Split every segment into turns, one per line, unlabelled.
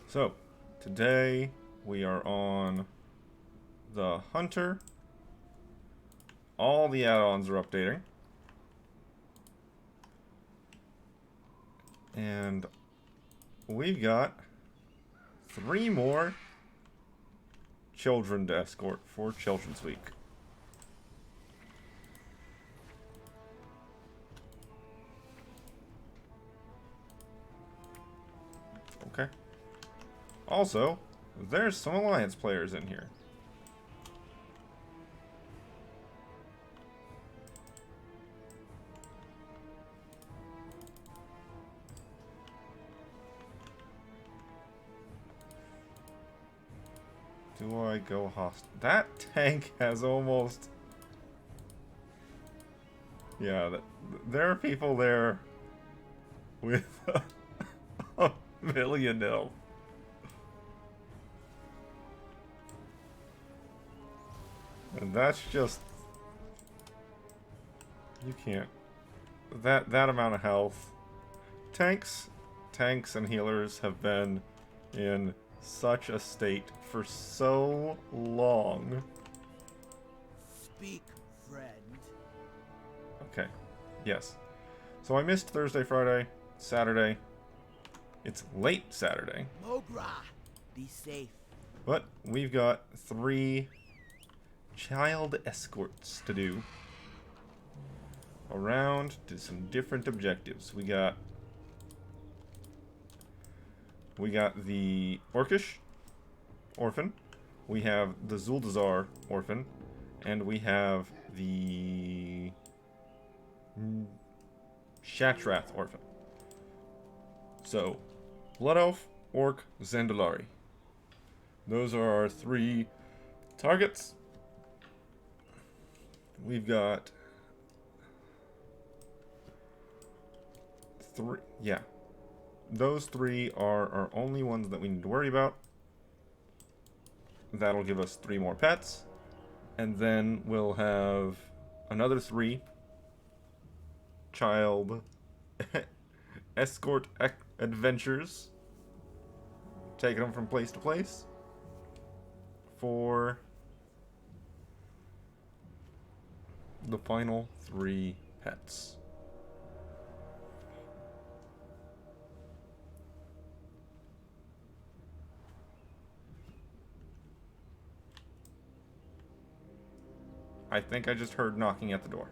So, today we are on the Hunter. All the add-ons are updating. And we've got 3 more children to escort for Children's Week. Okay. Also, there's some Alliance players in here. Do I go hostile? That tank has almost... Yeah, there are people there with a million health. And that's just... You can't... That amount of health. Tanks and healers have been in such a state for so long.
Speak, friend.
Okay. Yes. So I missed Thursday, Friday, Saturday. It's late Saturday.
Mogra, be safe.
But we've got 3 child escorts to do. Around to some different objectives. We got the Orcish Orphan, we have the Zuldazar Orphan, and we have the Shatrath Orphan. So, Blood Elf, Orc, Zandalari. Those are our 3 targets. We've got 3, yeah. Those 3 are our only ones that we need to worry about. That'll give us 3 more pets. And then we'll have another 3 child escort adventures. Taking them from place to place. For the final 3 pets. I think I just heard knocking at the door.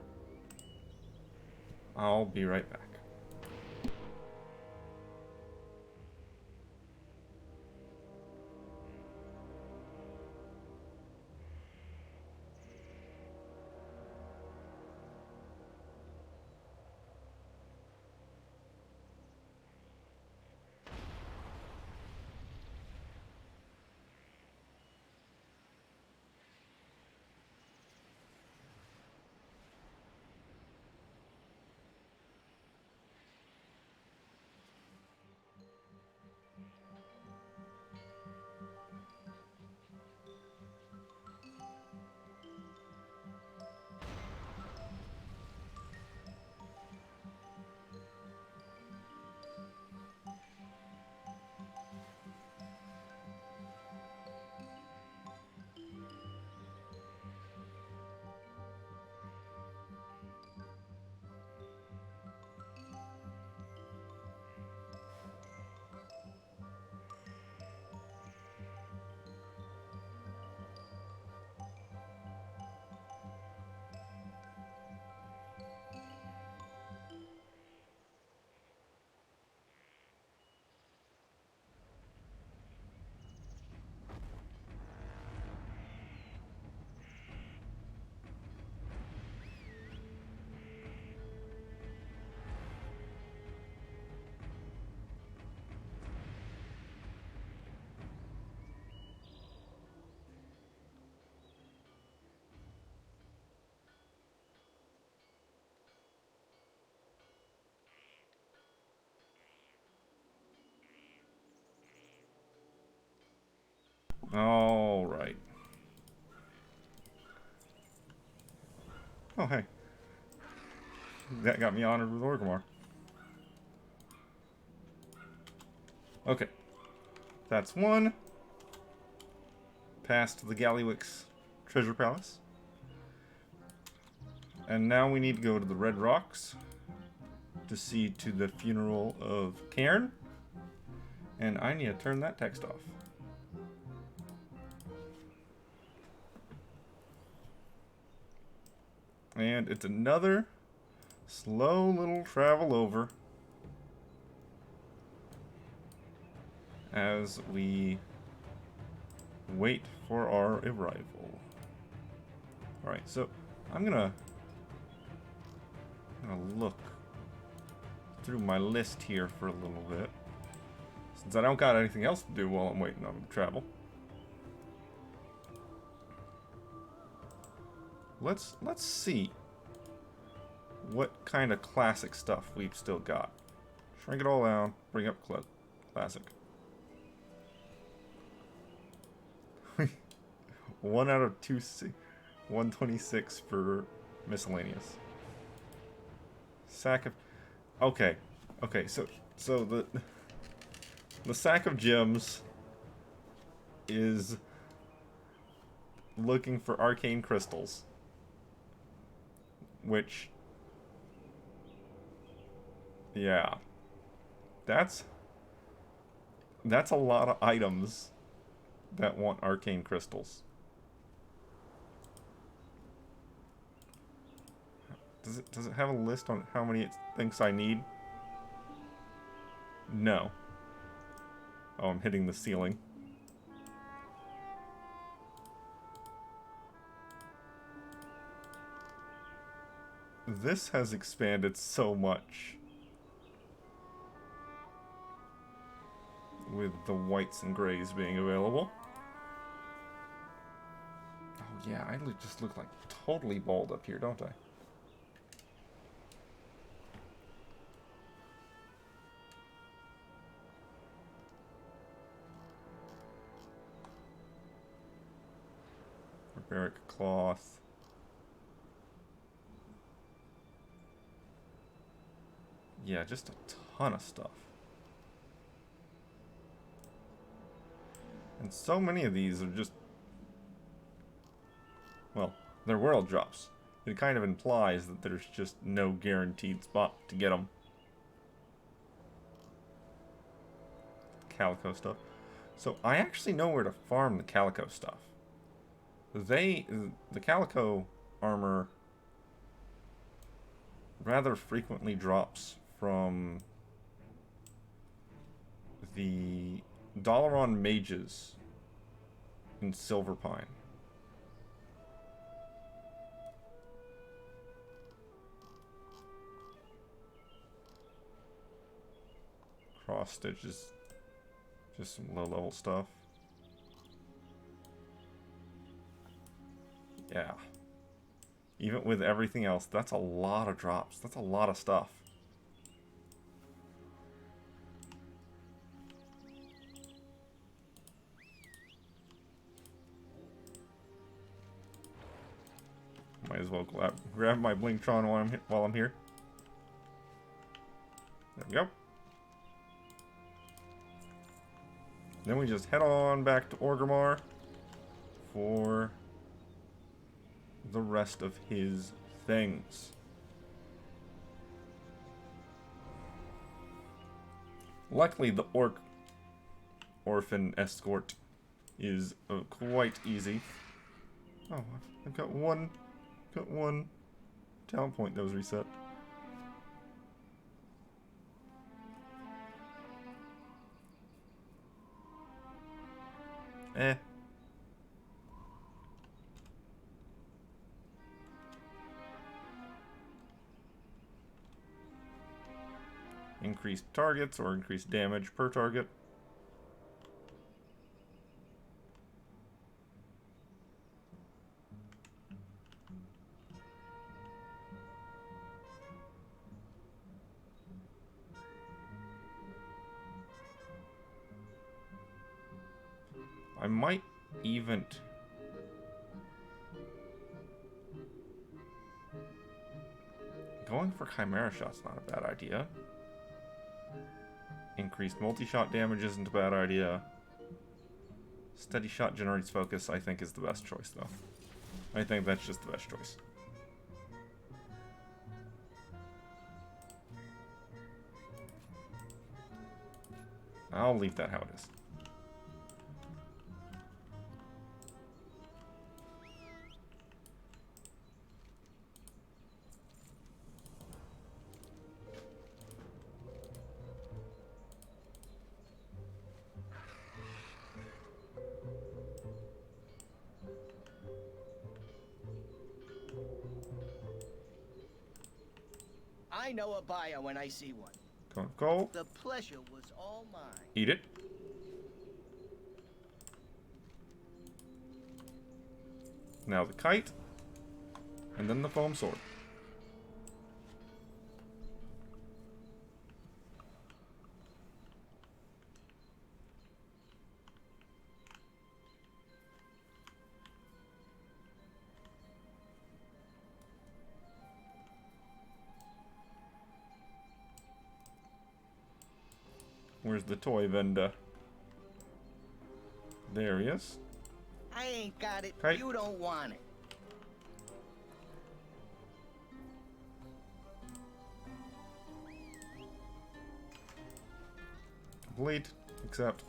I'll be right back. All right. Oh, hey. That got me honored with Orgrimmar. Okay. That's one. Past the Galliwix Treasure Palace. And now we need to go to the Red Rocks to see to the funeral of Cairn. And I need to turn that text off. And it's another slow little travel over as we wait for our arrival. Alright, so I'm gonna look through my list here for a little bit, since I don't got anything else to do while I'm waiting on travel. Let's see what kind of classic stuff we've still got. Shrink it all down, bring up classic. 1 out of 126 for miscellaneous. Sack of... Okay, so the sack of gems is looking for arcane crystals, which, yeah, that's a lot of items that want arcane crystals. Does it have a list on how many it thinks I need? No. Oh, I'm hitting the ceiling. This has expanded so much with the whites and grays being available. Oh yeah, I just look like totally bald up here, don't I? Barbaric cloth. Yeah, just a ton of stuff. And so many of these are just... well, they're world drops. It kind of implies that there's just no guaranteed spot to get them. Calico stuff. So I actually know where to farm the calico stuff. The calico armor rather frequently drops from the Dalaran mages in Silverpine. Cross stitches, just some low level stuff. Yeah. Even with everything else, that's a lot of drops. That's a lot of stuff. Might as well grab my Blinktron while I'm here. There we go. Then we just head on back to Orgrimmar for the rest of his things. Luckily, the orphan escort is quite easy. Oh, I've got one talent point that was reset. Increased targets or increased damage per target. I might even... going for Chimera Shot's not a bad idea. Increased multi-shot damage isn't a bad idea. Steady shot generates focus, I think, is the best choice, though. I think that's just the best choice. I'll leave that how it is.
I know a buyer when I see one.
Go.
The pleasure was all mine.
Eat it. Now the kite. And then the foam sword. Where's the toy vendor? There he is.
I ain't got it.
Kite.
You don't want it.
Complete. Except,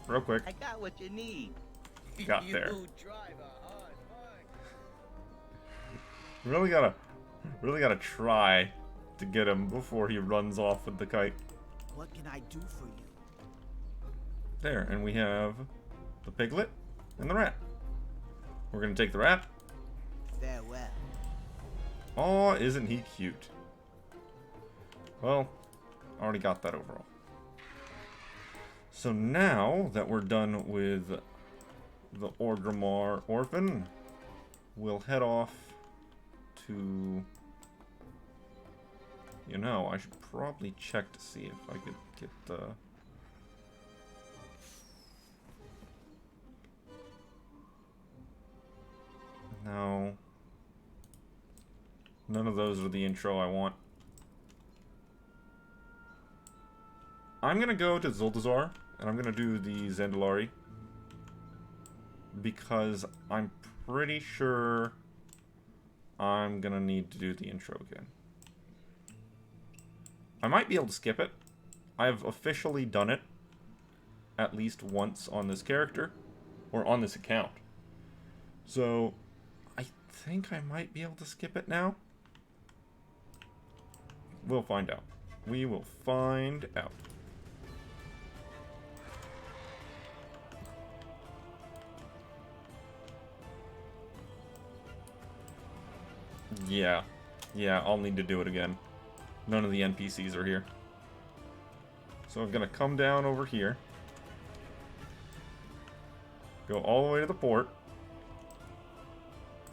real quick.
I got what you need.
Got
you
there.
drive a hard bargain.
Really gotta try to get him before he runs off with the kite.
What can I do for you?
There, and we have the piglet and the rat. We're gonna take the rat.
Farewell.
Aw, isn't he cute? Well, already got that overall. So now that we're done with the Orgrimmar orphan, we'll head off to... You know, I should probably check to see if I could get the... No. None of those are the intro I want. I'm gonna go to Zuldazar, and I'm gonna do the Zandalari. Because I'm pretty sure I'm gonna need to do the intro again. I might be able to skip it. I've officially done it at least once on this character, or on this account. So, I think I might be able to skip it now. We'll find out. We will find out. Yeah. Yeah, I'll need to do it again. None of the NPCs are here. So I'm gonna come down over here. Go all the way to the port.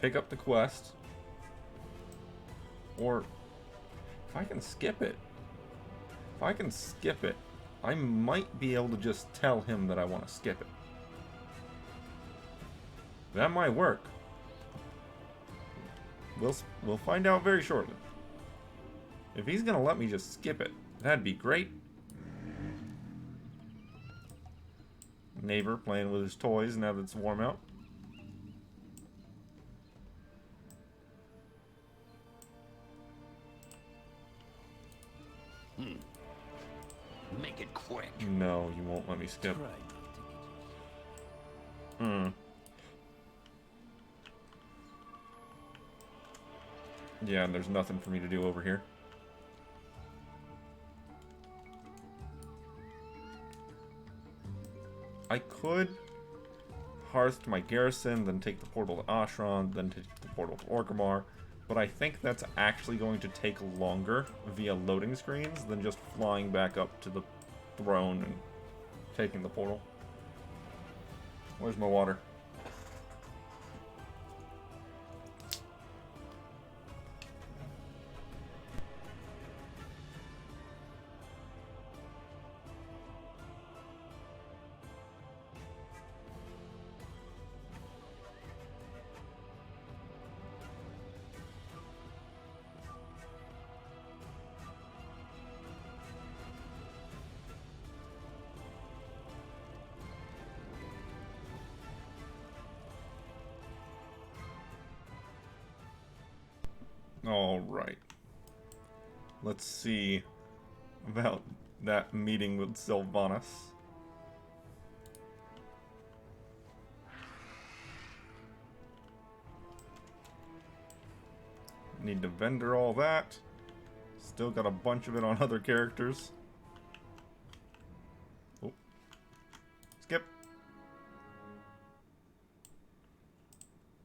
Pick up the quest. Or, if I can skip it. If I can skip it, I might be able to just tell him that I want to skip it. That might work. We'll find out very shortly. If he's gonna let me just skip it, that'd be great. Neighbor playing with his toys now that it's warm out.
Make it quick.
No, you won't let me skip. Yeah, and there's nothing for me to do over here. I could hearth to my garrison, then take the portal to Ashran, then take the portal to Orgrimmar, but I think that's actually going to take longer via loading screens than just flying back up to the throne and taking the portal. Where's my water? Alright. Let's see about that meeting with Sylvanas. Need to vendor all that. Still got a bunch of it on other characters. Oh. Skip.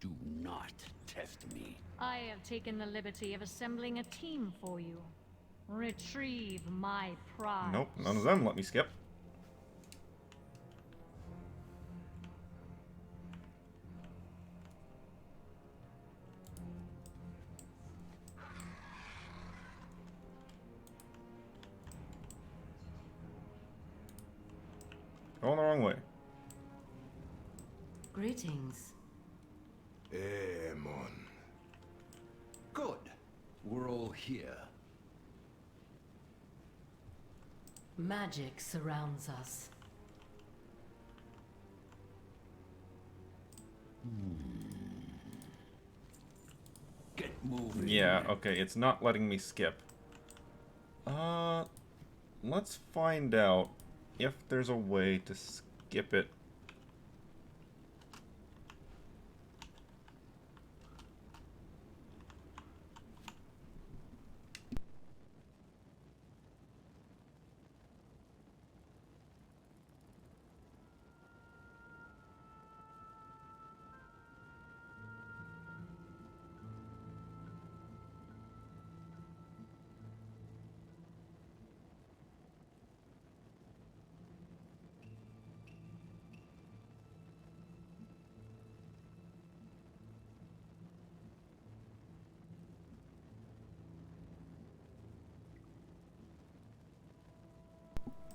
Do not test me.
I have taken the liberty of assembling a team for you. Retrieve my prize.
Nope, none of them let me skip. Going the wrong way.
Greetings.
Mon.
Good. We're all here.
Magic surrounds us.
Get moving.
Yeah, okay, it's not letting me skip. Let's find out if there's a way to skip it.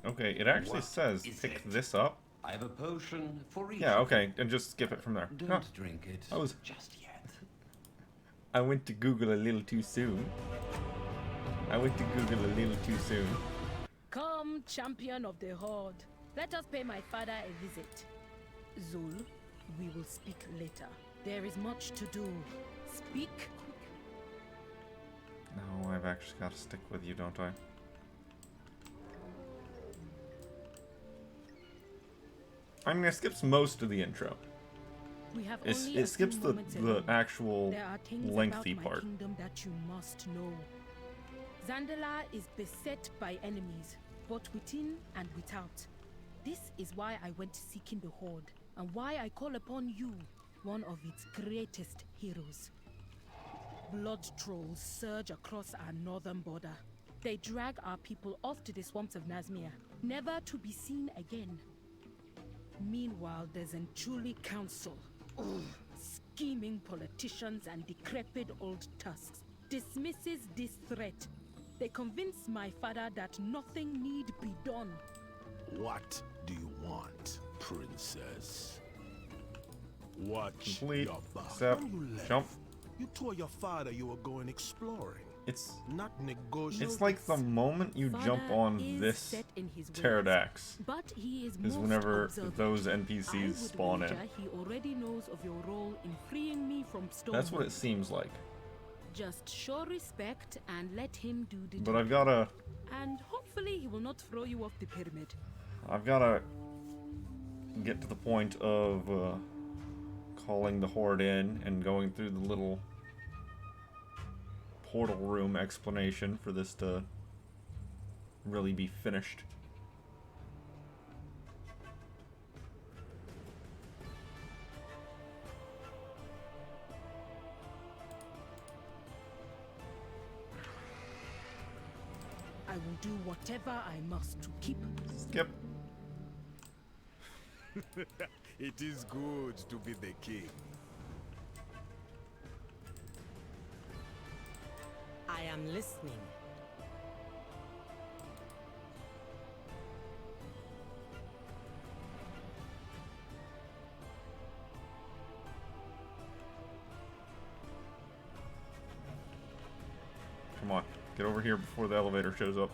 Okay, it actually
What
says
is
pick
it?
this up.
I have a potion for each.
Yeah,
of
okay, and just skip it from there.
you.
Huh.
Don't drink it
I was-
just yet.
I went to Google a little too soon.
Come, champion of the Horde. Let us pay my father a visit. Zul, we will speak later. There is much to do. Speak quick.
No, I've actually got to stick with you, don't I? I mean, it skips most of the intro.
We have
It's,
only a
it skips
few
the
moments alone.
actual
There are things
lengthy
about my
part.
kingdom that you must know. Zandala is beset by enemies, both within and without. This is why I went seeking the Horde, and why I call upon you, one of its greatest heroes. Blood trolls surge across our northern border. They drag our people off to the swamps of Nazmir, never to be seen again. Meanwhile, the Zentuli Council, scheming politicians and decrepit old tusks, dismisses this threat. They convince my father that nothing need be done.
What do you want, princess? Watch
Complete,
your back.
step,
When you left,
jump.
You told your father you were going exploring,
It's
not negotiating.
it's like the moment you jump
Father
on
is
this
set in his ways,
Pterodax
but he is
is
most
whenever
observant.
those
I
NPCs
would
spawn in.
wager he already knows of your role in freeing me from Stormwind.
That's what it seems like.
Just show respect and let him do the
But
job.
I've gotta
And hopefully he will not throw you off the pyramid.
get to the point of calling the Horde in and going through the little portal room explanation for this to really be finished.
I will do whatever I must to keep.
Skip.
It is good to be the king.
I am listening.
Come on. Get over here before the elevator shows up.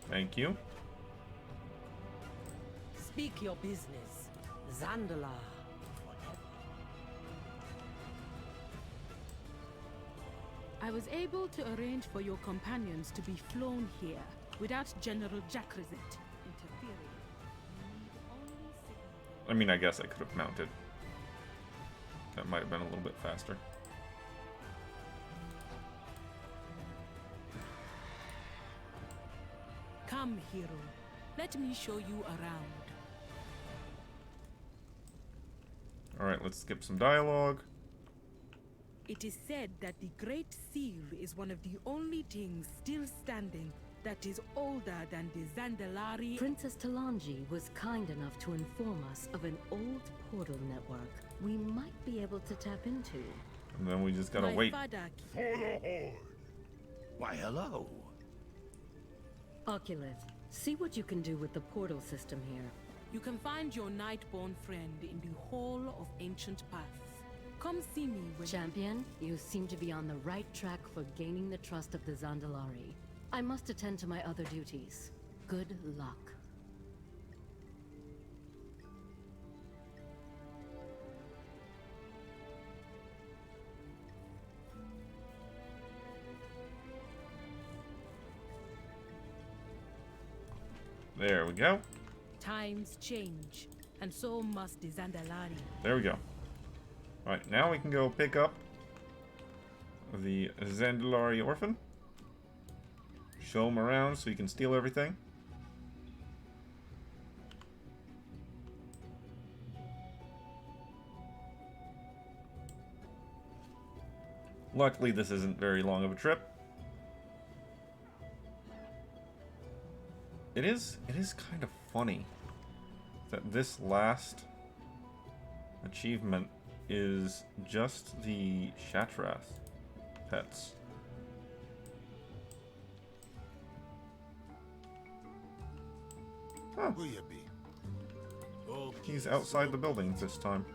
Thank you.
Speak your business.
Zandala.
I was able to arrange for your companions to be flown here without General Jakrazet interfering. You need only signal.
I mean, I guess I could have mounted. That might have been a little bit faster.
Come, hero. Let me show you around.
Alright, let's skip some dialogue.
It is said that the Great Seal is one of the only things still standing that is older than the Zandalari.
Princess Talanji was kind enough to inform us of an old portal network we might be able to tap into.
And then we just gotta
My
wait.
father
For the Horde!
Why, hello.
Oculus, see what you can do with the portal system here.
You can find your Nightborn friend in the Hall of Ancient Paths. Come see me when...
Champion, you seem to be on the right track for gaining the trust of the Zandalari. I must attend to my other duties. Good luck.
There we go.
Times change, and so must the Zandalari.
There we go. Alright, now we can go pick up the Zandalari Orphan. Show him around so he can steal everything. Luckily, this isn't very long of a trip. It is kind of funny that this last achievement is just the Shatrath pets. Huh.
Who you be? Oh,
He's outside the building this time.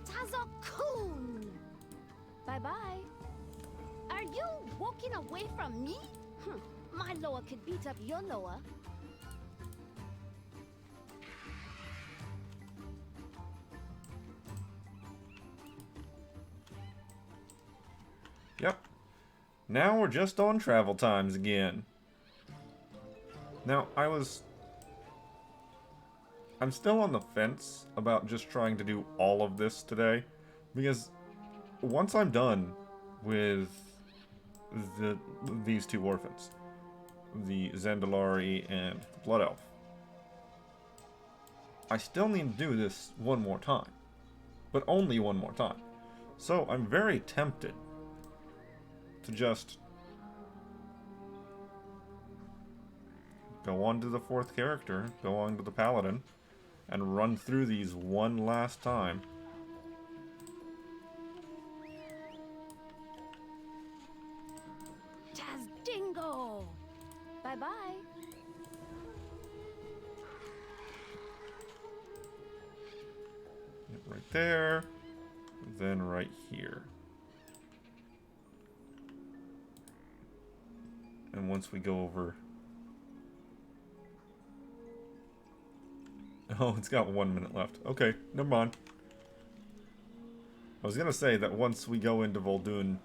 Tazokun! Bye-bye. Are you walking away from me? My loa could beat up your loa.
Yep. Now we're just on travel times again. Now, I'm still on the fence about just trying to do all of this today, because once I'm done with these two orphans, the Zandalari and the Blood Elf, I still need to do this one more time, but only one more time. So I'm very tempted to just go on to the fourth character, go on to the Paladin, and run through these one last time.
Taz Dingo! Bye-bye.
Right there, then right here. And once we go over... Oh, it's got 1 minute left. Okay, never mind. I was gonna say that once we go into Vol'dun,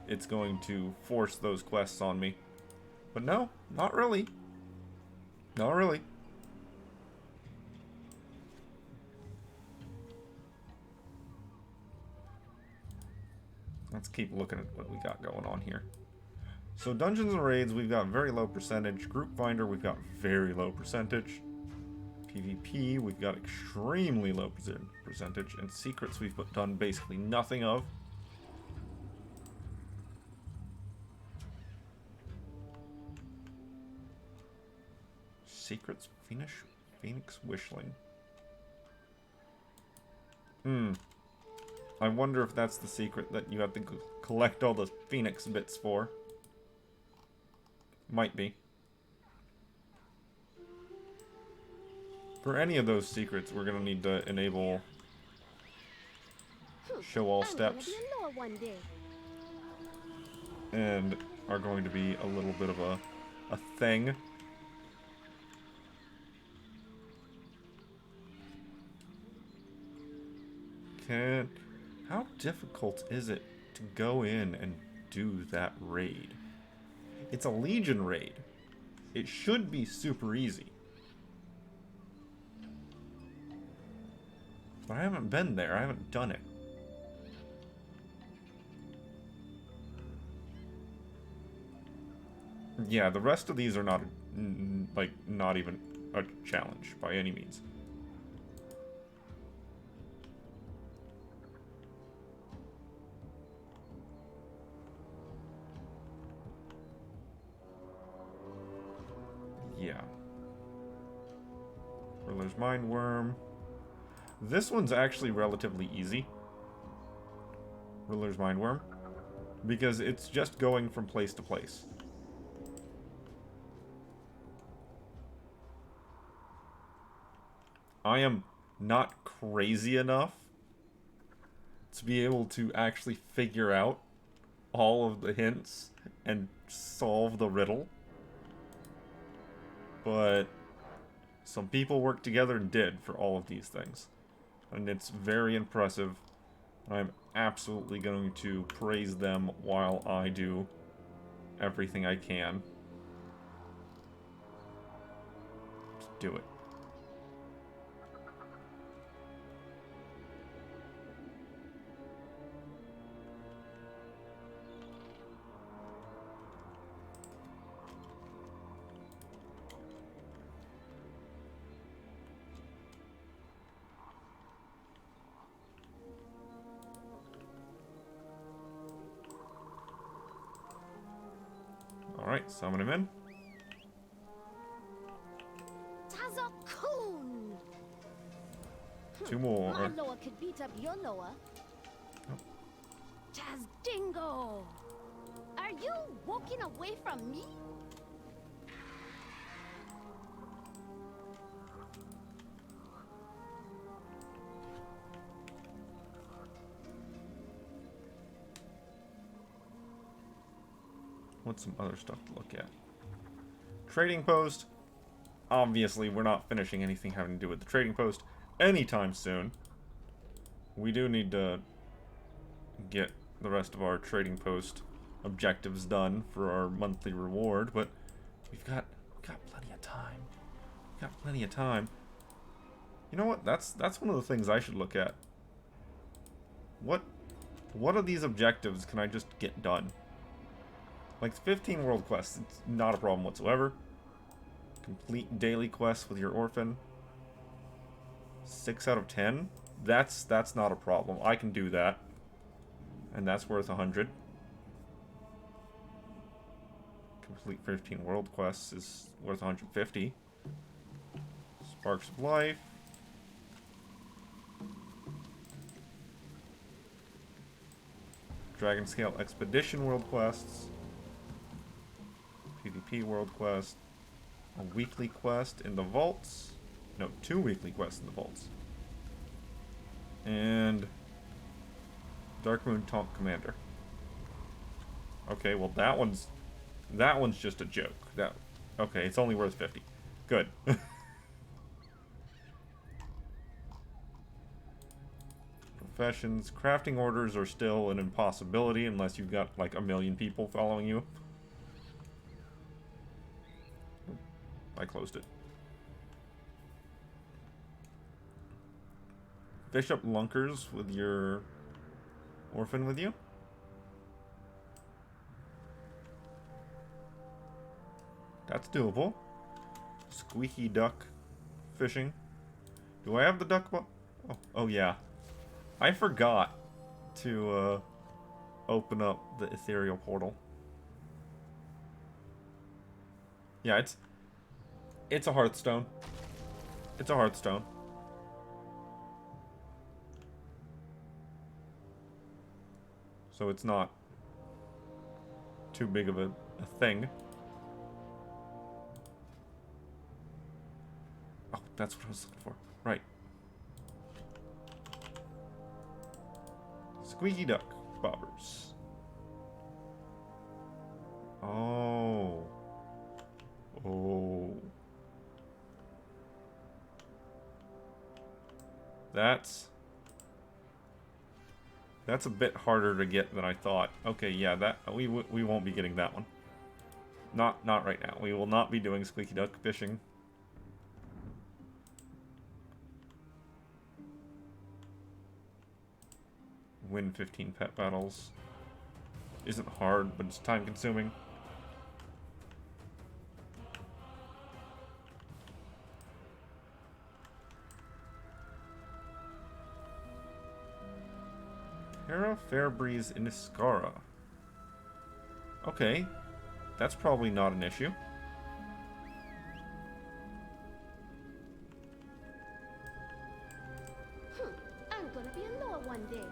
it's going to force those quests on me. But no, not really. Not really. Let's keep looking at what we got going on here. So Dungeons and Raids, we've got very low percentage. Group Finder, we've got very low percentage. PvP, we've got extremely low percentage. And Secrets, we've done basically nothing of. Secrets, Phoenix Wishling. I wonder if that's the secret that you have to collect all the Phoenix bits for. Might be. For any of those secrets, we're gonna need to enable show all steps, and are going to be a little bit of a thing. How difficult is it to go in and do that raid? It's a Legion raid. It should be super easy. But I haven't been there. I haven't done it. Yeah, the rest of these are not, like, not even a challenge by any means. Yeah. Ruler's Mindworm. This one's actually relatively easy. Ruler's Mindworm. Because it's just going from place to place. I am not crazy enough to be able to actually figure out all of the hints and solve the riddle. But some people worked together and did for all of these things. And it's very impressive. I'm absolutely going to praise them while I do everything I can to do it. Alright, summon him in.
Tazakun!
Two more.
My loa could beat up your loa.
Oh.
Tazdingo! Are you walking away from me?
What's some other stuff to look at? Trading post. Obviously, we're not finishing anything having to do with the trading post anytime soon. We do need to get the rest of our trading post objectives done for our monthly reward, but we've got plenty of time. Got plenty of time. You know what? That's one of the things I should look at. What of these objectives can I just get done? Like 15 world quests, it's not a problem whatsoever. Complete daily quests with your orphan. 6 out of 10? That's not a problem. I can do that. And that's worth 100. Complete 15 world quests is worth 150. Sparks of Life. Dragon Scale Expedition world quests. PvP world quest. A weekly quest in the vaults. No, 2 weekly quests in the vaults. And Darkmoon Taunt Commander. Okay, well that one's just a joke. Okay, it's only worth 50. Good. Professions. Crafting orders are still an impossibility unless you've got like a million people following you. I closed it. Fish up lunkers with your orphan with you. That's doable. Squeaky duck fishing. Do I have the duck? Oh yeah. I forgot to open up the ethereal portal. Yeah, it's a Hearthstone. It's a Hearthstone. So it's not too big of a thing. Oh, that's what I was looking for. Right. Squeaky duck bobbers. Oh. Oh. That's That's a bit harder to get than I thought. Okay, yeah, that we won't be getting that one. Not right now. We will not be doing squeaky duck fishing. Win 15 pet battles. Isn't hard, but it's time consuming. Terra Fairbreeze in Iskara. Okay, that's probably not an issue.
I'm gonna be a lower one day.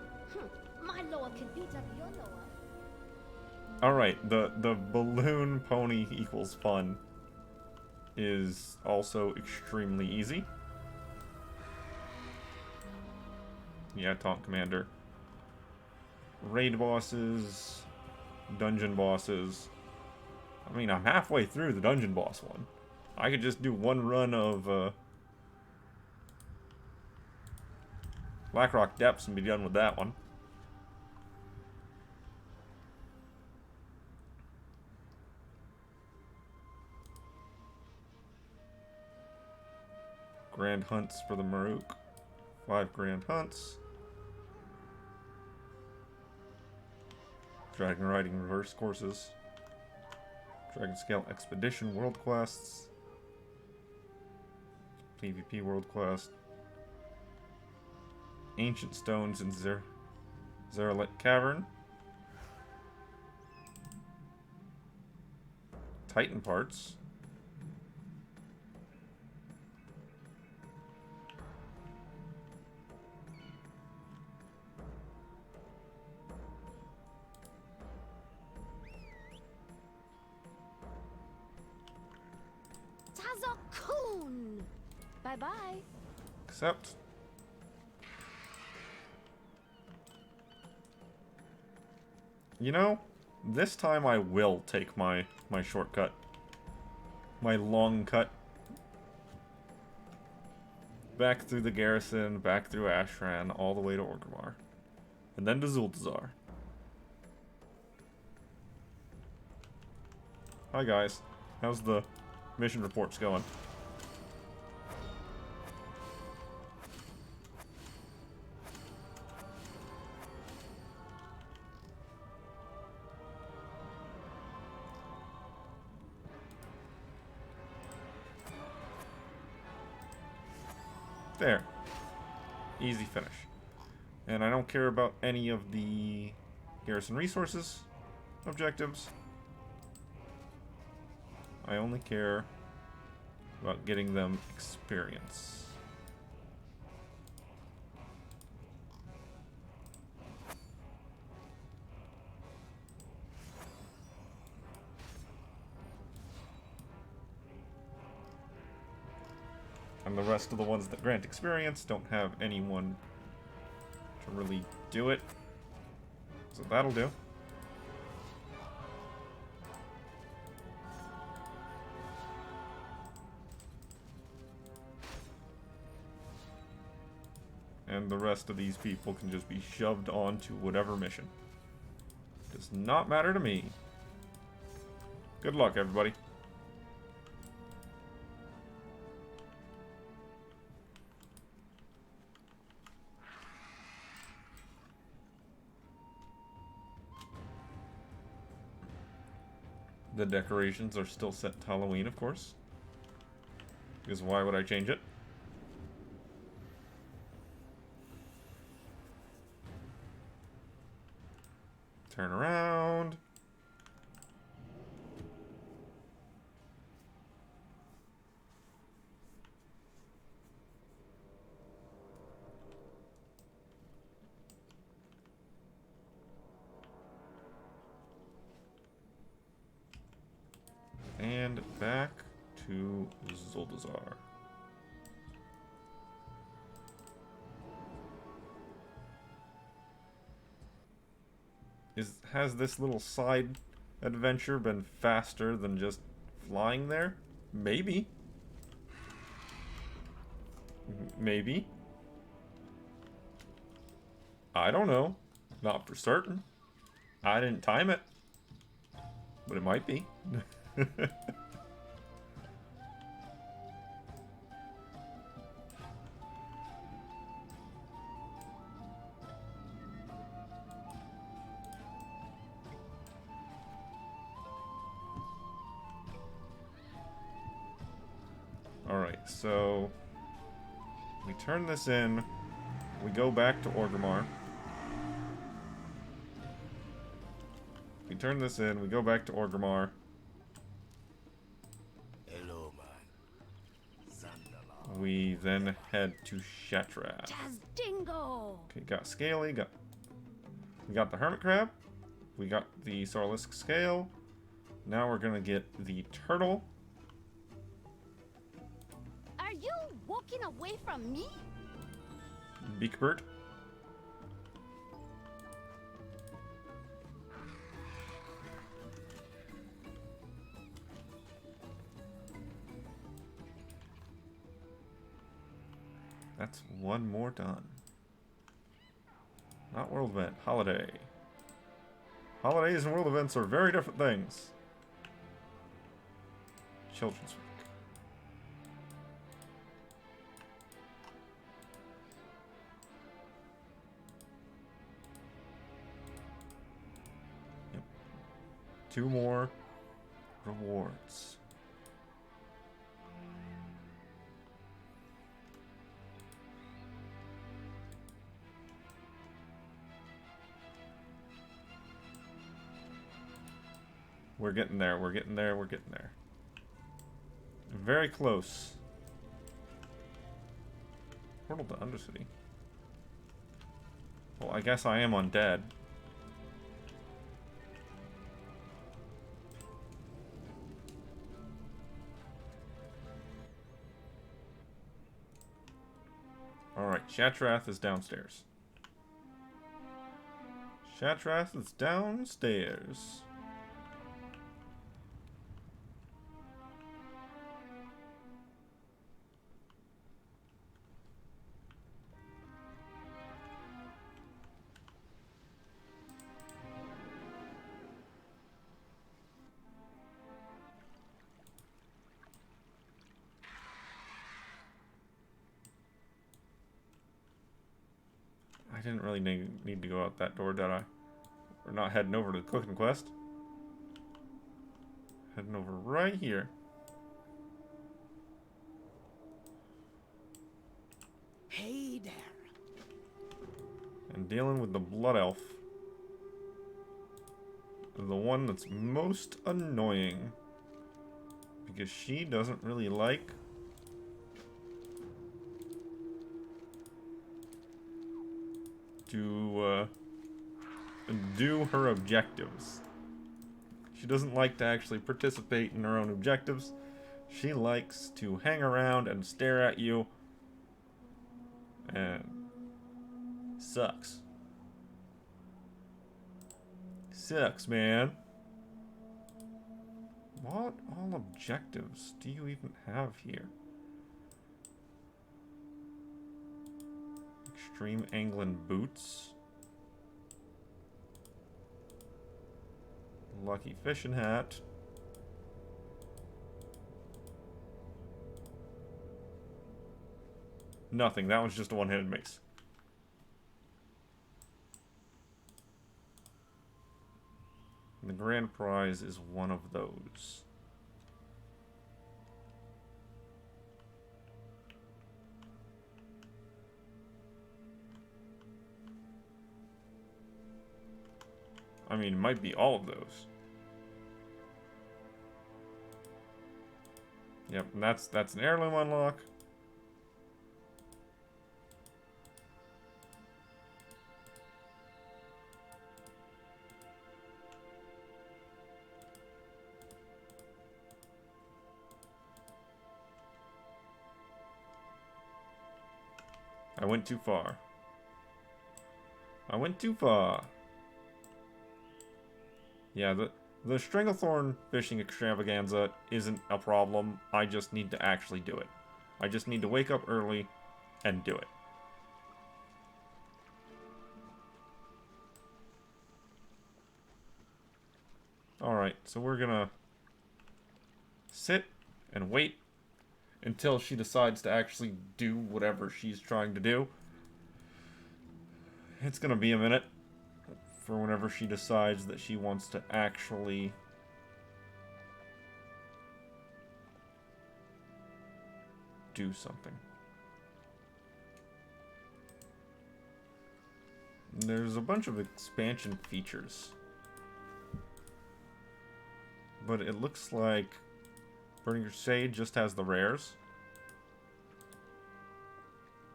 My lower can beat up your lower.
Alright, the balloon pony equals fun is also extremely easy. Yeah, Taunt Commander. Raid bosses, dungeon bosses. I mean, I'm halfway through the dungeon boss one. I could just do one run of Blackrock Depths and be done with that one. Grand hunts for the Maruk. 5 grand hunts. Dragon riding reverse courses. Dragon scale expedition world quests. PvP world quest. Ancient stones in Zeralit Cavern. Titan parts.
Tazokun! Bye-bye.
Accept. You know, this time I will take my shortcut. My long cut. Back through the garrison, back through Ashran, all the way to Orgrimmar. And then to Zuldazar. Hi guys. How's the mission reports going? There. Easy finish. And I don't care about any of the garrison resources objectives. I only care about getting them experience. And the rest of the ones that grant experience don't have anyone to really do it. So that'll do. And the rest of these people can just be shoved onto whatever mission. Does not matter to me. Good luck, everybody. The decorations are still set to Halloween, of course. Because why would I change it? Turn around. And back to Zuldazar. Has this little side adventure been faster than just flying there? Maybe. Maybe. I don't know. Not for certain. I didn't time it. But it might be. Alright, so we turn this in. We go back to Orgrimmar. We turn this in. We go back to Orgrimmar.
Hello, man. Zandala.
We then head to Shatrath.
Tazdingo!
Okay, got Scaly. We got the Hermit Crab. We got the Sorlisk Scale. Now we're gonna get the Turtle.
Are you walking away from me?
Beakbird. That's one more done. Not world event, holiday. Holidays and world events are very different things. Children's Week. Yep. 2 more rewards. We're getting there, we're getting there, we're getting there. Very close. Portal to Undercity. Well, I guess I am undead. Alright, Shatrath is downstairs. Shatrath is downstairs. I didn't really need to go out that door, did I? We're not heading over to the cooking quest. Heading over right here.
Hey there.
And dealing with the Blood Elf. The one that's most annoying. Because she doesn't really like to do her objectives. She doesn't like to actually participate in her own objectives. She likes to hang around and stare at you. And sucks. Sucks, man. What all objectives do you even have here? Extreme Anglin boots. Lucky fishing hat. Nothing. That one's just a one-handed mace. And the grand prize is one of those. I mean, it might be all of those. Yep, and that's an heirloom unlock. I went too far. I went too far. Yeah, the Stranglethorn fishing extravaganza isn't a problem. I just need to actually do it. I just need to wake up early and do it. Alright, so we're gonna sit and wait until she decides to actually do whatever she's trying to do. It's gonna be a minute for whenever she decides that she wants to actually do something. There's a bunch of expansion features, but it looks like Burning Crusade just has the rares.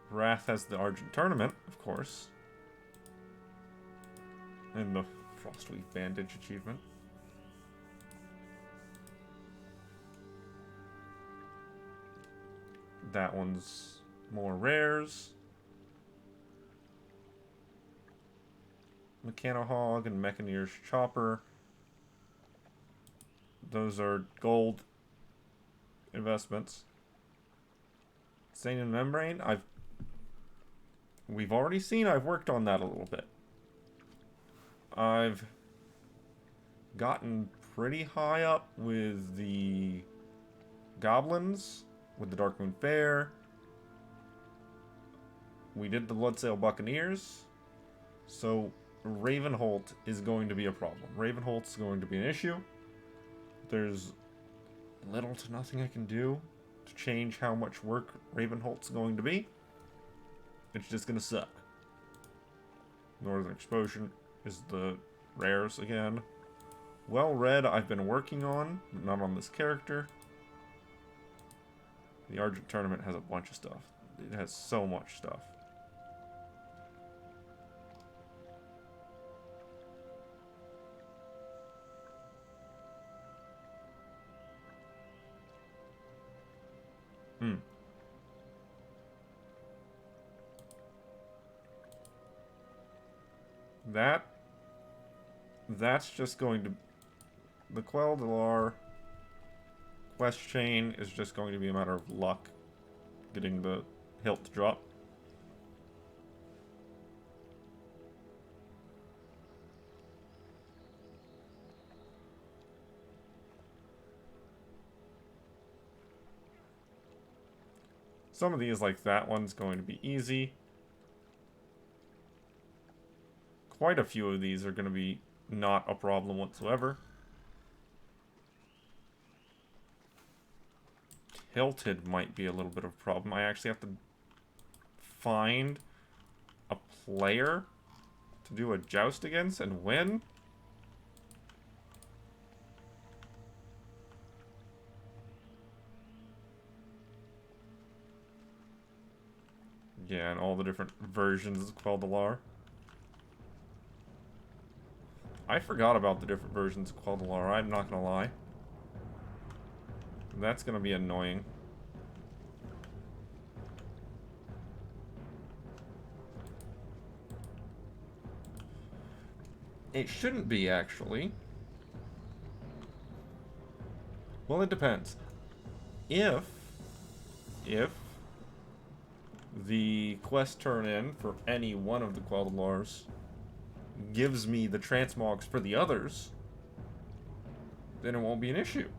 Wrath has the Argent Tournament, of course. And the Frostweave Bandage achievement. That one's more rares. Mechanohog and Mechaneer's Chopper. Those are gold investments. Stain and Membrane, we've already seen I've worked on that a little bit. I've gotten pretty high up with the goblins, with the Darkmoon Fair. We did the Bloodsail Buccaneers. So Ravenholt is going to be a problem. Ravenholt is going to be an issue. There's little to nothing I can do to change how much work Ravenholt's going to be. It's just going to suck. Northern Explosion is the rares again. Well Read I've been working on, but not on this character. The Argent Tournament has a bunch of stuff. It has so much stuff. That's just going to... The Quell Delar quest chain is just going to be a matter of luck getting the hilt to drop. Some of these, like that one's going to be easy. Quite a few of these are going to be not a problem whatsoever. Tilted might be a little bit of a problem. I actually have to find a player to do a joust against and win. Yeah, and all the different versions of Quell Delar. I forgot about the different versions of Quell Delar, I'm not gonna lie. That's gonna be annoying. It shouldn't be, actually. Well, it depends. If the quest turn-in for any one of the Quell Delars gives me the transmogs for the others, then it won't be an issue.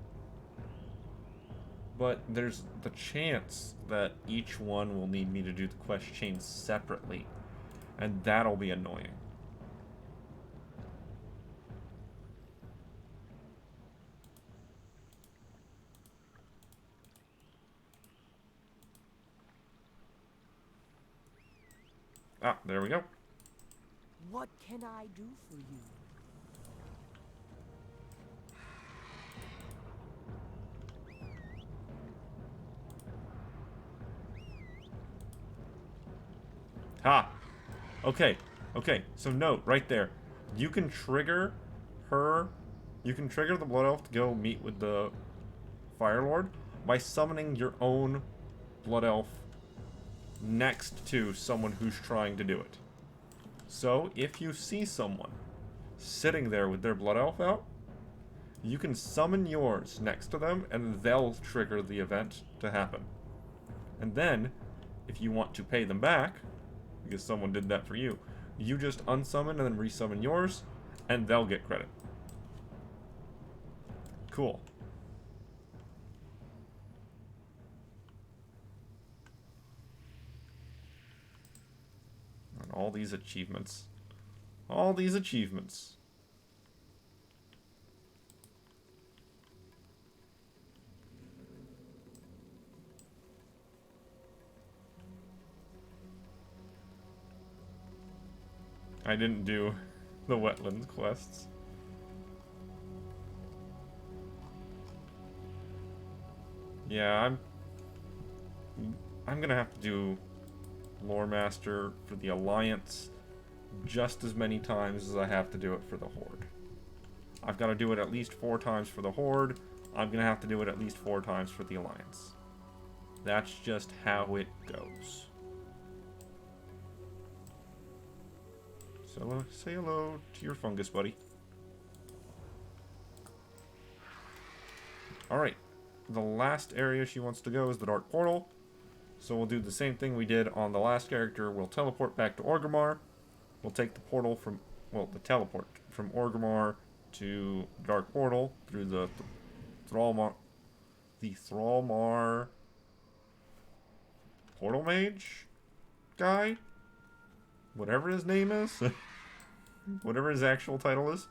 But there's the chance that each one will need me to do the quest chain separately, and that'll be annoying. Ah, there we go.
What can I do for you?
Ha! Okay, so note, right there. You can trigger her... You can trigger the Blood Elf to go meet with the Fire Lord by summoning your own Blood Elf next to someone who's trying to do it. So, if you see someone sitting there with their Blood Elf out, you can summon yours next to them, and they'll trigger the event to happen. And then, if you want to pay them back, because someone did that for you, you just unsummon and then resummon yours, and they'll get credit. Cool. And all these achievements. All these achievements. I didn't do the wetlands quests. Yeah, I'm gonna have to do Lore Master for the Alliance just as many times as I have to do it for the Horde. I've got to do it at least 4 times for the Horde. I'm gonna have to do it at least 4 times for the Alliance. That's just how it goes. So say hello to your fungus buddy. Alright. The last area she wants to go is the Dark Portal. So we'll do the same thing we did on the last character. We'll teleport back to Orgrimmar. We'll take the portal from, well, the teleport from Orgrimmar to Dark Portal through the Thrallmar Portal Mage guy? Whatever his name is. Whatever his actual title is.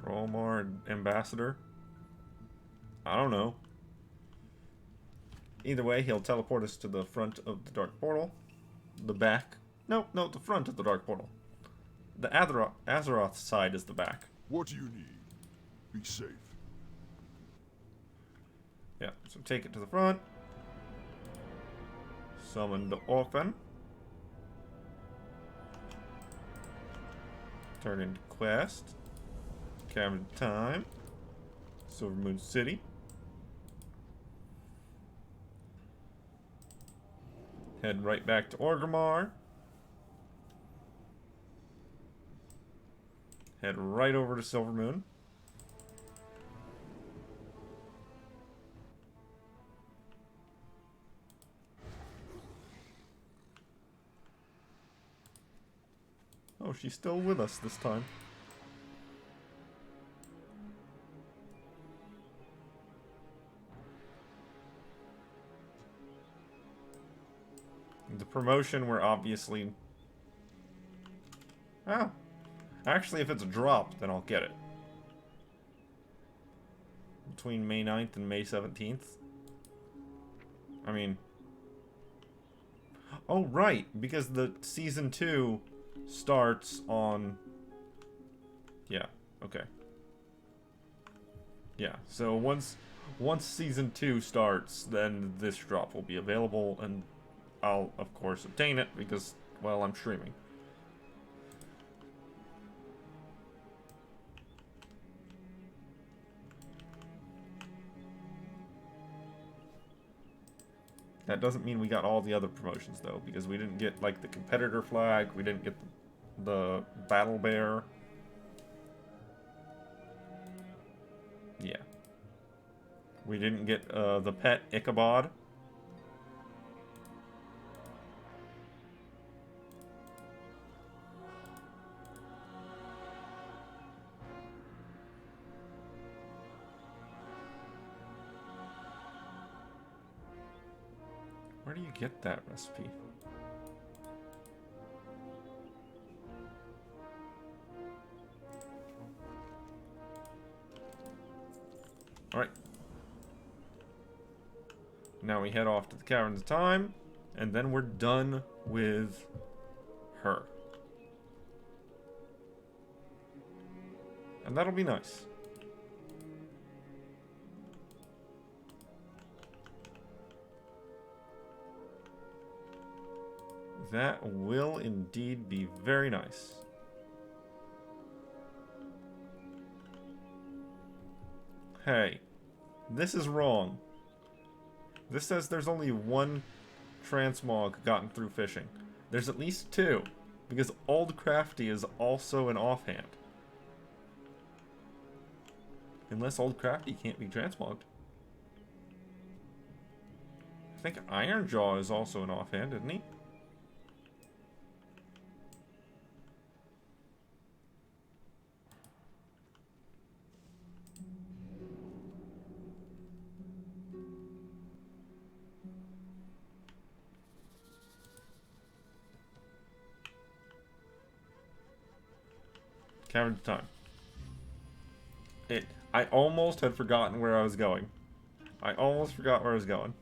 Thrallmar Ambassador. I don't know. Either way, he'll teleport us to the front of the Dark Portal. The back. No, the front of the Dark Portal. The Azeroth side is the back.
What do you need? Be safe.
Yeah, so take it to the front. Summon the Orphan. Turn into quest. Cavern Time. Silvermoon City. Head right back to Orgrimmar. Head right over to Silvermoon. Oh, she's still with us this time. The promotion we're obviously... Oh. Actually, if it's dropped, then I'll get it. Between May 9th and May 17th. I mean... Oh, right! Because the Season 2 starts on... Yeah, okay. Yeah, so once Season 2 starts, then this drop will be available, and I'll, of course, obtain it, because, well, I'm streaming. That doesn't mean we got all the other promotions, though, because we didn't get, like, the competitor flag, we didn't get the battle bear. Yeah. We didn't get, the pet Ichabod. Where do you get that recipe? Alright. Now we head off to the Caverns of Time, and then we're done with her. And that'll be nice. That will indeed be very nice. Hey, this is wrong. This says there's only one transmog gotten through fishing. There's at least 2, because Old Crafty is also an offhand. Unless Old Crafty can't be transmogged. I think Ironjaw is also an offhand, isn't he? Cavern to time. I almost had forgotten where I was going. I almost forgot where I was going.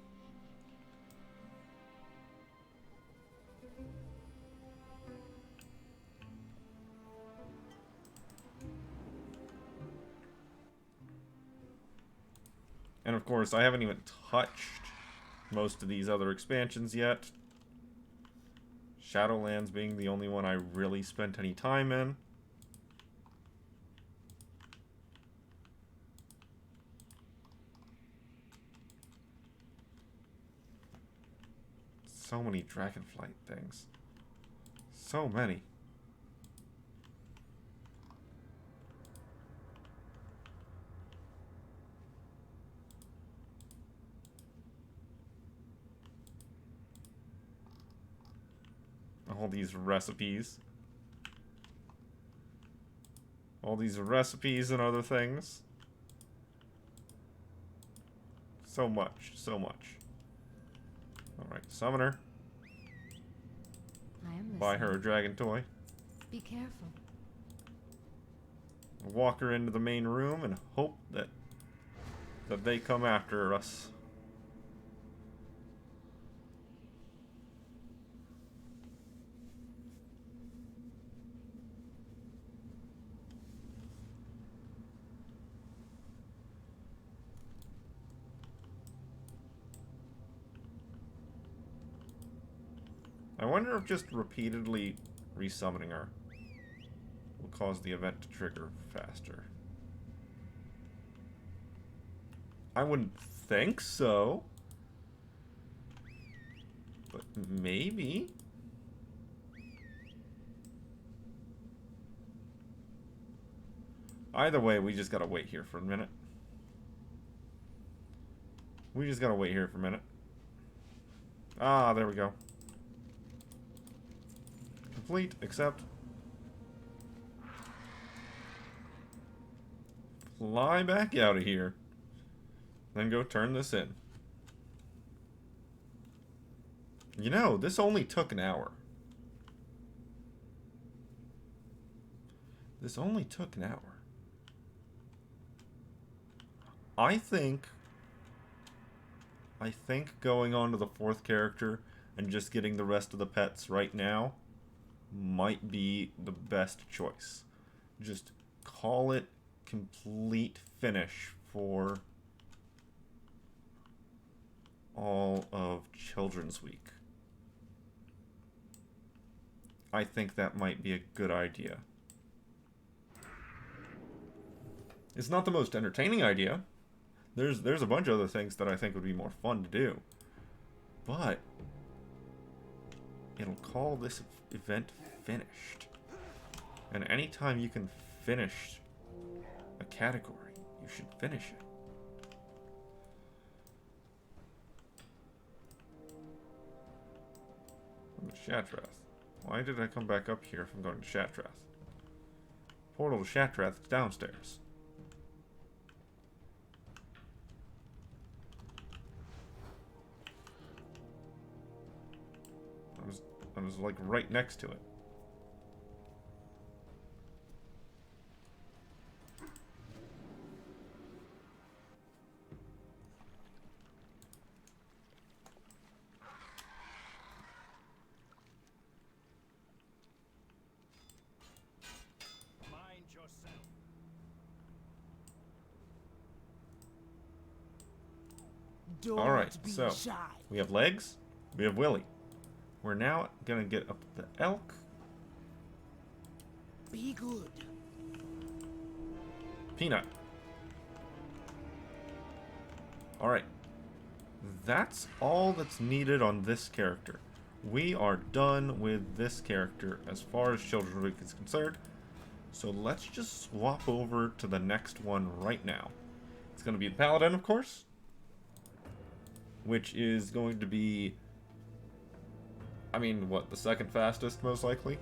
And of course, I haven't even touched most of these other expansions yet. Shadowlands being the only one I really spent any time in. So many Dragonflight things. So many. All these recipes. All these recipes and other things. So much, so much. Alright, summoner.
I am
Buy her a
listening.
dragon toy.
Be careful.
Walk her into the main room and hope that they come after us. I wonder if just repeatedly resummoning her will cause the event to trigger faster. I wouldn't think so. But maybe. Either way, we just gotta wait here for a minute. We just gotta wait here for a minute. Ah, there we go. Complete, except fly back out of here. Then go turn this in. You know, this only took an hour. This only took an hour. I think going on to the 4th character and just getting the rest of the pets right now might be the best choice. Just call it complete finish for all of Children's Week. I think that might be a good idea. It's not the most entertaining idea. There's a bunch of other things that I think would be more fun to do. But it'll call this event finished. And anytime you can finish a category, you should finish it. I'm at Shatrath. Why did I come back up here if I'm going to Shatrath? Portal to Shatrath is downstairs. I was like right next to it.
Mind yourself.
Don't
Alright,
be
so
shy.
we have legs, we have Willy. We're now gonna get up the elk.
Be good.
Peanut. Alright. That's all that's needed on this character. We are done with this character as far as Children's Week is concerned. So let's just swap over to the next one right now. It's going to be the Paladin, of course. Which is going to be... I mean, what, the second fastest, most likely?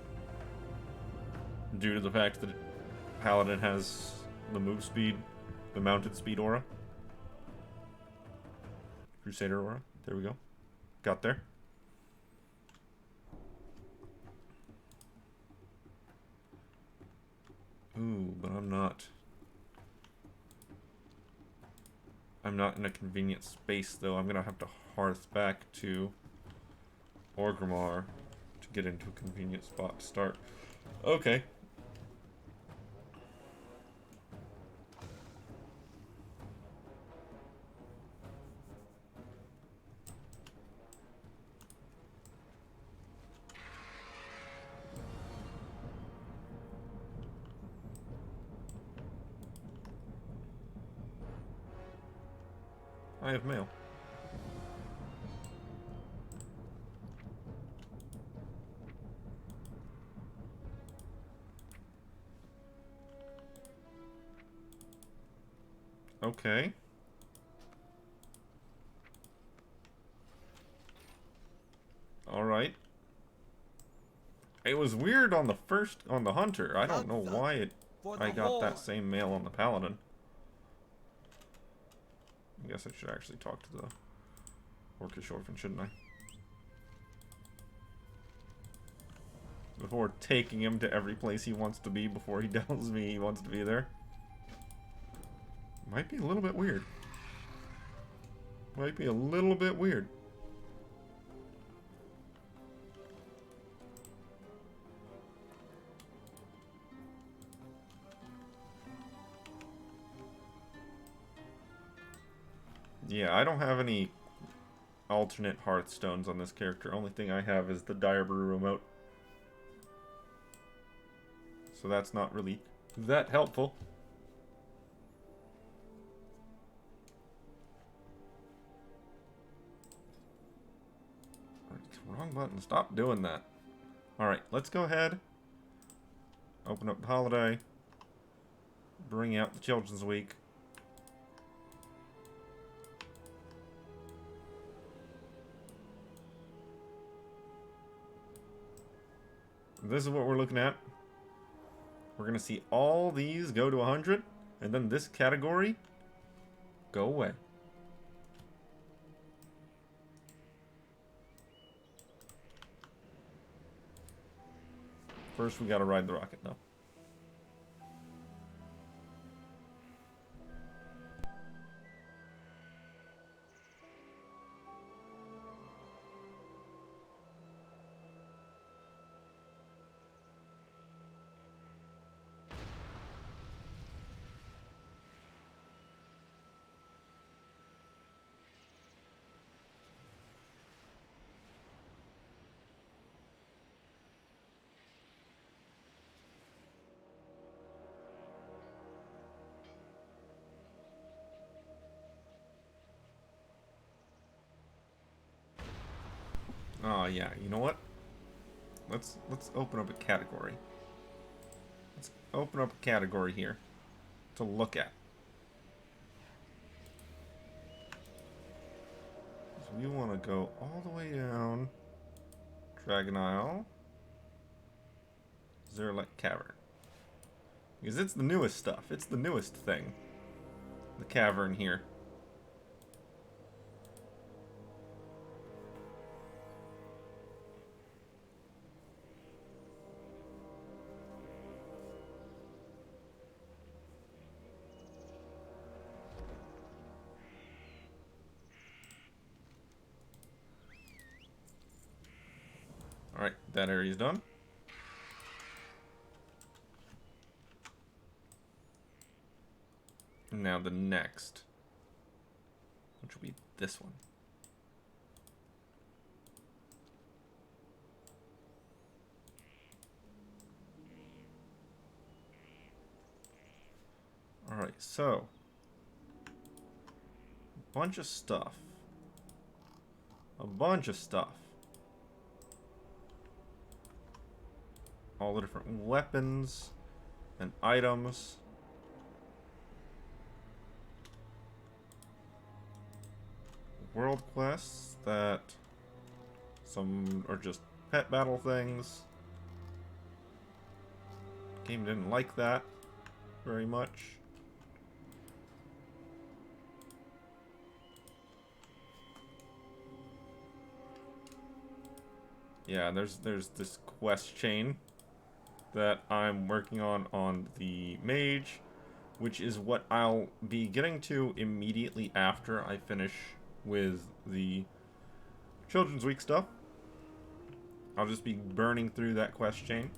Due to the fact that Paladin has the move speed, the mounted speed aura. Crusader aura. There we go. Got there. Ooh, but I'm not. I'm not in a convenient space, though. I'm gonna have to hearth back to Orgrimmar to get into a convenient spot to start. Okay. I have mail. Okay. Alright. It was weird on the hunter. I don't know why I got that same mail on the paladin. I guess I should actually talk to the Orcish orphan, shouldn't I? Before taking him to every place he wants to be before he tells me he wants to be there. Might be a little bit weird. Might be a little bit weird. Yeah, I don't have any alternate Hearthstones on this character. Only thing I have is the Direbrew remote. So that's not really that helpful. Wrong button. Stop doing that. Alright, let's go ahead. Open up the holiday. Bring out the Children's Week. This is what we're looking at. We're going to see all these go to 100, and then this category go away. First, we got to ride the rocket, though. Oh yeah, you know what? Let's open up a category. Let's open up a category here to look at. So we want to go all the way down Dragon Isle, Zerlek Cavern. Because it's the newest stuff. It's the newest thing. The cavern here. Alright, that area's done. Now the next, which will be this one. Alright, so a bunch of stuff. A bunch of stuff. All the different weapons and items. World quests that some are just pet battle things. Game didn't like that very much. Yeah, there's this quest chain that I'm working on the mage, which is what I'll be getting to immediately after I finish with the Children's Week stuff. I'll just be burning through that quest chain.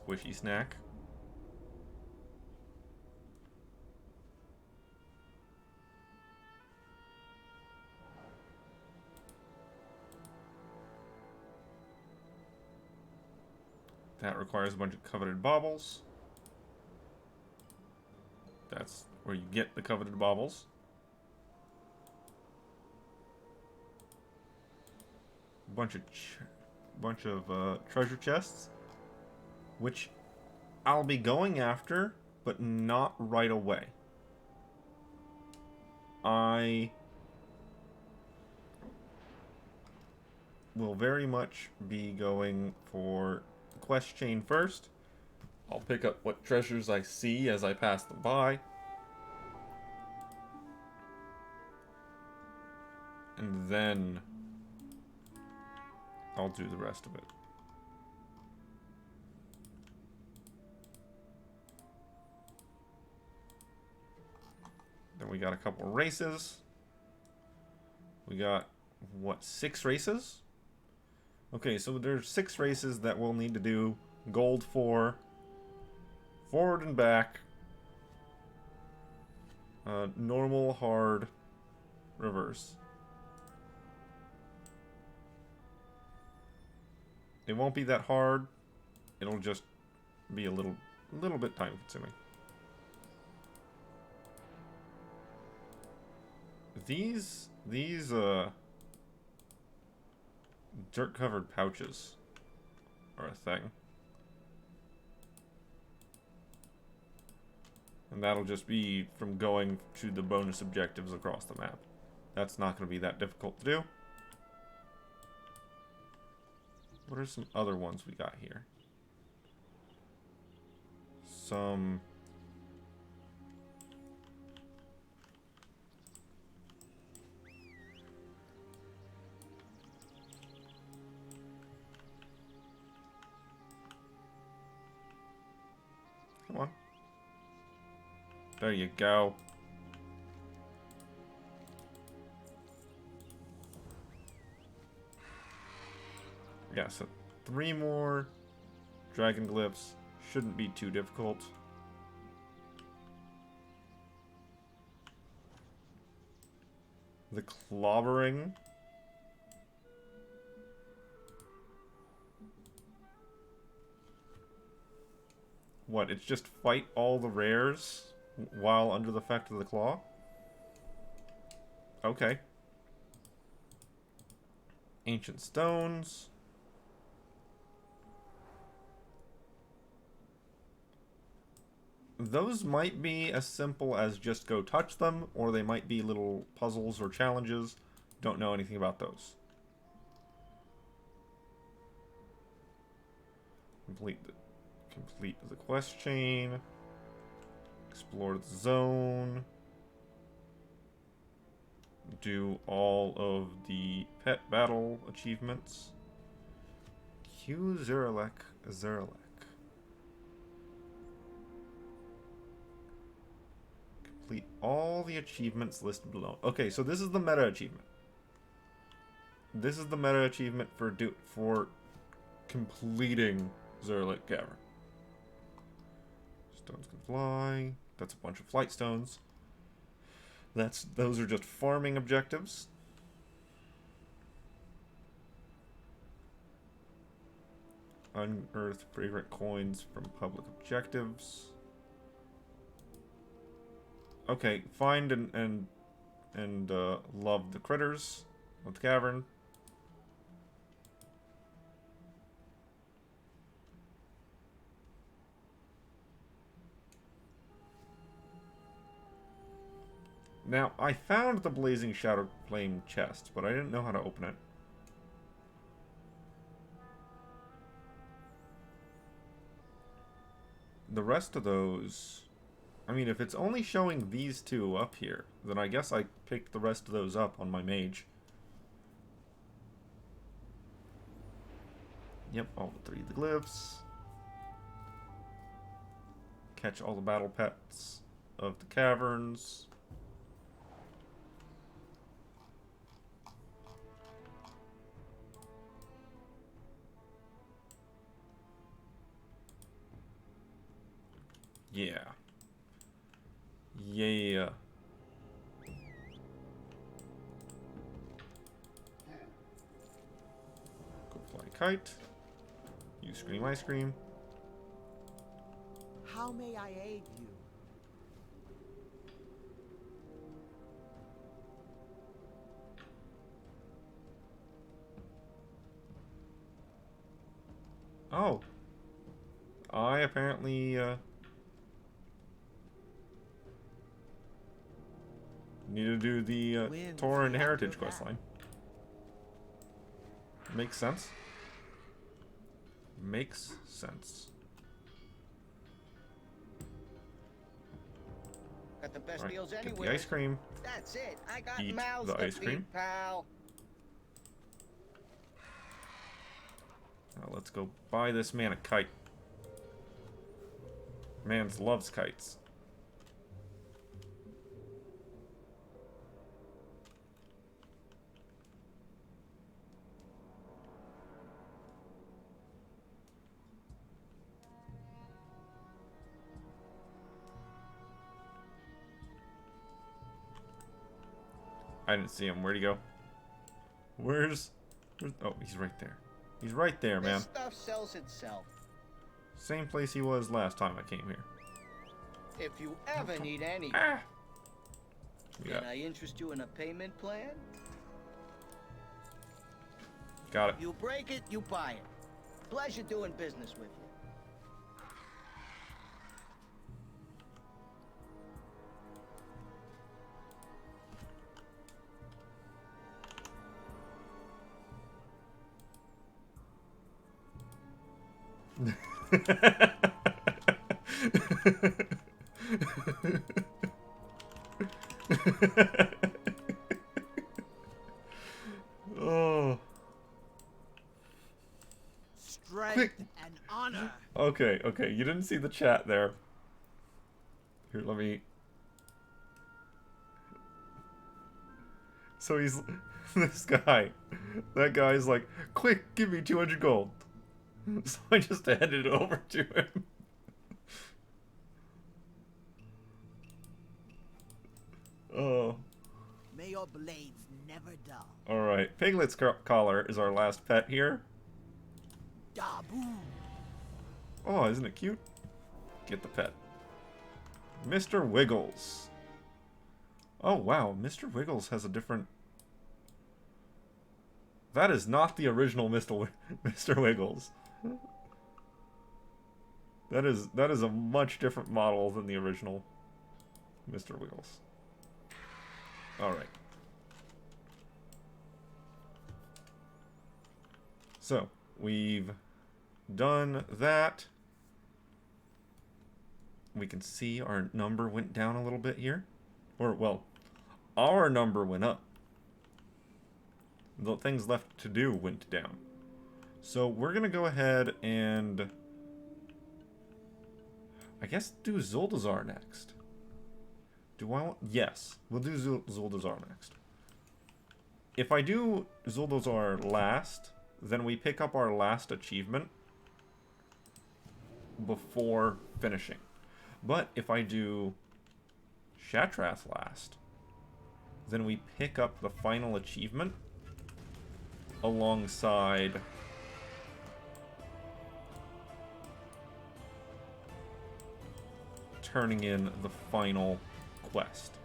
Squishy snack. That requires a bunch of coveted baubles. That's where you get the coveted baubles. A bunch of treasure chests, which I'll be going after, but not right away. I will very much be going for the quest chain first. I'll pick up what treasures I see as I pass them by. And then I'll do the rest of it. Then we got a couple races. We got, what, 6 races? Okay, so there's 6 races that we'll need to do gold for. Forward and back. Normal, hard, reverse. It won't be that hard. It'll just be a little bit time consuming. These dirt covered pouches are a thing. And that'll just be from going to the bonus objectives across the map. That's not going to be that difficult to do. What are some other ones we got here? Some... Come on. There you go. Yeah, so 3 more dragon glyphs. Shouldn't be too difficult. The clobbering. What, it's just fight all the rares while under the effect of the claw? Okay. Ancient stones. Those might be as simple as just go touch them, or they might be little puzzles or challenges. Don't know anything about those. Complete the quest chain. Explore the zone. Do all of the pet battle achievements. Q Zeralek. Complete all the achievements listed below. Okay, so this is the meta achievement. This is the meta achievement for completing Zeralek Cavern. Stones can fly. That's a bunch of flight stones. Those are just farming objectives. Unearth fragrant coins from public objectives. Okay, find and love the critters of the cavern. Now, I found the Blazing Shadow Flame chest, but I didn't know how to open it. the rest of those... I mean, if it's only showing these two up here, then I guess I picked the rest of those up on my mage. Yep, all the 3 glyphs. Catch all the battle pets of the caverns. Yeah. Yeah. Go fly kite. You scream, I scream.
How may I aid you?
Oh. I apparently, need to do the Tauren Heritage questline. Makes sense. Makes sense.
Got the best
Right,
deals
get
anywhere.
the ice cream.
That's it. I got
Eat
mouths
the
to
ice
feed,
cream.
pal.
Now let's go buy this man a kite. Mans loves kites. I didn't see him. Where'd he go? Where's... Oh, he's right there. He's right there, man.
This stuff sells itself.
Same place he was last time I came here.
If you ever need any,
Ah!
can I interest you in a payment plan?
Got it.
You break it, you buy it. Pleasure doing business with you.
Oh.
Strength
Quick.
and honor.
Okay, okay. You didn't see the chat there. Here, let me... So he's... This guy. That guy's like, quick, give me 200 gold. So I just handed it over to him. Oh.
May your blades never dull.
Alright, Piglet's collar is our last pet here.
Dabu.
Oh, isn't it cute? Get the pet. Mr. Wiggles. Oh, wow. Mr. Wiggles has a different... That is not the original Mr. Wiggles. That is a much different model than the original Mr. Wiggles. Alright. So, we've done that. We can see our number went down a little bit here. Or, well, our number went up. The things left to do went down. So we're going to go ahead and... I guess do Zuldazar next. Do I want... Yes, we'll do Zuldazar next. If I do Zuldazar last, then we pick up our last achievement before finishing. But if I do Shatrath last, then we pick up the final achievement alongside turning in the final quest.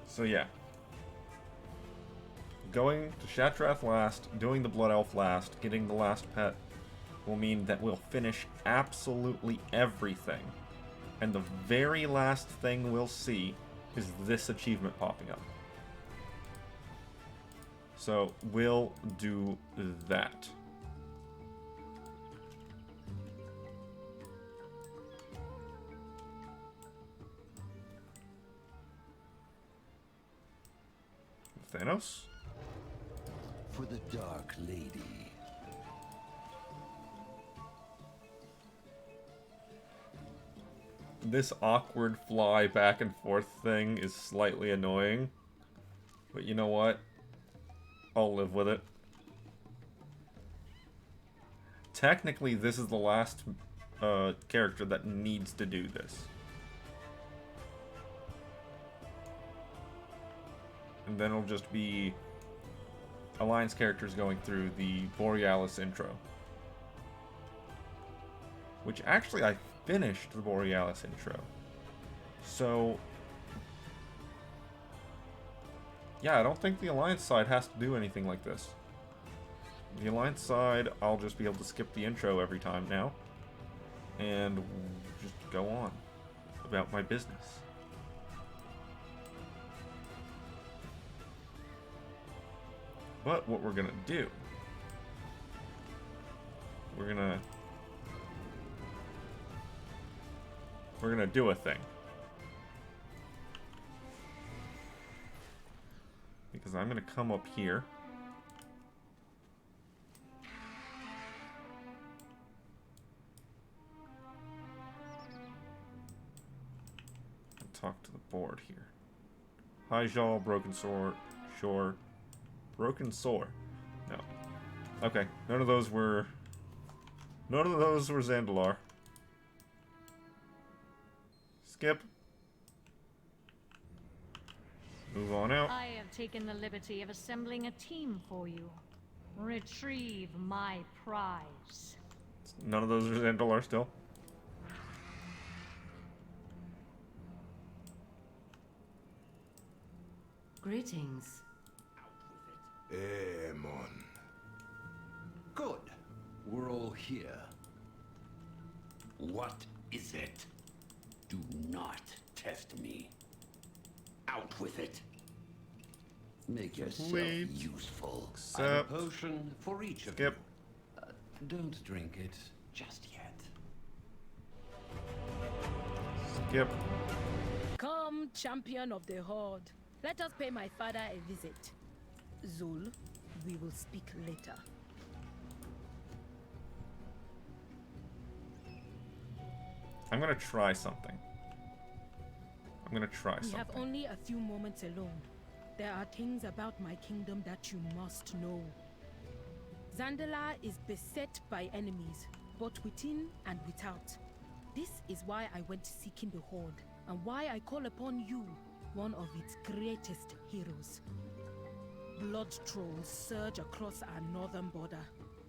So yeah. Going to Shatrath last, doing the Blood Elf last, getting the last pet will mean that we'll finish absolutely everything. And the very last thing we'll see is this achievement popping up. So we'll do that. Thanos?
For the Dark Lady.
This awkward fly back and forth thing is slightly annoying. But you know what? I'll live with it. Technically, this is the last character that needs to do this. And then it'll just be Alliance characters going through the Borealis intro. Which actually, I finished the Borealis intro. So, yeah, I don't think the Alliance side has to do anything like this. The Alliance side, I'll just be able to skip the intro every time now. And just go on about my business. But what we're gonna do, we're gonna do a thing. Because I'm gonna come up here. And talk to the board here. Hi, Jal, Broken Sword, Shore. Broken Sword. No. Okay, none of those were Zandalar. Skip. Move on out.
I have taken the liberty of assembling a team for you. Retrieve my prize.
None of those are Zandalar still.
Greetings.
Amon.
Good. We're all here. What is it? Do not test me. Out with it. Make yourself
Wait.
useful.
Accept.
I have a potion for each of
Skip.
you. Don't drink it just yet.
Skip.
Come, champion of the Horde. Let us pay my father a visit. Zul, we will speak later.
I'm gonna try something. I'm gonna try
We have
something.
only a few moments alone. There are things about my kingdom that you must know. Zandalar is beset by enemies, both within and without. This is why I went seeking the Horde, and why I call upon you, one of its greatest heroes. Blood trolls surge across our northern border.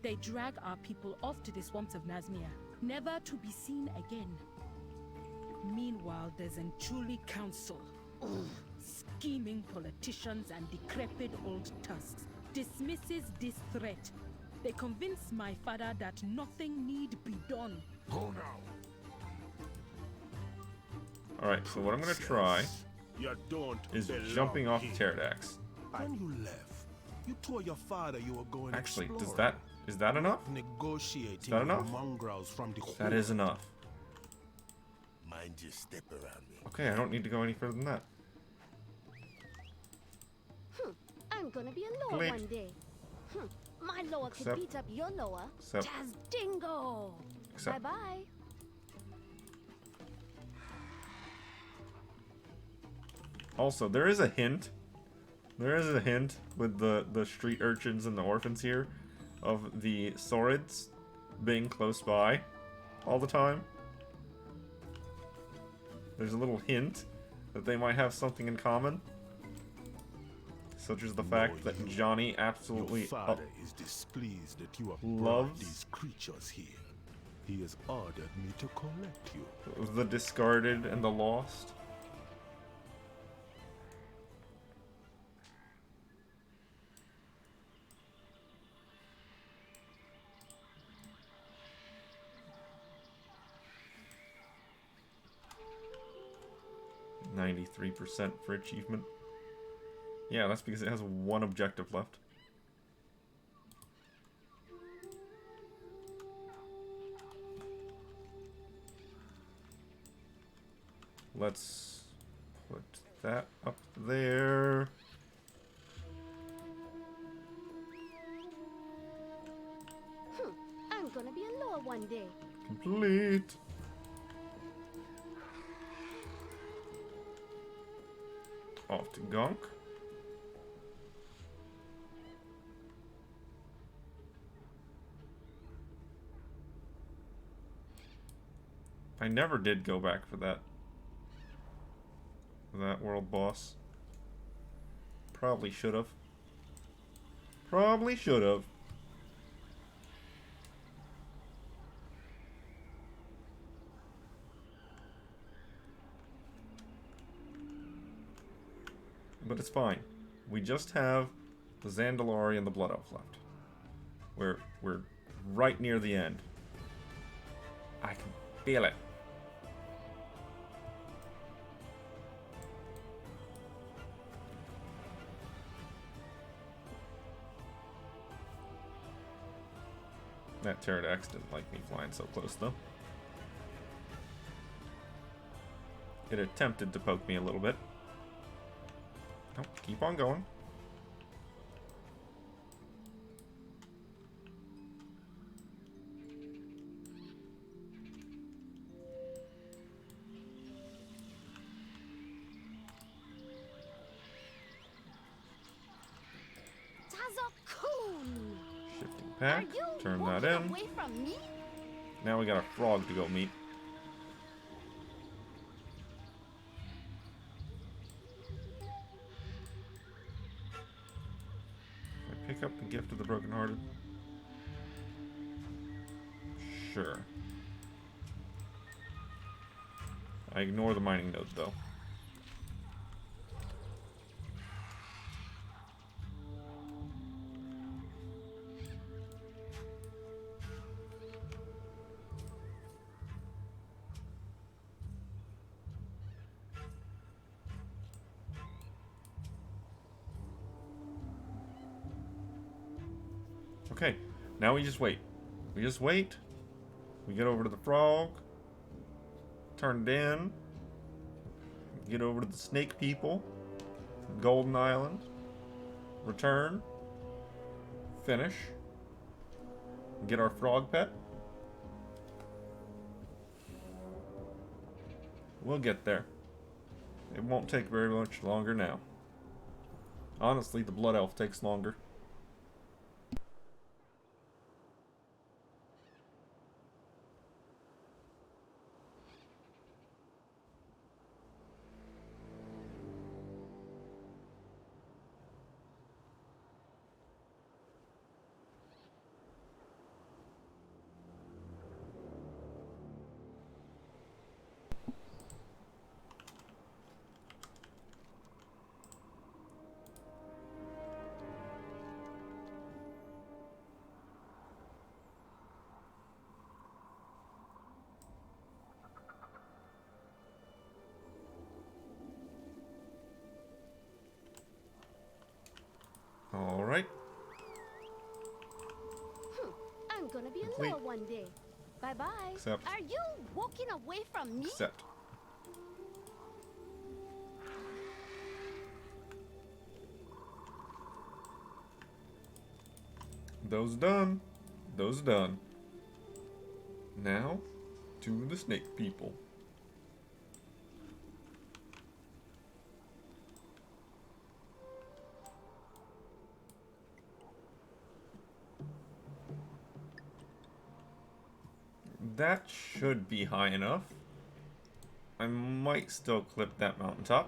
They drag our people off to the swamps of Nazmir, never to be seen again. Meanwhile, there's Enchuli Council. Ugh. Scheming politicians and decrepit old tusks dismisses this threat. They convince my father that nothing need be done.
Go now.
Alright, so what I'm gonna try
You don't
is
belong
jumping off
here.
Pterodax.
When you left, you told your father you were going
Actually,
exploring.
is that enough?
Negotiating
Is that enough?
with mongrels from the
That is enough.
Mind you step around me.
Okay, I don't need to go any further than that.
I'm gonna be a lower
Click.
one day. My lower could
Accept.
beat up your lower.
Accept.
Jazz dingo.
Accept.
Bye-bye.
Also, there is a hint. There is a hint with the street urchins and the orphans here of the Saurids being close by all the time. There's a little hint that they might have something in common. Such as the fact that Johnny absolutely
Your father is displeased that you have brought
loves
these creatures here. He has ordered me to collect you.
the discarded and the lost. 93% for achievement. Yeah, that's because it has one objective left. Let's put that up there.
I'm gonna be a lord one day.
Complete. Off to Gunk. I never did go back for that world boss. Probably should have. Probably should have. But it's fine. We just have the Zandalari and the Blood Elf left. We're right near the end. I can feel it. That Pterodax didn't like me flying so close, though. It attempted to poke me a little bit. Nope, keep on going. Shifting pack, turn that in.
Away from me?
Now we got a frog to go meet. Can I pick up the Gift of the Brokenhearted? Sure. I ignore the mining node, though. Okay, now we just wait. We just wait. We get over to the frog. Turn it in. Get over to the snake people. Golden Island. Return. Finish. Get our frog pet. We'll get there. It won't take very much longer now. Honestly, the Blood Elf takes longer. Alright.
I'm gonna be
Complete.
a lord one day. Bye-bye.
Accept.
Are you walking away from me?
Accept. Those done. Those done. Now, to the snake people. That should be high enough. I might still clip that mountaintop.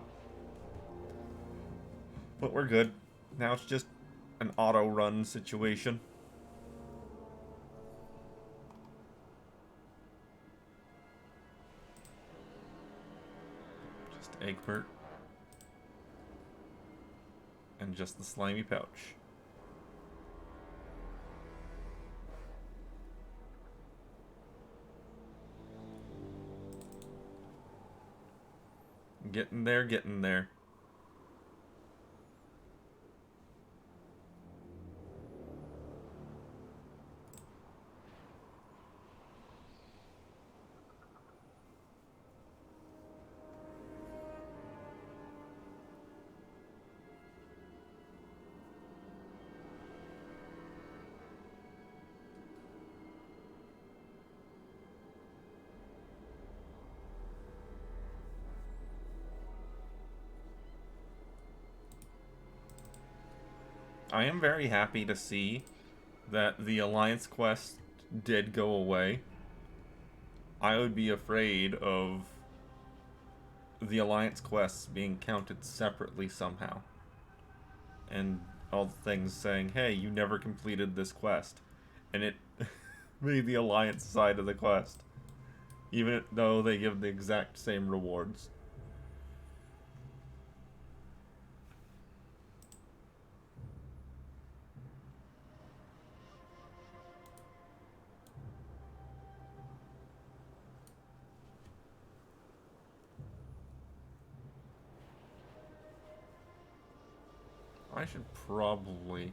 But we're good. Now it's just an auto-run situation. Just Egbert. And just the slimy pouch. Getting there, getting there. I am very happy to see that the Alliance quest did go away. I would be afraid of the Alliance quests being counted separately somehow. And all the things saying, hey, you never completed this quest. And it made the Alliance side of the quest. Even though they give the exact same rewards. I should probably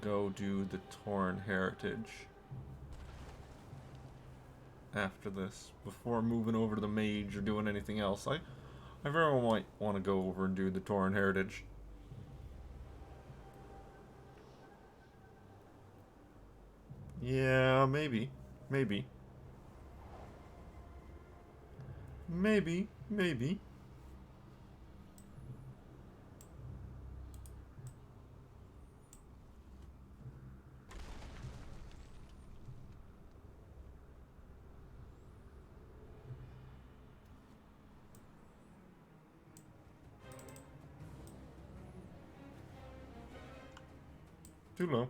go do the Torn Heritage after this, before moving over to the Mage or doing anything else. I very well might want to go over and do the Torn Heritage. Yeah, maybe. Maybe. Maybe. Maybe. Too low.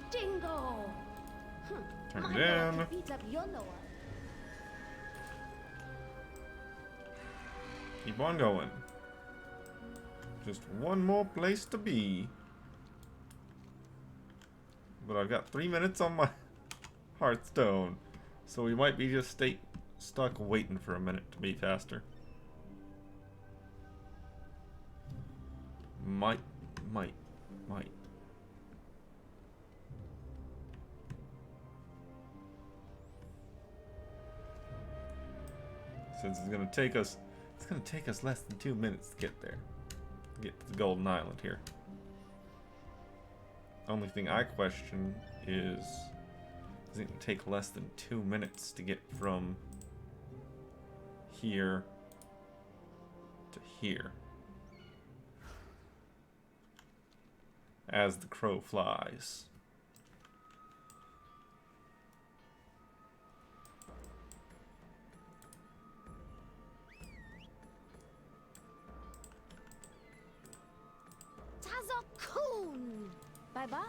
Dingo!
Turned
My lower
in.
can beat up your lower.
Keep on going. Just one more place to be. But I've got 3 minutes on my Hearthstone. So we might be just stuck waiting for a minute to be faster. Might. Since it's gonna take us less than 2 minutes to get there. Get to the Golden Island here. Only thing I question is it gonna take less than 2 minutes to get from here to here. As the crow flies.
Tazokun! Bye-bye.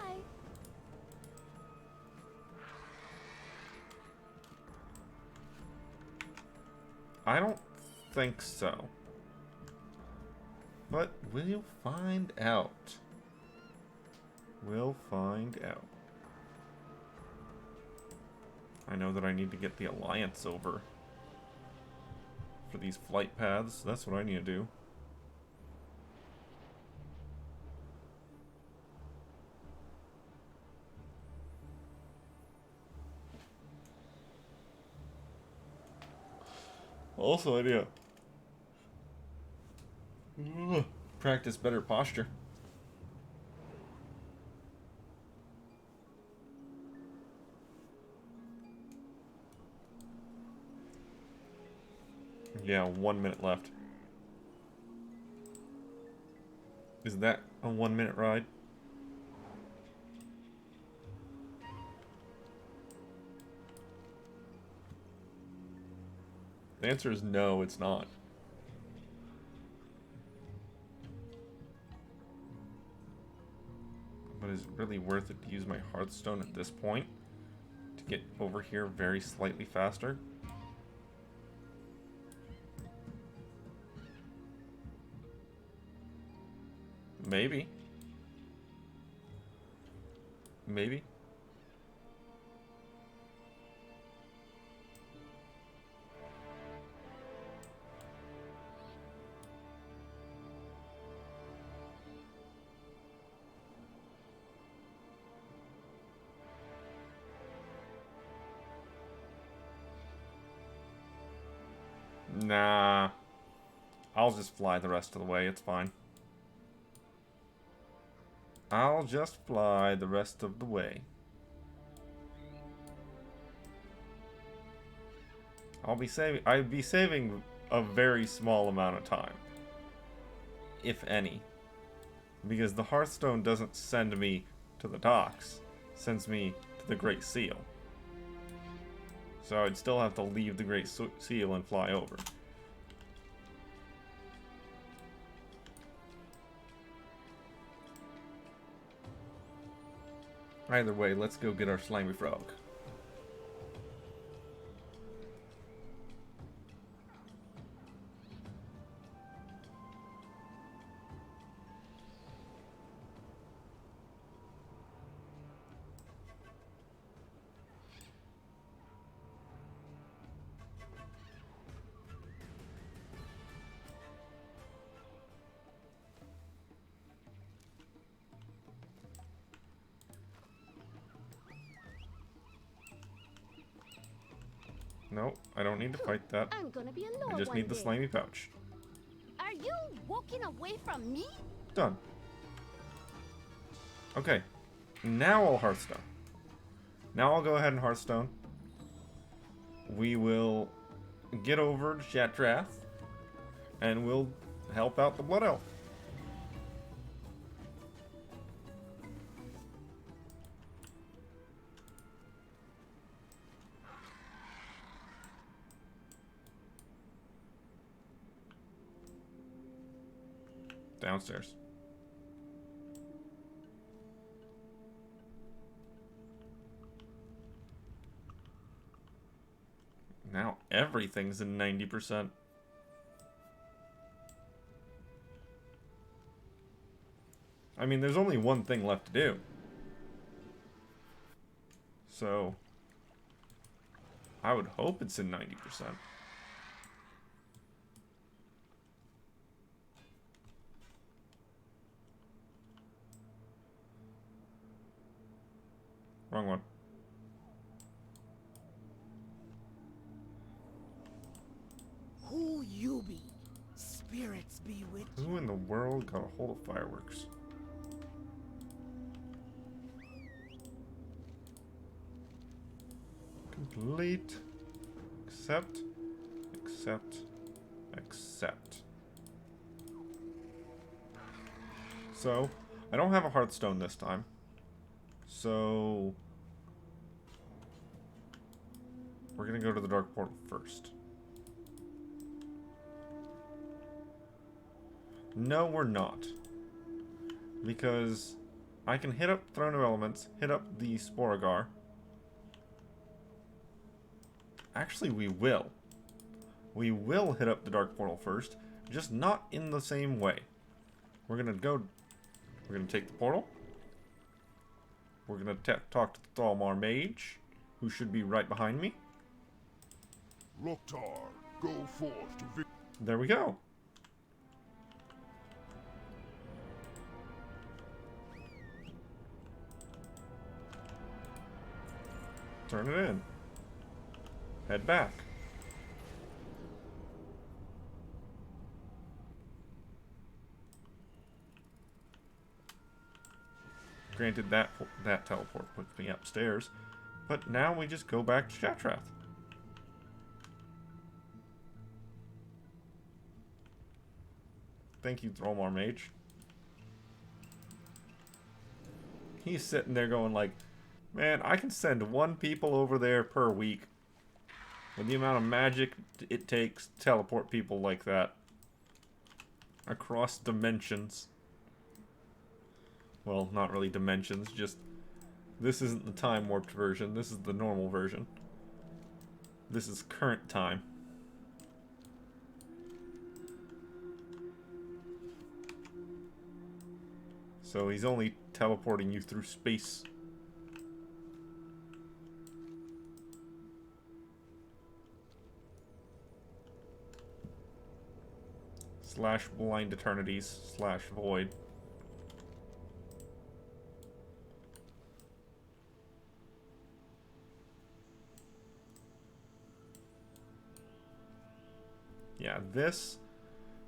I don't think so. But we'll find out. We'll find out. I know that I need to get the Alliance over for these flight paths. That's what I need to do. Also, idea. Practice better posture. Yeah, 1 minute left. Is that a 1 minute ride? The answer is no, it's not. But is it really worth it to use my Hearthstone at this point to get over here very slightly faster? Maybe. Maybe. Nah. I'll just fly the rest of the way, it's fine. I'll just fly the rest of the way. I'd be saving a very small amount of time. If any. Because the Hearthstone doesn't send me to the docks. It sends me to the Great Seal. So I'd still have to leave the Great Seal and fly over. Either way, let's go get our slimy frog. No, I don't need to fight that.
I'm gonna be alone
I just need the
one day.
slimy pouch.
Are you walking away from me?
Done. Okay. Now I'll Hearthstone. Now I'll go ahead and Hearthstone. We will get over to Shatrath. And we'll help out the Blood Elf. Downstairs. Now everything's in 90%. I mean, there's only one thing left to do. So, I would hope it's in 90%. Wrong one.
Who you be? Spirits be with you.
Who in the world got a hold of fireworks? Complete. Accept. Accept. Accept. So, I don't have a Hearthstone this time. So, we're gonna go to the Dark Portal first. No, we're not. Because I can hit up Throne of Elements, hit up the Sporagar. Actually, we will. We will hit up the Dark Portal first, just not in the same way. We're gonna take the portal. We're gonna talk to the Thalmar Mage, who should be right behind me.
Loktar, go forth to
There we go. Turn it in. Head back. Granted, that teleport puts me upstairs, but now we just go back to Shatrath. Thank you, Thromar Mage. He's sitting there going like, man, I can send 1 people over there per week. With the amount of magic it takes to teleport people like that. Across dimensions. Well, not really dimensions, just... This isn't the time warped version, this is the normal version. This is current time. So he's only teleporting you through space slash blind eternities slash void. Yeah, this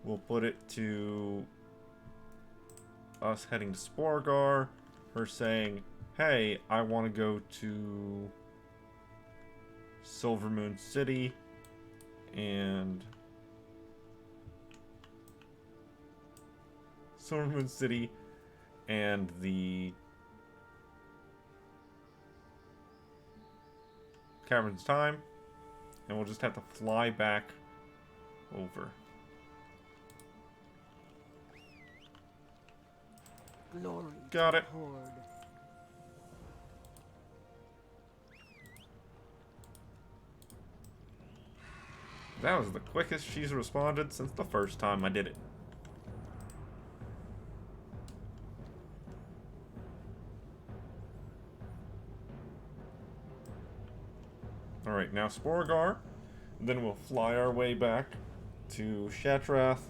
will put it to us heading to Sporgar, her saying, hey, I want to go to Silvermoon City, and the Caverns of Time, and we'll just have to fly back over.
Glory
Got
to
it.
the Horde.
That was the quickest she's responded since the first time I did it. Alright, now Sporgar. Then we'll fly our way back to Shatrath.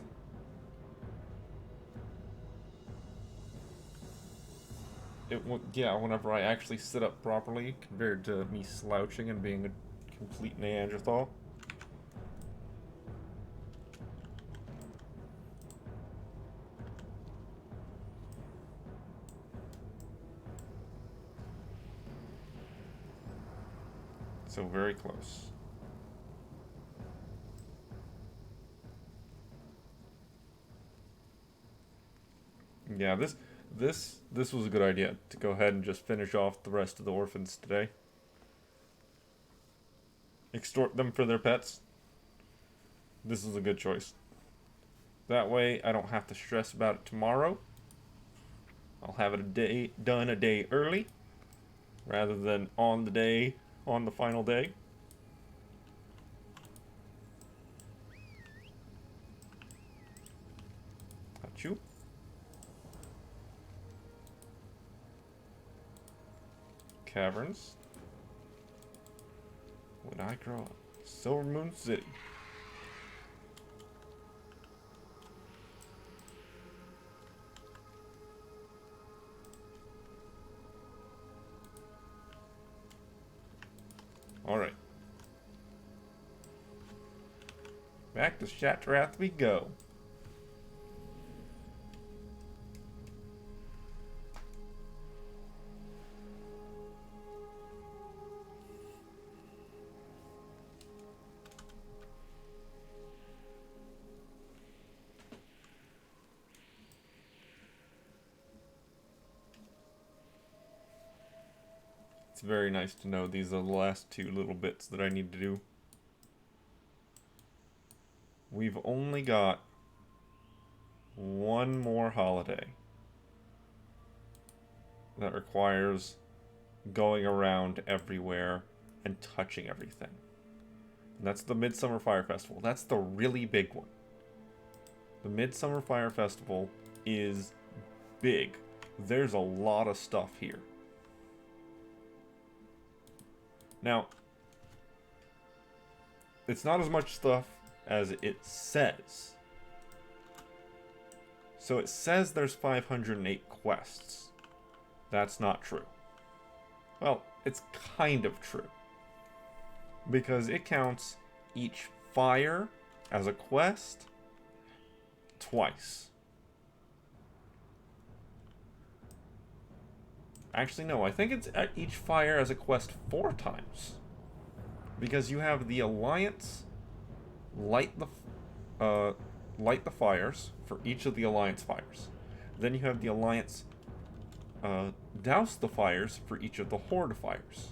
Yeah, whenever I actually sit up properly, compared to me slouching and being a complete Neanderthal. So very close. Yeah, this was a good idea, to go ahead and just finish off the rest of the orphans today. Extort them for their pets. This is a good choice. That way I don't have to stress about it tomorrow. I'll have it done a day early, rather than on the final day. Got you. Caverns. When I grow up. Silvermoon City. Alright. Back to Shatrath we go. It's very nice to know these are the last two little bits that I need to do. We've only got one more holiday that requires going around everywhere and touching everything. And that's the Midsummer Fire Festival. That's the really big one. The Midsummer Fire Festival is big. There's a lot of stuff here. Now, it's not as much stuff as it says. So it says there's 508 quests. That's not true. Well, it's kind of true. Because it counts each fire as a quest twice. Actually, no, I think it's at each fire as a quest 4 times. Because you have the Alliance light the fires for each of the Alliance fires. Then you have the Alliance douse the fires for each of the Horde fires.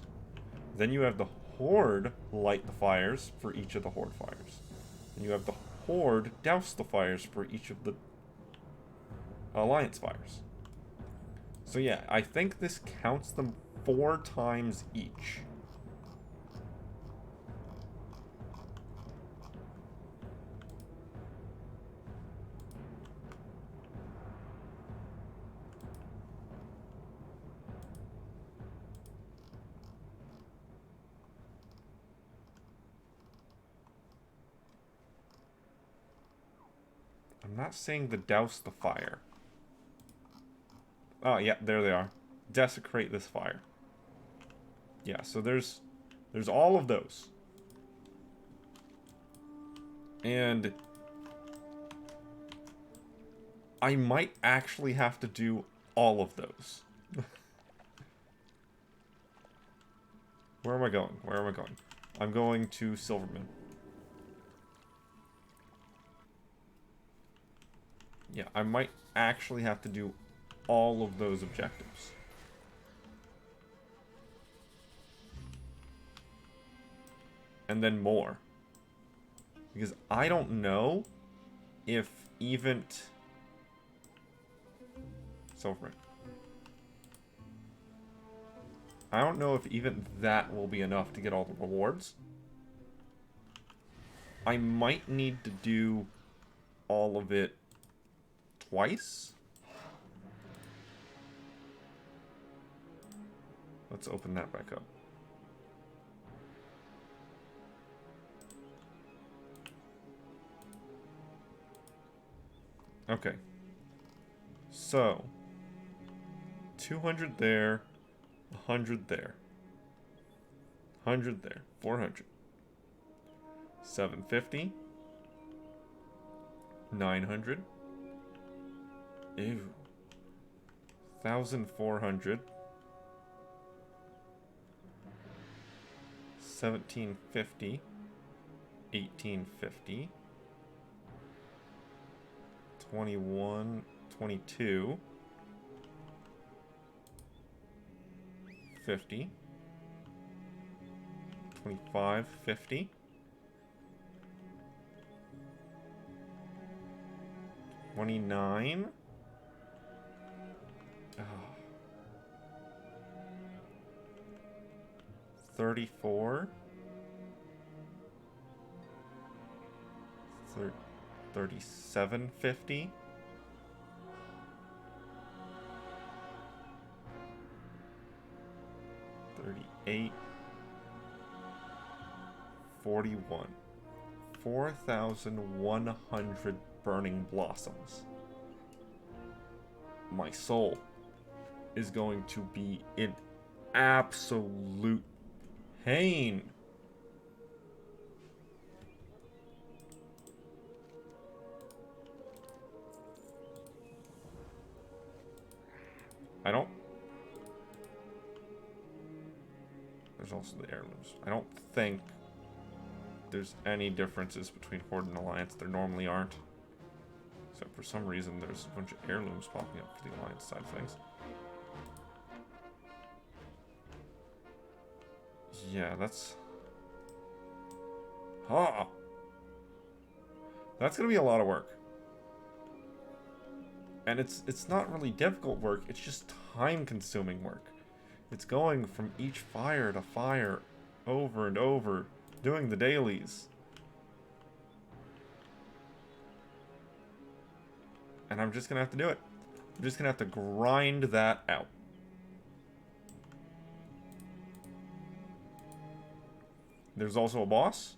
Then you have the Horde light the fires for each of the Horde fires. And you have the Horde douse the fires for each of the Alliance fires. So yeah, I think this counts them 4 times each. I'm not saying to douse the fire. Oh, yeah, there they are. Desecrate this fire. Yeah, so there's all of those. And I might actually have to do all of those. Where am I going? Where am I going? I'm going to Silverman. Yeah, I might actually have to do all of those objectives. And then more. Because I don't know if even... Silverman. I don't know if even that will be enough to get all the rewards. I might need to do all of it twice. Let's open that back up. Okay. So, 200 there, 100 there, 100 there, 400, 750, 900, ew, 1,400, 1,750, 1,850, 21, 22, 50, 25, 50, 29, 34, 37.50, 38, 41, 4,100 burning blossoms. My soul is going to be in absolute pain. I don't... There's also the heirlooms. I don't think there's any differences between Horde and Alliance. There normally aren't. Except for some reason there's a bunch of heirlooms popping up for the Alliance side of things. Yeah, that's... Ah! That's gonna be a lot of work. And it's not really difficult work, it's just time-consuming work. It's going from each fire to fire, over and over, doing the dailies. And I'm just gonna have to do it. I'm just gonna have to grind that out. There's also a boss.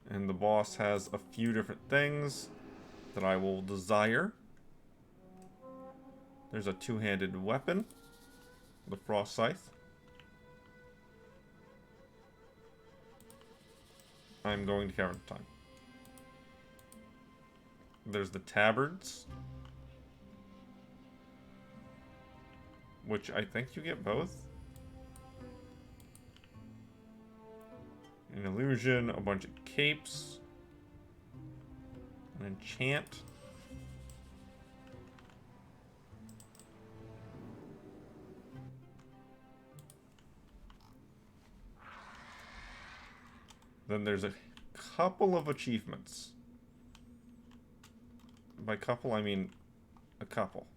And the boss has a few different things that I will desire. There's a two-handed weapon. The Frost Scythe. I'm going to Cavern of Time. There's the tabards. Which I think you get both. An illusion, a bunch of capes. An enchant. Then there's a couple of achievements. By couple, I mean a couple.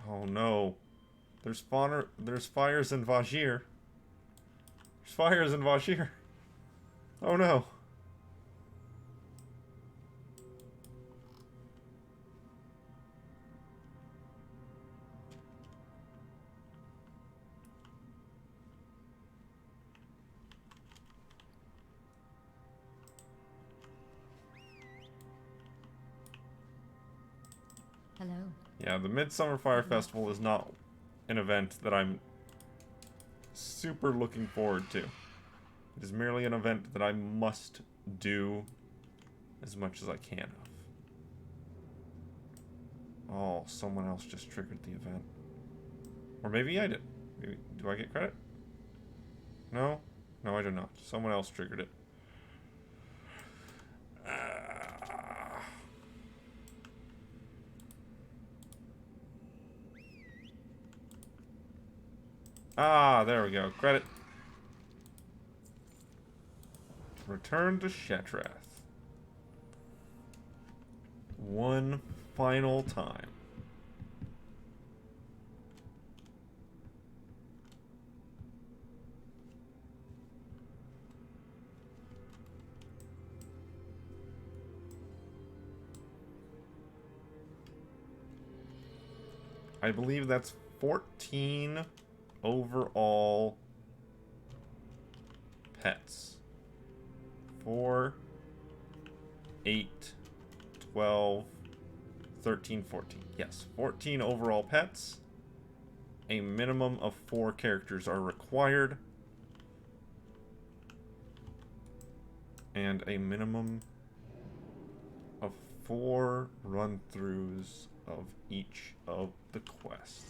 Oh no. There's fires in Vajir. There's fires in Vajir. Oh no.
Hello.
Yeah, the Midsummer Fire Festival is not an event that I'm super looking forward to. It is merely an event that I must do as much as I can of. Oh, someone else just triggered the event. Or maybe I did. Maybe, do I get credit? No? No, I do not. Someone else triggered it. Ah, there we go. Credit. Return to Shetrath. One final time. I believe that's 14 overall pets. 4, 8, 12, 13, 14. Yes, 14 overall pets. A minimum of 4 characters are required. And a minimum of 4 run-throughs of each of the quests.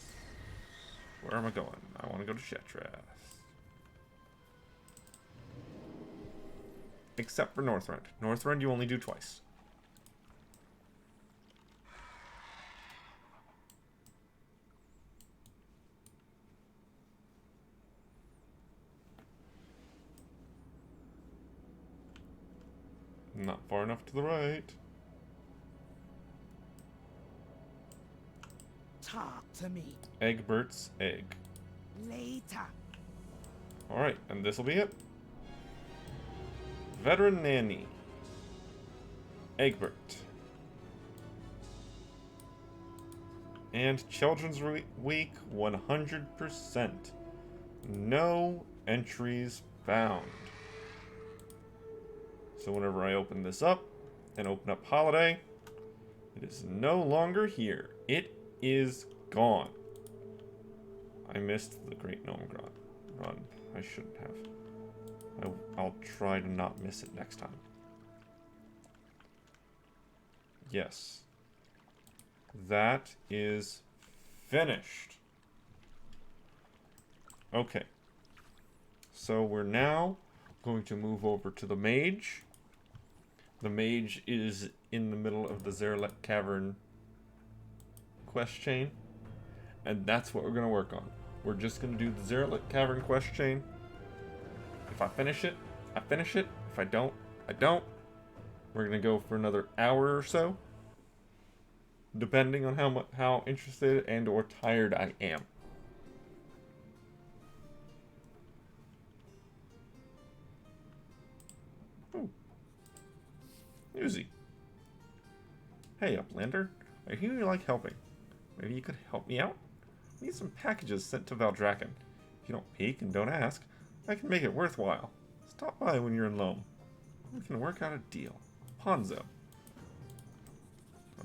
Where am I going? I want to go to Shetrath. Except for Northrend. Northrend you only do twice. Not far enough to the right.
Talk to me.
Egbert's egg.
Later.
Alright, and this'll be it. Veteran Nanny. Egbert. And Children's Week 100%. No entries found. So whenever I open this up and open up Holiday, it is no longer here. It is gone. I missed the Great Gnome Run. I shouldn't have. I'll try to not miss it next time. Yes. That is finished. Okay. So we're now going to move over to the mage. The mage is in the middle of the Zerlet Cavern quest chain. And that's what we're going to work on. We're just going to do the Zerlet Cavern quest chain. If I finish it, I finish it. If I don't, I don't. We're going to go for another hour or so. Depending on how interested and or tired I am. Oh. Uzi. Hey, Uplander. I hear you like helping. Maybe you could help me out? I need some packages sent to Valdrakken. If you don't peek and don't ask, I can make it worthwhile. Stop by when you're in Loam. We can work out a deal. Ponzo.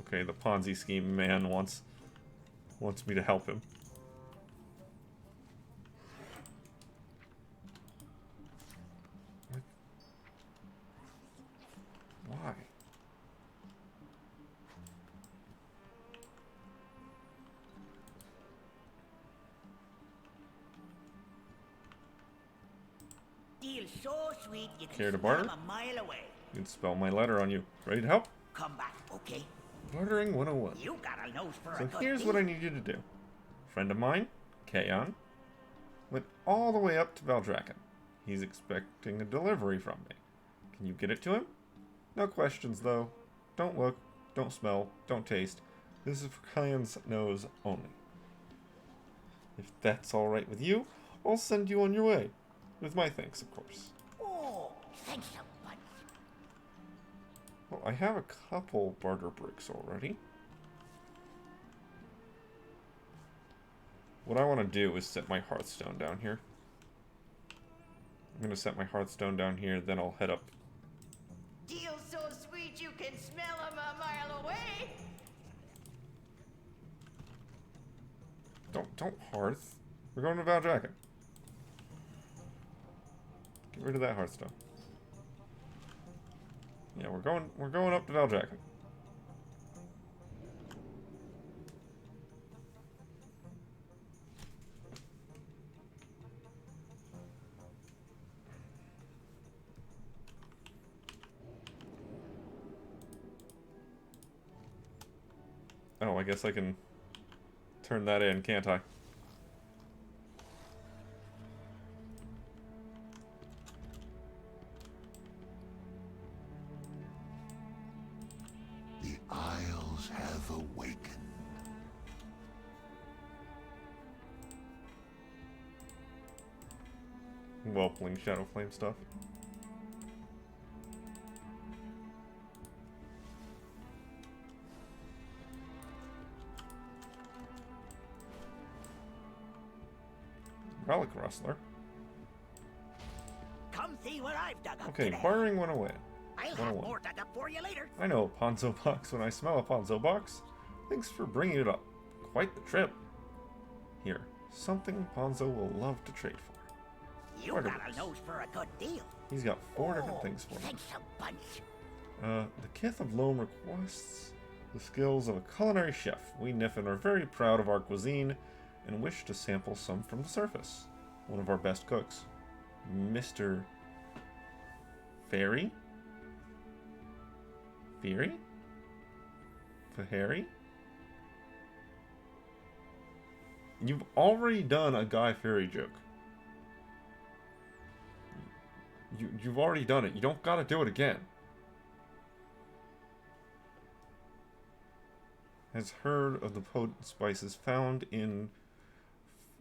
Okay, the Ponzi scheme man wants me to help him. What? Why?
Deal so sweet you
Care to
can smell
barter?
'em a mile away.
You can spell my letter on you. Ready to help?
Come back, okay?
Bartering 101.
You got a nose for a
So
good
here's
deal.
what I need you to do. A friend of mine, Kaon, went all the way up to Valdrakken. He's expecting a delivery from me. Can you get it to him? No questions, though. Don't look, don't smell, don't taste. This is for Kaon's nose only. If that's alright with you, I'll send you on your way. With my thanks, of course.
Oh, thanks a bunch.
Well, I have a couple barter bricks already. What I want to do is set my Hearthstone down here. I'm going to set my Hearthstone down here, then I'll head up.
Deal so sweet you can smell 'em a mile away.
Don't hearth. We're going to Valdrakken. Get rid of that hearthstone. Yeah, we're going up to Valdrakken. Oh, I guess I can turn that in, can't I?
The Isles have awakened.
Well, playing Shadow Flame stuff. Relic Rustler.
Come see what I've dug up
Okay,
today.
barring one away.
I'll have
101.
more dug up for you later.
I know a Ponzo box when I smell a Ponzo box. Thanks for bringing it up. Quite the trip. Here, something Ponzo will love to trade for.
You got a nose for a good deal.
He's got 4 different things for me.
Thanks a bunch.
The Kith of Loam requests the skills of a culinary chef. We Niffin are very proud of our cuisine and wish to sample some from the surface. One of our best cooks, Mr. Fairy? Fairy? Fahari? You've already done a Guy Fairy joke. You've already done it. You don't gotta do it again. Has heard of the potent spices found in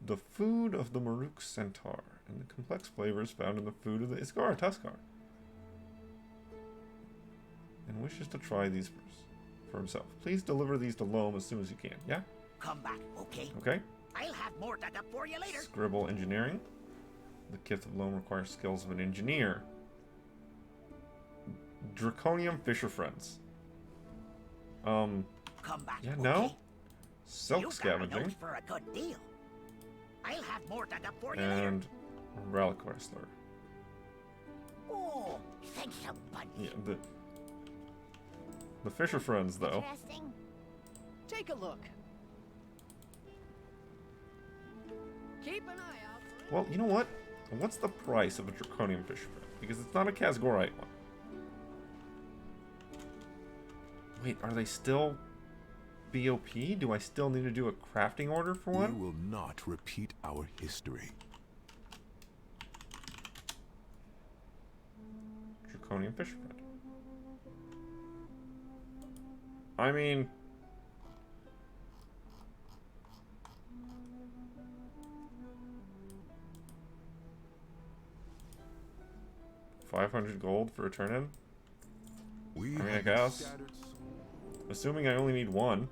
the food of the Maruk Centaur and the complex flavors found in the food of the Isgara Tuskar, and wishes to try these for himself. Please deliver these to Loam as soon as you can, yeah?
Come back, okay?
Okay.
I'll have more dug up for you later.
Scribble Engineering. The Kith of Loam requires skills of an engineer. Draconium Fisher Friends.
Come back,
yeah,
okay?
no? Silk
You got a
Scavenging.
nose for a good deal. I'll have more dug up for you later.
And Relic Wrestler.
Oh, thanks a bunch.
Yeah, the Fisher Friends, though.
Interesting.
Take a look. Keep an eye out for
Well, you know what? What's the price of a Draconium Fisher Friend? Because it's not a Kazgorite one. Wait, are they still BOP? Do I still need to do a crafting order for one?
We will not repeat our history.
Draconium Fisher Friend. I mean... $500 gold for a turn-in? I guess. Assuming I only need one.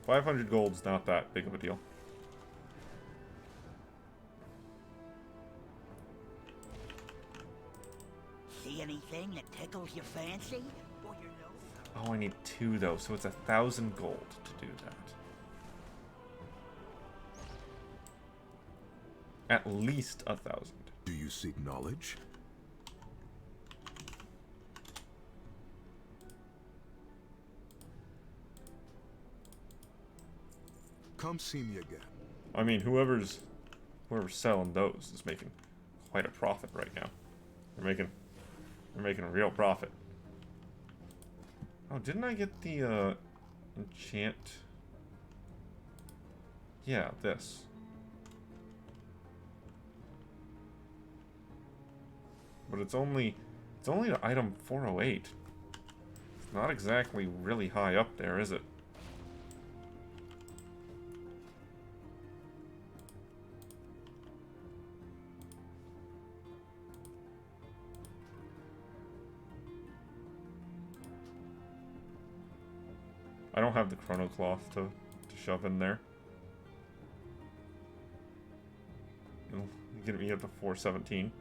500 gold's not that big of a deal.
See anything that tickles your fancy? Or your nose?
Oh, I need 2 though, so it's 1,000 gold to do that. At least 1,000.
Do you seek knowledge? Come see me again.
I mean, whoever's selling those is making quite a profit right now. They're making a real profit. Oh, didn't I get the enchant? Yeah, this. But it's only to item 408. It's not exactly really high up there, is it? I don't have the chrono cloth to shove in there. It'll get me up to 417.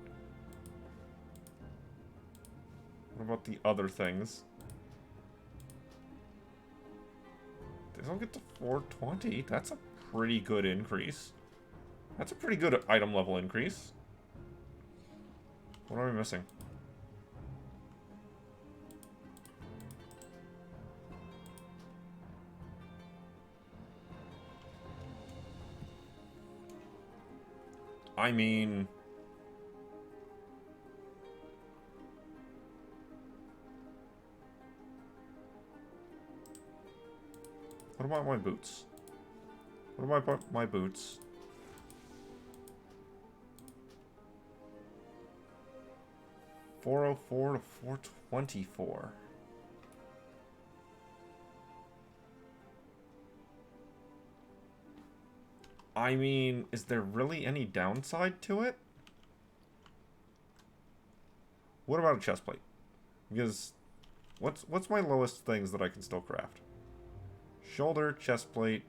What about the other things? Because I'll get to 420. That's a pretty good increase. That's a pretty good item level increase. What am I missing? I mean... What about my boots? What about my boots? $404 to $424. I mean, is there really any downside to it? What about a chest plate? Because what's my lowest things that I can still craft? Shoulder, chest plate,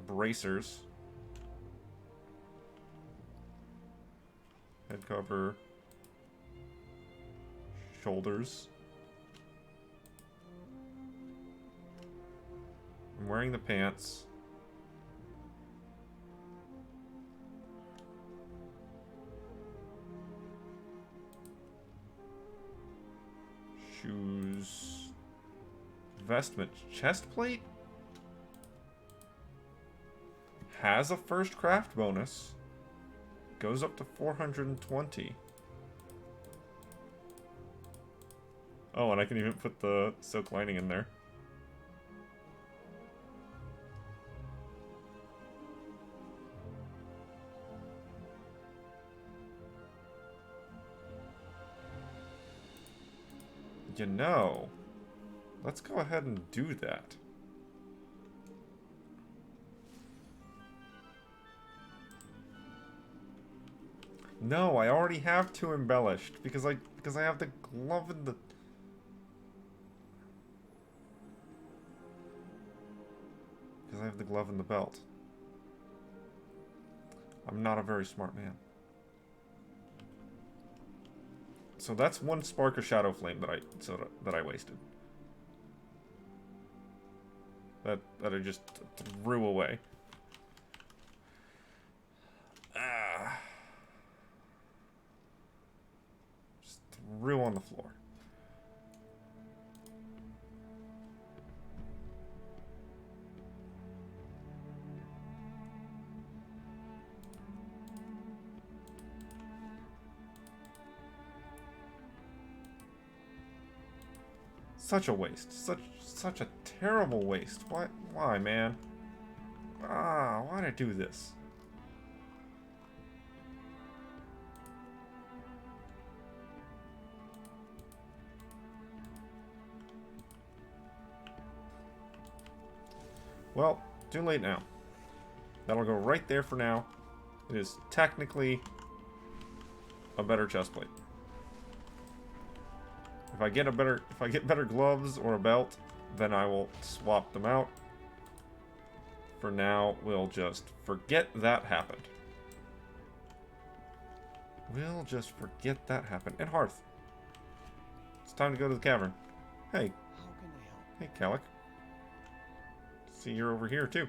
bracers, head cover, shoulders. I'm wearing the pants. Shoes. Vestment. Chest plate? Has a first craft bonus. Goes up to 420. Oh, and I can even put the silk lining in there. You know, let's go ahead and do that. No, I already have two embellished because I have the glove and the belt. I'm not a very smart man. So that's one spark of shadow flame that I wasted. That I just threw away. Just threw on the floor. Such a waste. Such a terrible waste. Why, man? Why'd I do this? Well, too late now. That'll go right there for now. It is technically a better chestplate. If I get better gloves or a belt, then I will swap them out. For now, we'll just forget that happened. We'll just forget that happened. And Hearth. It's time to go to the cavern. Hey.
How can I help?
Hey, Calic. See, you're over here, too.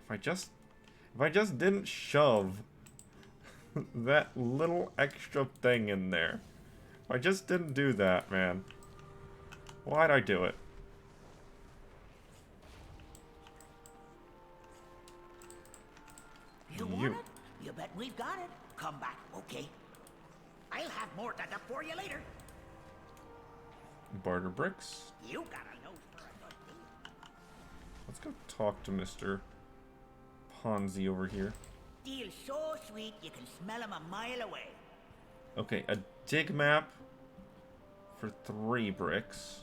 If I just didn't shove that little extra thing in there. If I just didn't do that, man. Why'd I do it?
You want it? You bet we've got it. Come back, okay? I'll have more done up for you later.
Barter bricks.
You got a nose for a good deal.
Let's go talk to Mr. Ponzi over here.
Deal so sweet you can smell him a mile away.
Okay, a dig map for 3 bricks.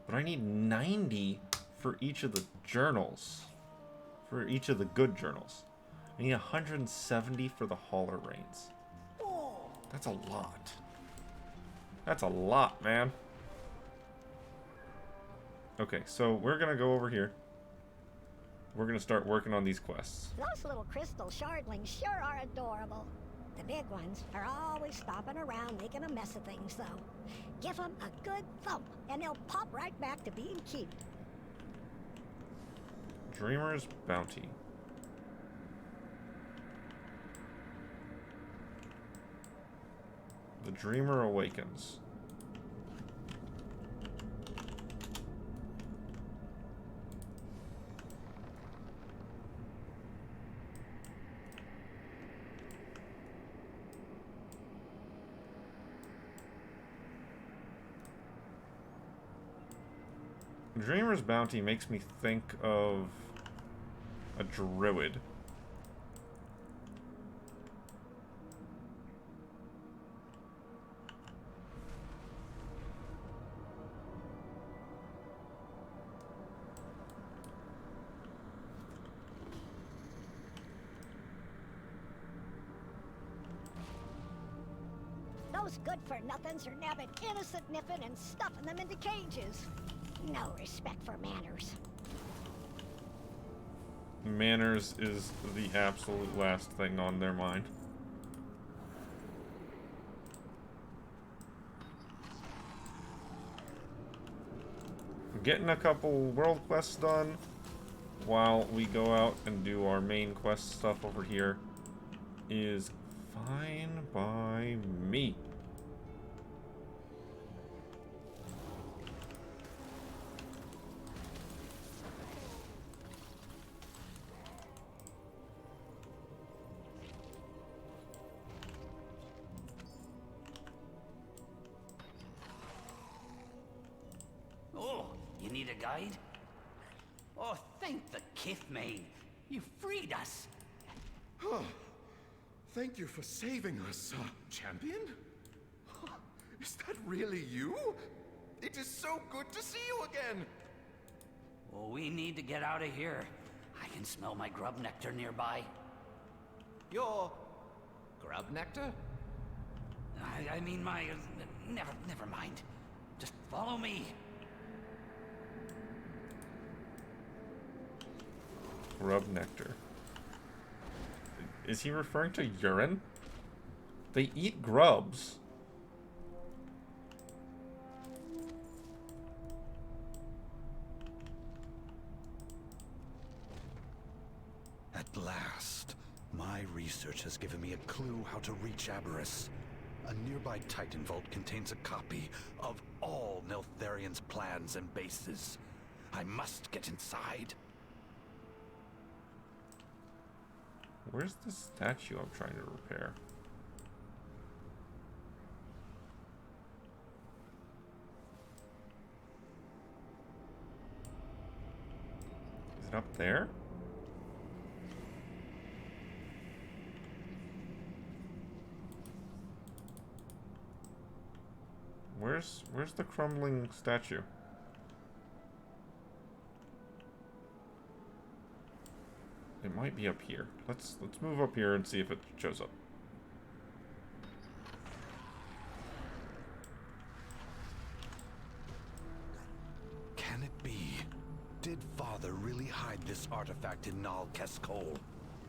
But I need 90 for each of the journals. For each of the good journals. I need 170 for the hauler reins. That's a lot. That's a lot, man. Okay, so we're gonna go over here. we're gonna start working on these quests.
Those little crystal shardlings sure are adorable. The big ones are always stomping around making a mess of things, though. Give them a good thump, and they'll pop right back to being cute.
Dreamer's Bounty. The Dreamer Awakens. Dreamer's Bounty makes me think of a druid.
Those good-for-nothings are nabbing innocent niffin and stuffing them into cages. No respect for manners.
Manners is the absolute last thing on their mind. Getting a couple world quests done while we go out and do our main quest stuff over here is fine by me.
Oh, you need a guide? Oh, thank the Kithmane. You freed us.
Thank you for saving us, champion. Is that really you? It is so good to see you again.
Well, we need to get out of here. I can smell my grub nectar nearby.
Your grub nectar?
I mean my... never mind. Just follow me.
Grub nectar. Is he referring to urine? They eat grubs.
At last, my research has given me a clue how to reach Aberrus. A nearby Titan Vault contains a copy of all Neltharian's plans and bases. I must get inside.
Where's the statue I'm trying to repair? Is it up there? Where's the crumbling statue? It might be up here. Let's move up here and see if it shows up.
Can it be? Did Father really hide this artifact in Nal Keskol?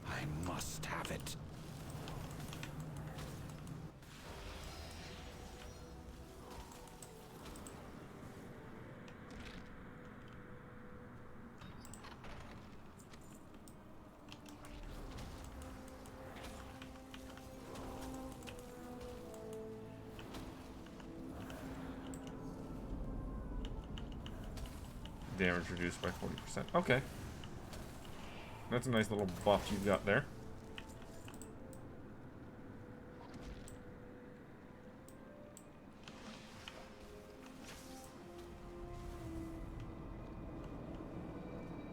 I must have it.
Damage reduced by 40%. Okay. That's a nice little buff you've got there.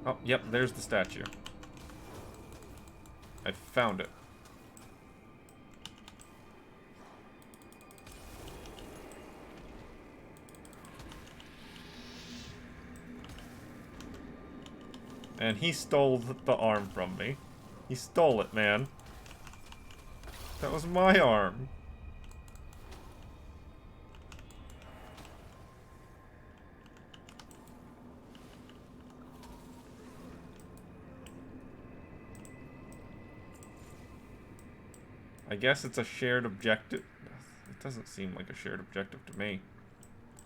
Oh, yep, there's the statue. I found it. And he stole the arm from me. He stole it, man. That was my arm. I guess it's a shared objective. It doesn't seem like a shared objective to me.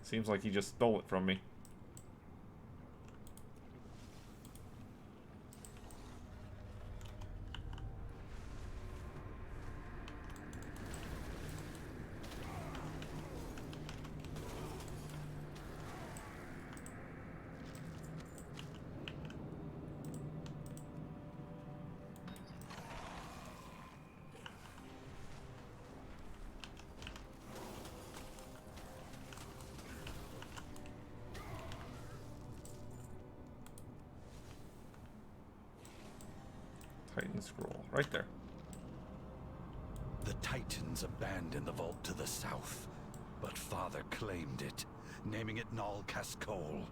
Seems like he just stole it from me. Titan scroll, right there.
The Titans abandoned the vault to the south, but Father claimed it, naming it Nal Cascol.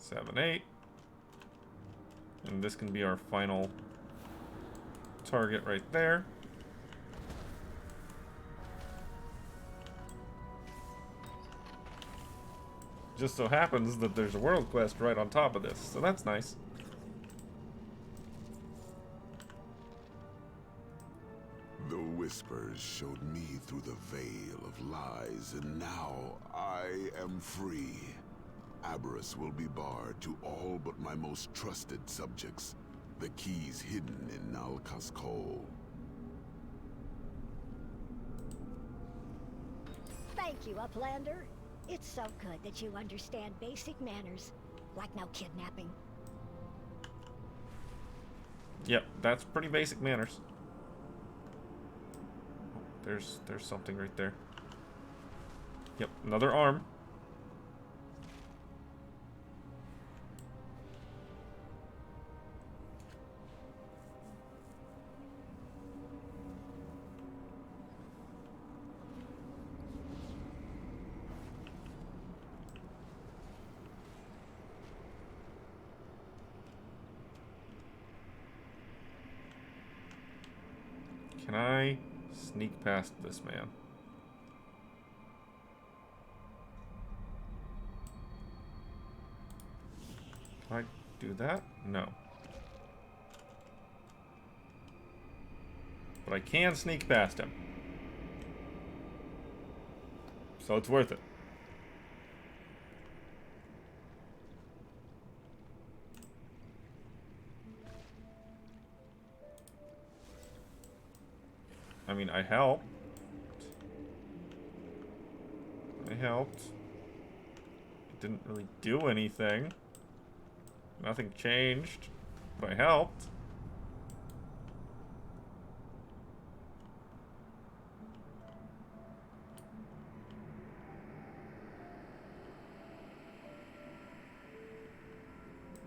Seven, 8. And this can be our final target right there. Just so happens that there's a world quest right on top of this, so that's nice.
The whispers showed me through the veil of lies, and now I am free. Aberrus will be barred to all but my most trusted subjects. The keys hidden in Nal Cascol.
Thank you, Uplander. It's so good that you understand basic manners, like no kidnapping.
Yep, that's pretty basic manners. Oh, there's something right there. Yep, another arm. Can I sneak past this man? Can I do that? No. But I can sneak past him. So it's worth it. I mean, I helped. I helped. It didn't really do anything. Nothing changed, but I helped.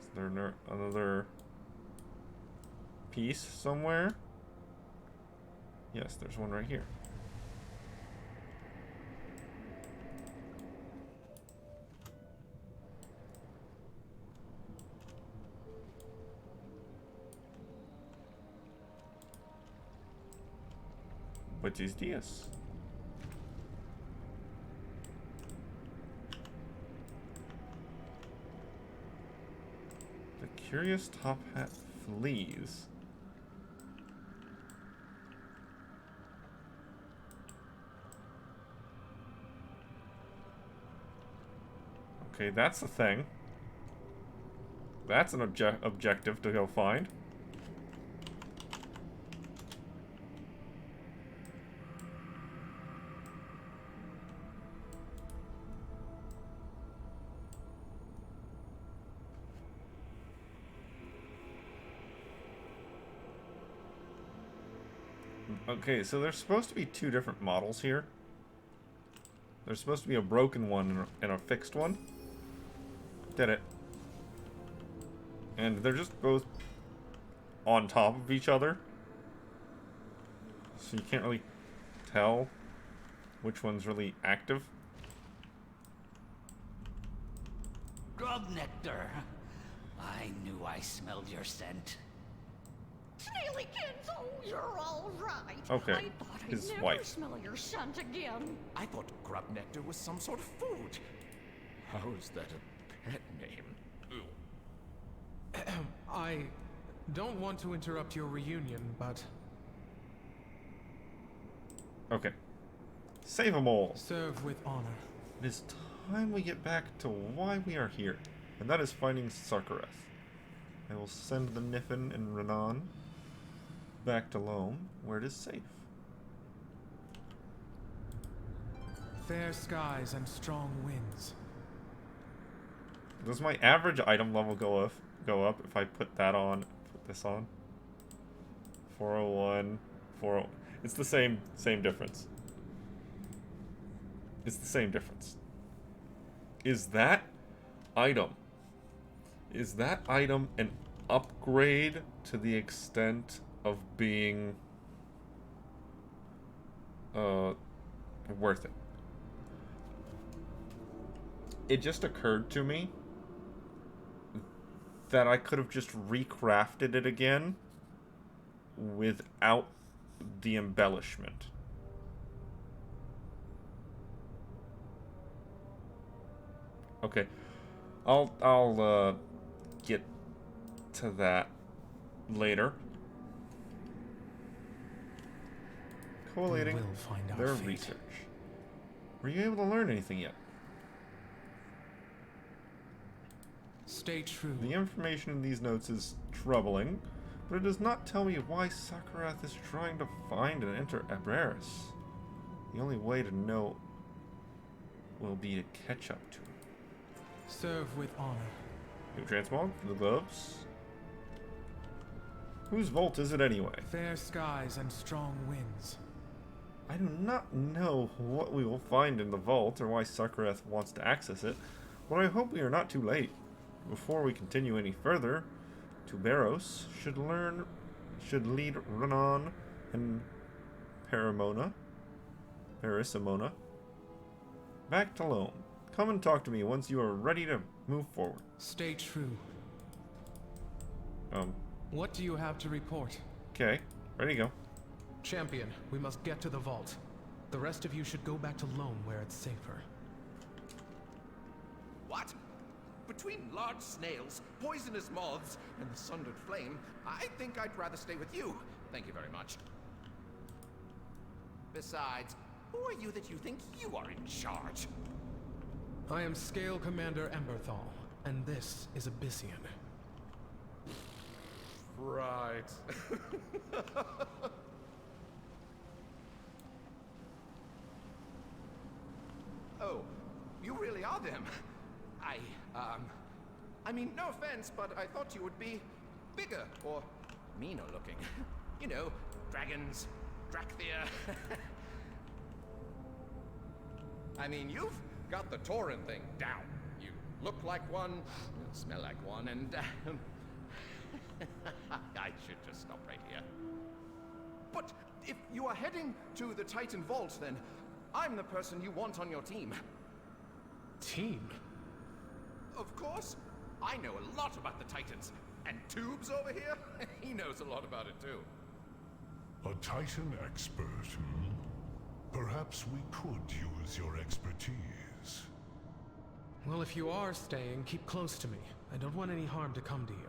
Is there another piece somewhere? Yes, there's one right here. What is this? The curious top hat flees. Okay, that's the thing. That's an objective to go find. Okay, so there's supposed to be two different models here. There's supposed to be a broken one and a fixed one. Did it. And they're just both on top of each other. So you can't really tell which one's really active.
Grub
grub nectar. I knew I smelled your scent.
Snailykins, oh, you're all right.
Okay,
I thought I'd
his
never
wife.
smell your scent again.
I thought grub nectar was some sort of food. How is that a pet name?
I don't want to interrupt your reunion, but...
Okay. Save them all.
Serve with honor.
It is time we get back to why we are here, and that is finding Sarkareth. I will send the Niffin and Renan back to Loam, where it is safe.
Fair skies and strong winds.
Does my average item level go up if I put that on? Put this on. 401, 40. It's the same difference. It's the same difference. Is that item an upgrade to the extent of being worth it? It just occurred to me that I could have just recrafted it again without the embellishment. Okay, I'll get to that later. Collating
We will find our
their
fate.
research. Were you able to learn anything yet?
Stay true.
The information in these notes is troubling, but it does not tell me why Sarkareth is trying to find and enter Abraris. The only way to know will be to catch up to him.
Serve with honor.
New transmog for the gloves. Whose vault is it anyway?
Fair skies and strong winds.
I do not know what we will find in the vault or why Sarkareth wants to access it, but I hope we are not too late. Before we continue any further, Tuberos should lead Renan and Parasimona back to Loam. Come and talk to me once you are ready to move forward.
Stay true. What do you have to report?
Okay, ready to go.
Champion, we must get to the vault. The rest of you should go back to Loam where it's safer.
What? Between large snails, poisonous moths, and the sundered flame, I think I'd rather stay with you. Thank you very much. Besides, who are you that you think you are in charge?
I am Scale Commander Emberthal, and this is Abyssian.
Right. Oh, you really are them. I mean, no offense, but I thought you would be bigger or meaner looking. You know, dragons, Drakthir. I mean, you've got the Tauren thing down. You look like one, you smell like one, and I should just stop right here. But if you are heading to the Titan Vault, then I'm the person you want on your team.
Team?
Of course. I know a lot about the Titans. And Tubes over here, he knows a lot about it too.
A Titan expert, hmm? Perhaps we could use your expertise.
Well, if you are staying, keep close to me. I don't want any harm to come to you.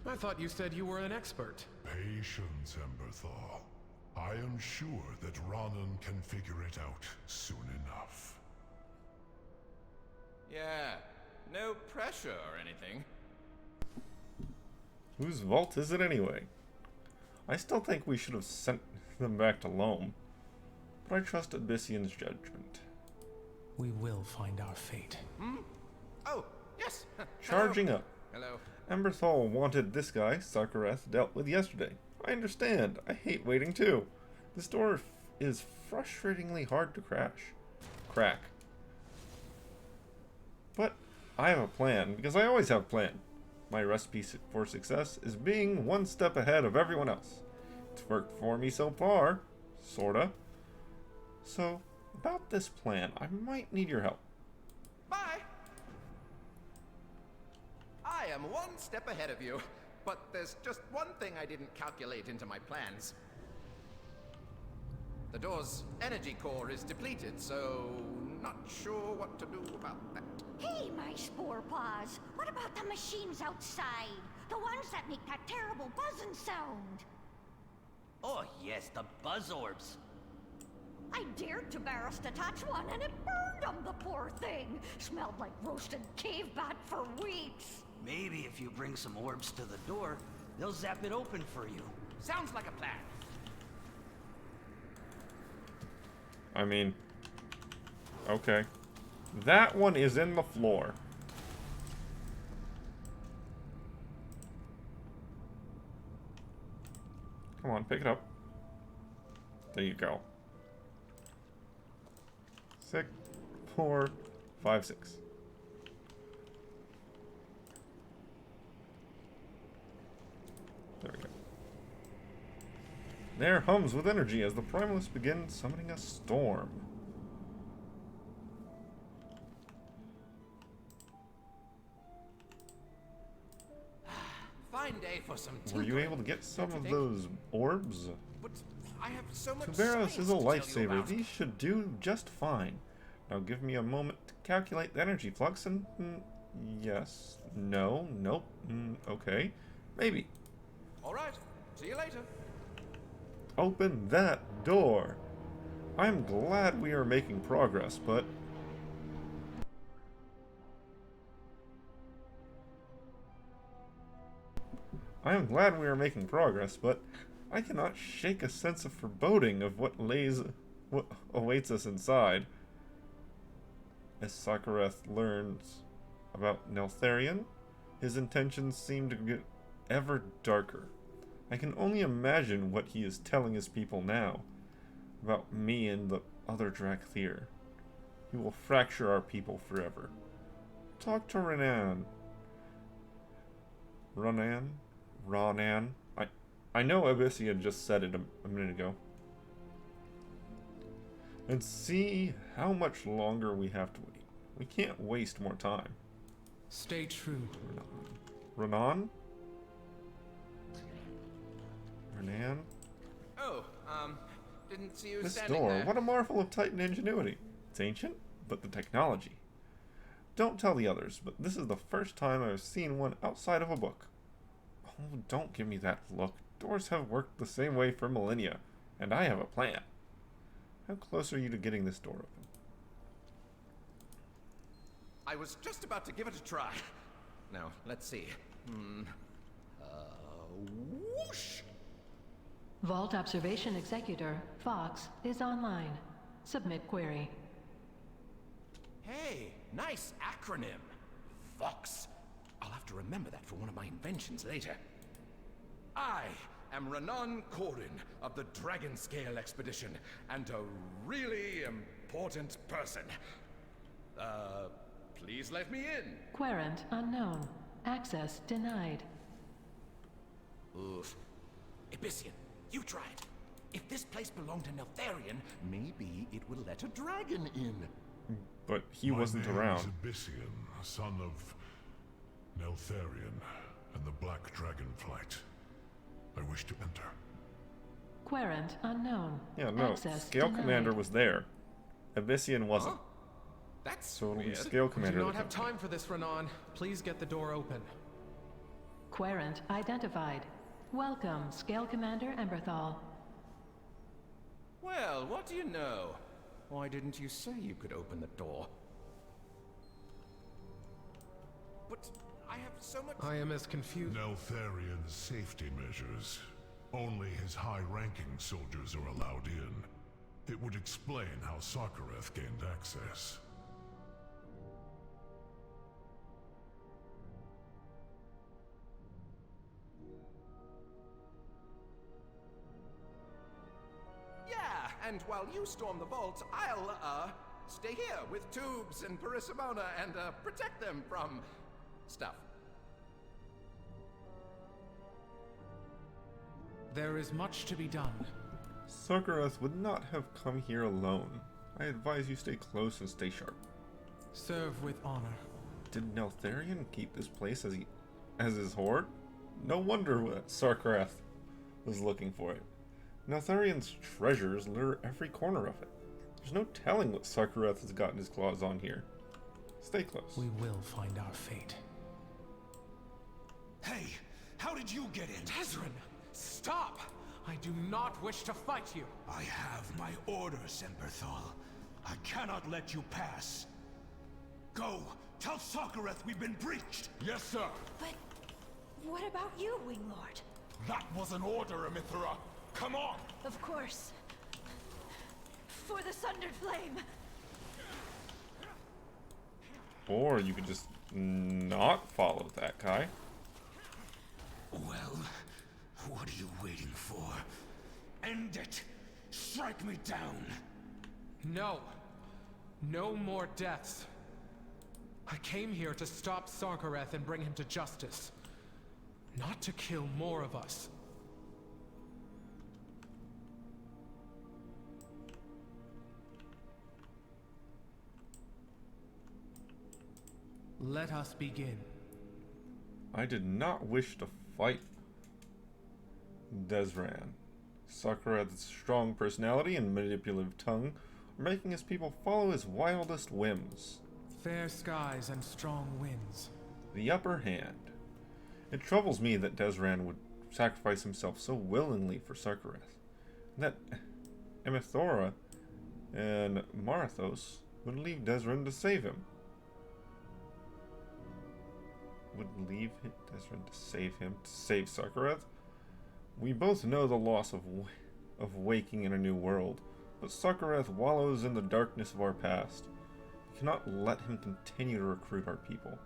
I thought you said you were an expert.
Patience, Emberthal. I am sure that Ronan can figure it out soon enough.
Yeah, no pressure or anything.
Whose vault is it anyway? I still think we should have sent them back to Loam, but I trust Abyssian's judgment.
We will find our fate.
Hmm? Oh, yes.
Charging up.
Hello.
Emberthal wanted this guy, Sarkareth, dealt with yesterday. I understand. I hate waiting too. This door is frustratingly hard to crack. But I have a plan, because I always have a plan. My recipe for success is being one step ahead of everyone else. It's worked for me so far, sorta. So, about this plan, I might need your help.
Bye! I am one step ahead of you, but there's just one thing I didn't calculate into my plans. The door's energy core is depleted, so not sure what to do about that.
Hey, my spore paws. What about the machines outside? The ones that make that terrible buzzing sound?
Oh, yes, the buzz orbs.
I dared Tabaris to touch one and it burned him, the poor thing. Smelled like roasted cave bat for weeks.
Maybe if you bring some orbs to the door, they'll zap it open for you.
Sounds like a plan.
I mean, okay. That one is in the floor. Come on, pick it up. There you go. 6, 4, 5, 6. There we go. There hums with energy as the Primalist begins summoning a storm.
Fine day for some
Were you
tinkering,
able to get some
don't
of
you think?
those orbs?
But I have so much
Tabaris is a
science to tell you
lifesaver.
about.
These should do just fine. Now give me a moment to calculate the energy flux and... yes. No. Nope. Okay. Maybe.
Alright, see you later.
Open that door. I'm glad we are making progress, but... I am glad we are making progress, but I cannot shake a sense of foreboding of what awaits us inside. As Sakareth learns about Neltharion, his intentions seem to get ever darker. I can only imagine what he is telling his people now about me and the other Drakthir. He will fracture our people forever. Talk to Ronan. Ronan? I know Abyssian just said it a minute ago. And see how much longer we have to wait. We can't waste more time.
Stay true.
Ronan? Ronan?
Oh, didn't see you
This
standing
door,
there.
what a marvel of Titan ingenuity. It's ancient, but the technology. Don't tell the others, but this is the first time I've seen one outside of a book. Oh, don't give me that look. Doors have worked the same way for millennia, and I have a plan. How close are you to getting this door open?
I was just about to give it a try. Now, let's see. Whoosh!
Vault Observation Executor, Fox, is online. Submit query.
Hey, nice acronym. Fox. I'll have to remember that for one of my inventions later. I am Renan Corin of the Dragon Scale Expedition, and a really important person. Please let me in.
Querent unknown. Access denied.
Oof. Abyssian, you try it. If this place belonged to Neltharion, maybe it will let a dragon in.
But he wasn't
My name
around.
is Abyssian, son of Neltharion and the Black Dragonflight. I wish to enter.
Querent unknown.
Yeah, no.
Access
Scale
denied.
Commander was there. Abyssian wasn't.
That's
so it'll be
weird.
Scale
We do
Commander.
not
that
have
comes.
time for this, Renan. Please get the door open.
Querent identified. Welcome, Scale Commander Emberthal.
Well, what do you know? Why didn't you say you could open the door? But I have so much...
I am as confused.
Neltharion's safety measures. Only his high-ranking soldiers are allowed in. It would explain how Sakareth gained access.
Yeah, and while you storm the vault, I'll, stay here with Tubes and Parissimona and, protect them from... stuff.
There is much to be done.
Sarkareth would not have come here alone. I advise you stay close and stay sharp.
Serve with honor.
Did Neltharion keep this place as his hoard? No wonder Sarkareth was looking for it. Neltharion's treasures lure every corner of it. There's no telling what Sarkareth has gotten his claws on here. Stay close.
We will find our fate.
Hey, how did you get in?
Desrin, stop! I do not wish to fight you.
I have my orders, Emberthal. I cannot let you pass. Go, tell Sarkareth we've been breached. Yes, sir.
But what about you, Winglord?
That was an order, Amithra. Come on!
Of course. For the Sundered Flame!
Or you could just not follow that guy.
Well, what are you waiting for? End it! Strike me down!
No. No more deaths. I came here to stop Sarkareth and bring him to justice. Not to kill more of us. Let us begin.
I did not wish to fight Desran. Sarkareth's strong personality and manipulative tongue are making his people follow his wildest whims.
Fair skies and strong winds.
The upper hand. It troubles me that Desran would sacrifice himself so willingly for Sarkareth, and that Emithora and Marathos would leave Desran to save him. Would leave Desran to save him, to save Sarkareth? We both know the loss of waking in a new world, but Sarkareth wallows in the darkness of our past. We cannot let him continue to recruit our people.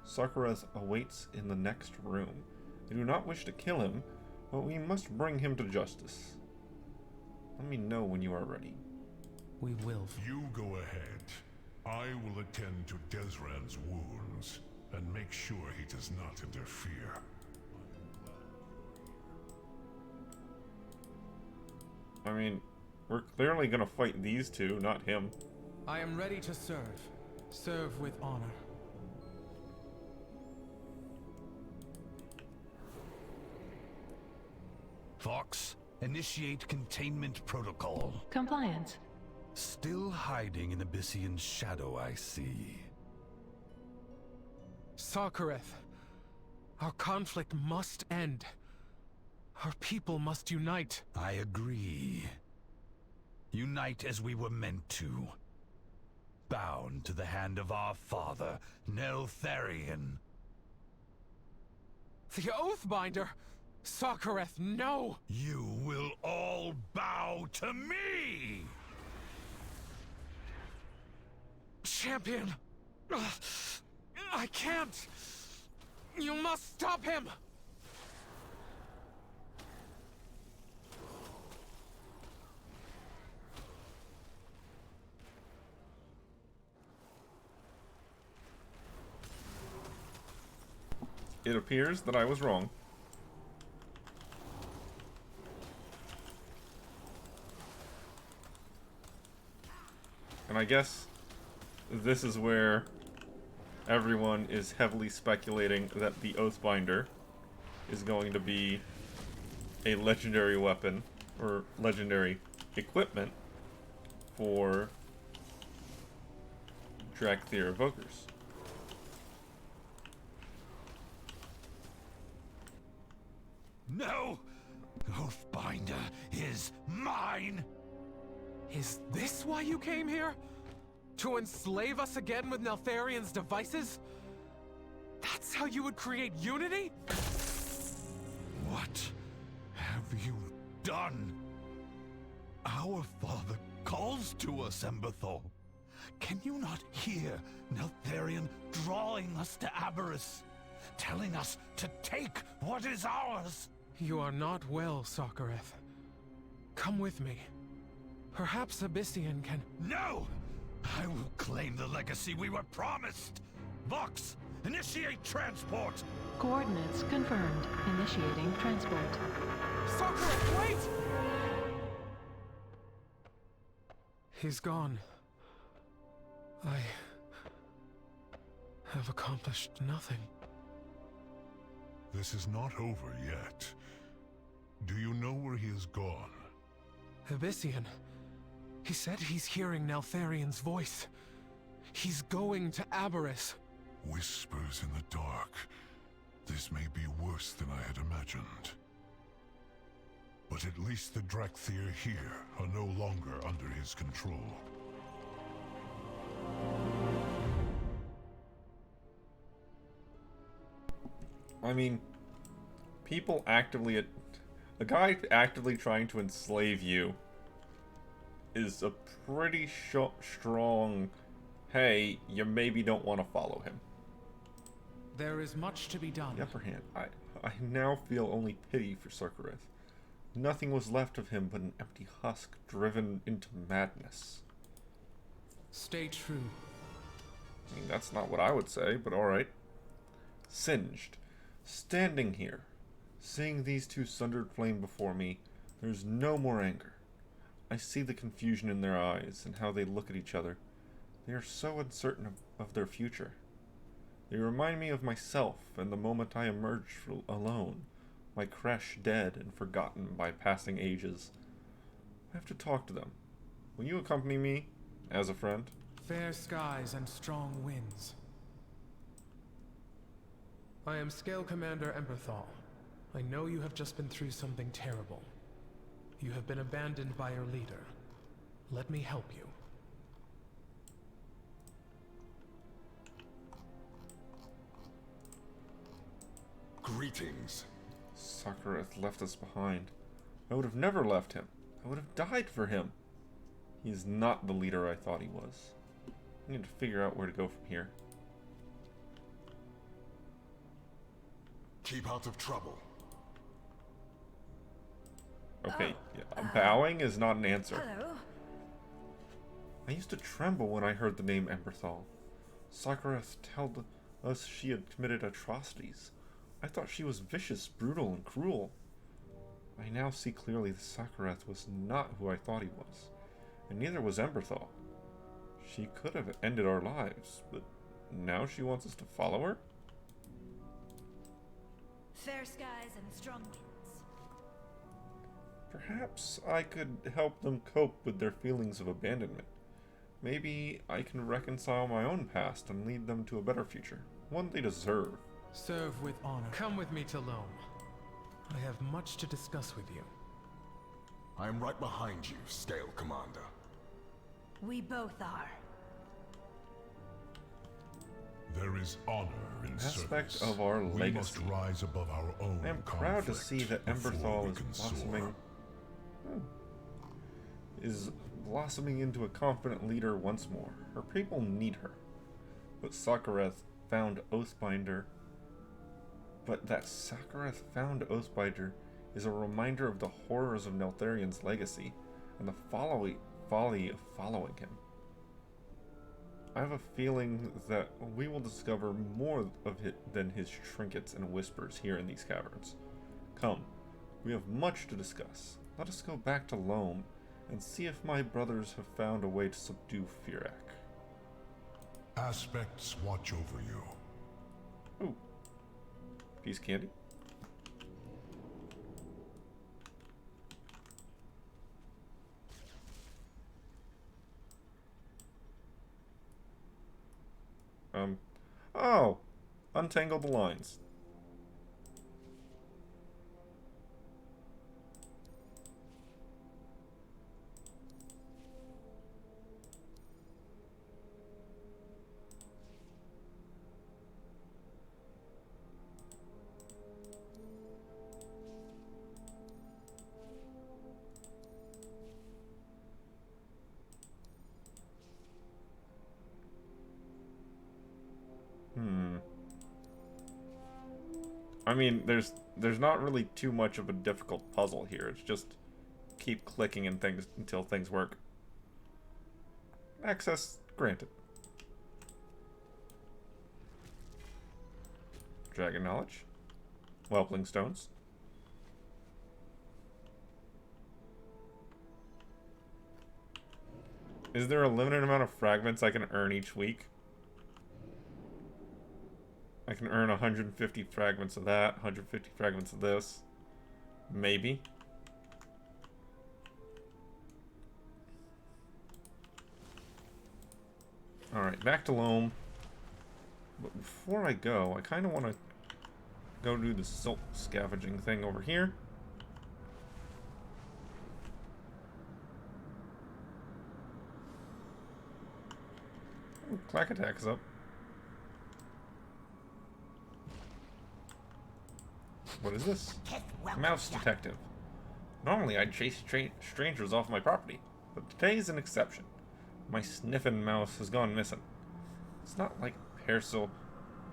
Sarkareth awaits in the next room. I do not wish to kill him, but we must bring him to justice. Let me know when you are ready.
We will.
You go ahead. I will attend to Desran's wounds and make sure he does not interfere.
I mean, we're clearly gonna fight these two, not him.
I am ready to serve. Serve with honor.
Fox, initiate containment protocol.
Compliance.
Still hiding in Abyssian shadow, I see.
Sarkareth, our conflict must end. Our people must unite.
I agree. Unite as we were meant to. Bound to the hand of our father, Neltharion.
The Oathbinder! Sarkareth, no!
You will all bow to me!
Champion! I can't! You must stop him!
It appears that I was wrong. And I guess this is where everyone is heavily speculating that the Oathbinder is going to be a legendary weapon or legendary equipment for Drakthir Evokers.
No! Oathbinder is mine!
Is this why you came here? To enslave us again with Neltharion's devices? That's how you would create unity?
What have you done? Our father calls to us, Emberthal. Can you not hear Neltharion drawing us to Aberys? Telling us to take what is ours?
You are not well, Sarkareth. Come with me. Perhaps Abyssian can...
No! I will claim the legacy we were promised! Vox, Initiate transport!
Coordinates confirmed. Initiating transport.
Sarkar, wait! He's gone. I have accomplished nothing.
This is not over yet. Do you know where he has gone?
Abyssian. He said he's hearing Neltharian's voice. He's going to Aberys.
Whispers in the dark. This may be worse than I had imagined. But at least the Drakthir here are no longer under his control.
I mean, people actively... A guy actively trying to enslave you is a pretty strong... Hey, you maybe don't want to follow him.
There is much to be done.
The upper hand. I now feel only pity for Sarkar. Nothing was left of him but an empty husk driven into madness.
Stay true.
I mean, that's not what I would say, but alright. Singed. Standing here, seeing these two sundered flame before me, there's no more anger. I see the confusion in their eyes and how they look at each other. They are so uncertain of their future. They remind me of myself and the moment I emerged alone, my creche dead and forgotten by passing ages. I have to talk to them. Will you accompany me, as a friend?
Fair skies and strong winds. I am Scale Commander Emberthal. I know you have just been through something terrible. You have been abandoned by your leader. Let me help you.
Greetings.
Sarkar left us behind. I would have never left him. I would have died for him. He is not the leader I thought he was. I need to figure out where to go from here.
Keep out of trouble.
Okay, bowing is not an answer.
Hello.
I used to tremble when I heard the name Emberthal. Sarkar told us she had committed atrocities. I thought she was vicious, brutal, and cruel. I now see clearly that Sarkar was not who I thought he was, and neither was Emberthal. She could have ended our lives, but now she wants us to follow her?
Fair skies and strong winds.
Perhaps I could help them cope with their feelings of abandonment. Maybe I can reconcile my own past and lead them to a better future, one they deserve.
Serve with honor. Come with me to Loam. I have much to discuss with you.
I am right behind you, Scale Commander.
We both are.
There is honor in
Aspect
service.
of our
We
legacy.
must rise above our own
I am proud to see that Emberthal is blossoming into a confident leader once more. Her people need her. But Sarkar found Oathbinder. But that Sarkar found Oathbinder is a reminder of the horrors of Neltharian's legacy and the folly of following him. I have a feeling that we will discover more of it than his trinkets and whispers here in these caverns. Come, we have much to discuss. Let us go back to Loam and see if my brothers have found a way to subdue Firak.
Aspects watch over you.
Ooh. Piece of candy? Oh! Untangle the lines. I mean, there's not really too much of a difficult puzzle here. It's just keep clicking and things until things work. Access granted. Dragon knowledge. Whelpling stones. Is there a limited amount of fragments I can earn each week? I can earn 150 fragments of that, 150 fragments of this. Maybe. Alright, back to Loam. But before I go, I kind of want to go do the silk scavenging thing over here. Ooh, Clack Attack's up. What is this? Mouse detective. Normally I'd chase strangers off my property, but today's an exception. My sniffin' mouse has gone missing. It's not like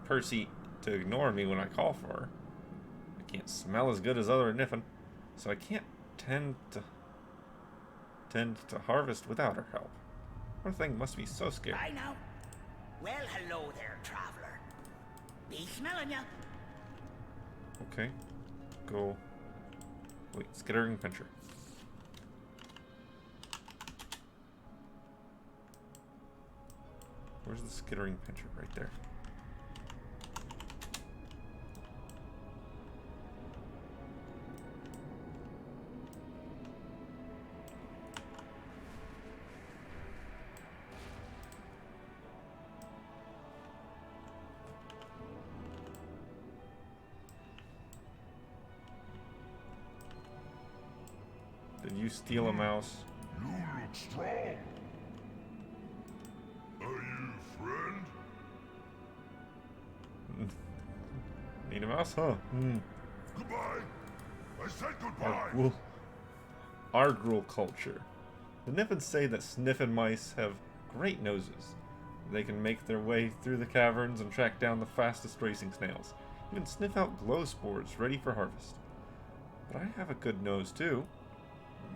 Percy to ignore me when I call for her. I can't smell as good as other niffin, so I can't tend to harvest without her help. Poor thing must be so scared.
I know. Well, hello there, traveler. Be smelling ya.
Okay. Go. Wait, skittering pincher. Where's the skittering pincher? Right there. Did you steal a mouse?
You look strong. Are you friend?
Need a mouse, huh?
Goodbye. I said goodbye.
Argrul culture. The Niffins say that sniffin' mice have great noses. They can make their way through the caverns and track down the fastest racing snails. Even sniff out glow spores ready for harvest. But I have a good nose too.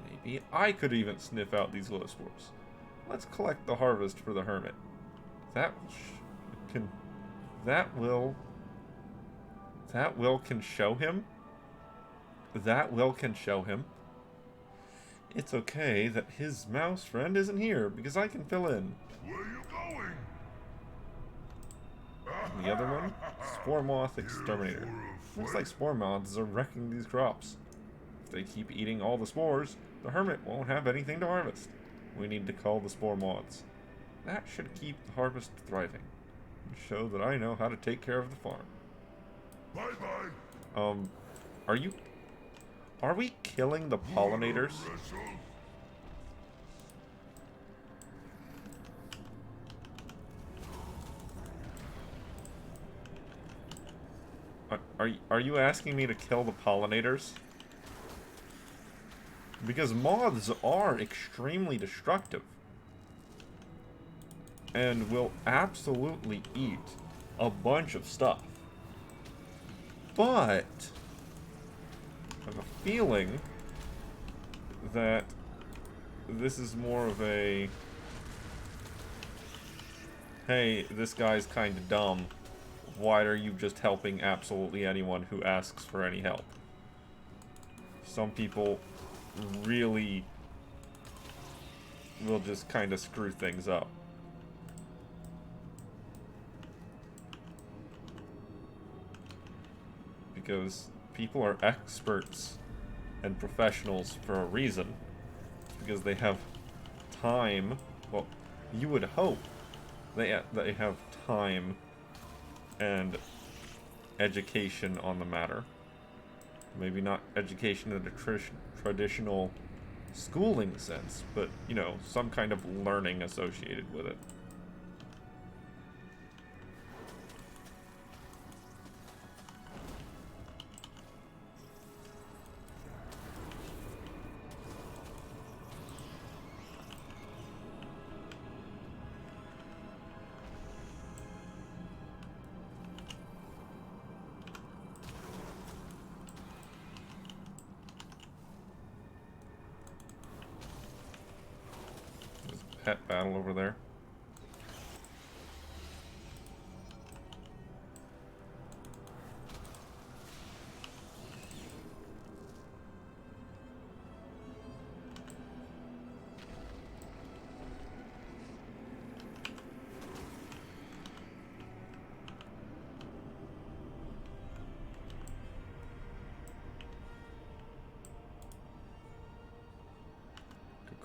Maybe I could even sniff out these glow spores. Let's collect the harvest for the hermit. That will can show him. That will can show him. It's okay that his mouse friend isn't here because I can fill in.
Where are you going?
The other one, Spore Moth Exterminator. Looks like spore moths are wrecking these crops. If they keep eating all the spores, the hermit won't have anything to harvest. We need to cull the spore moths. That should keep the harvest thriving and show that I know how to take care of the farm.
Bye-bye.
Are we killing the pollinators? Are you asking me to kill the pollinators? Because moths are extremely destructive. And will absolutely eat a bunch of stuff. But I have a feeling that this is more of a, hey, this guy's kind of dumb. Why are you just helping absolutely anyone who asks for any help? Some people really will just kind of screw things up. Because people are experts and professionals for a reason. Because they have time. Well, you would hope they have time and education on the matter. Maybe not education in a traditional schooling sense, but, you know, some kind of learning associated with it. Pet battle over there.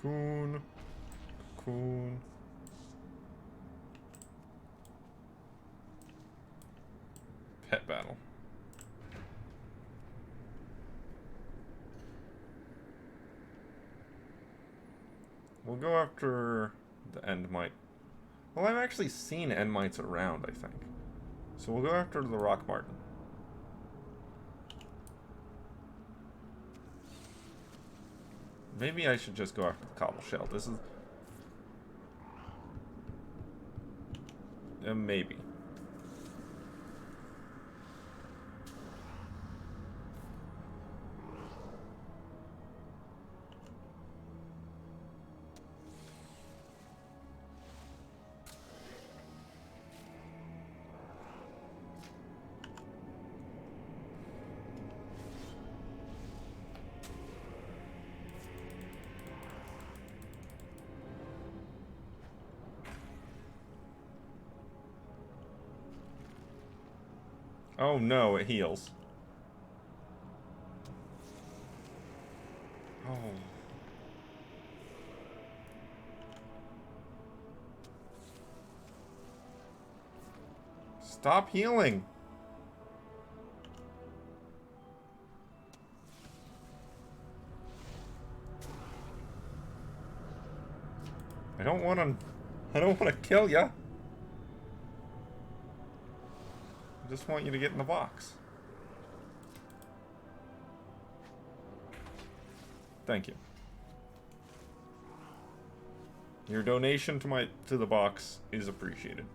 Cocoon. Cocoon. Pet battle. We'll go after the Endmite. Well, I've actually seen Endmites around, I think. So we'll go after the Rock Martin. Maybe I should just go after the Cobble Shell. This is... maybe. Oh no, it heals. Oh. Stop healing. I don't want to kill ya. I just want you to get in the box. Thank you. Your donation to the box is appreciated.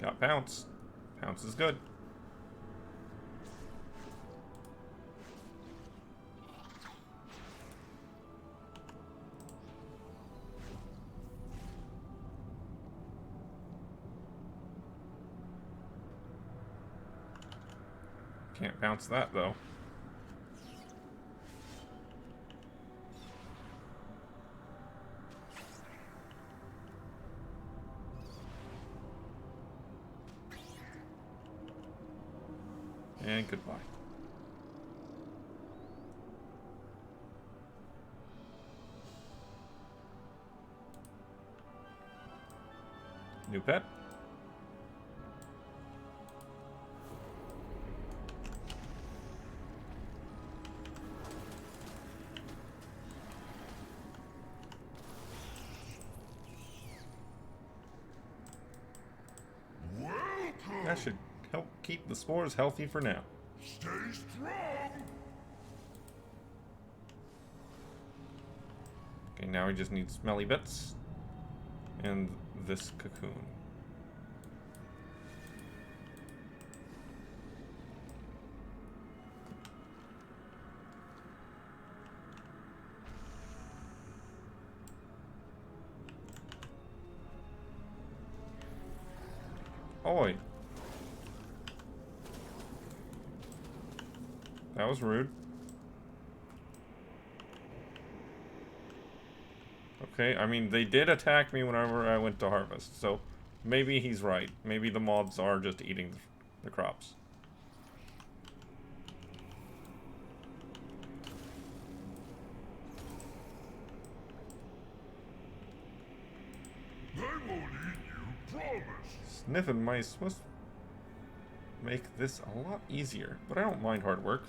Got Pounce. Pounce is good. Can't bounce that, though. And goodbye. New pet. That should help keep the spores healthy for now.
Stay strong.
Okay, now we just need smelly bits and this cocoon. Oi. That was rude. Okay, I mean, they did attack me whenever I went to harvest, so maybe he's right. Maybe the mobs are just eating the crops.
They won't eat you, promise.
Sniffing mice must make this a lot easier, but I don't mind hard work.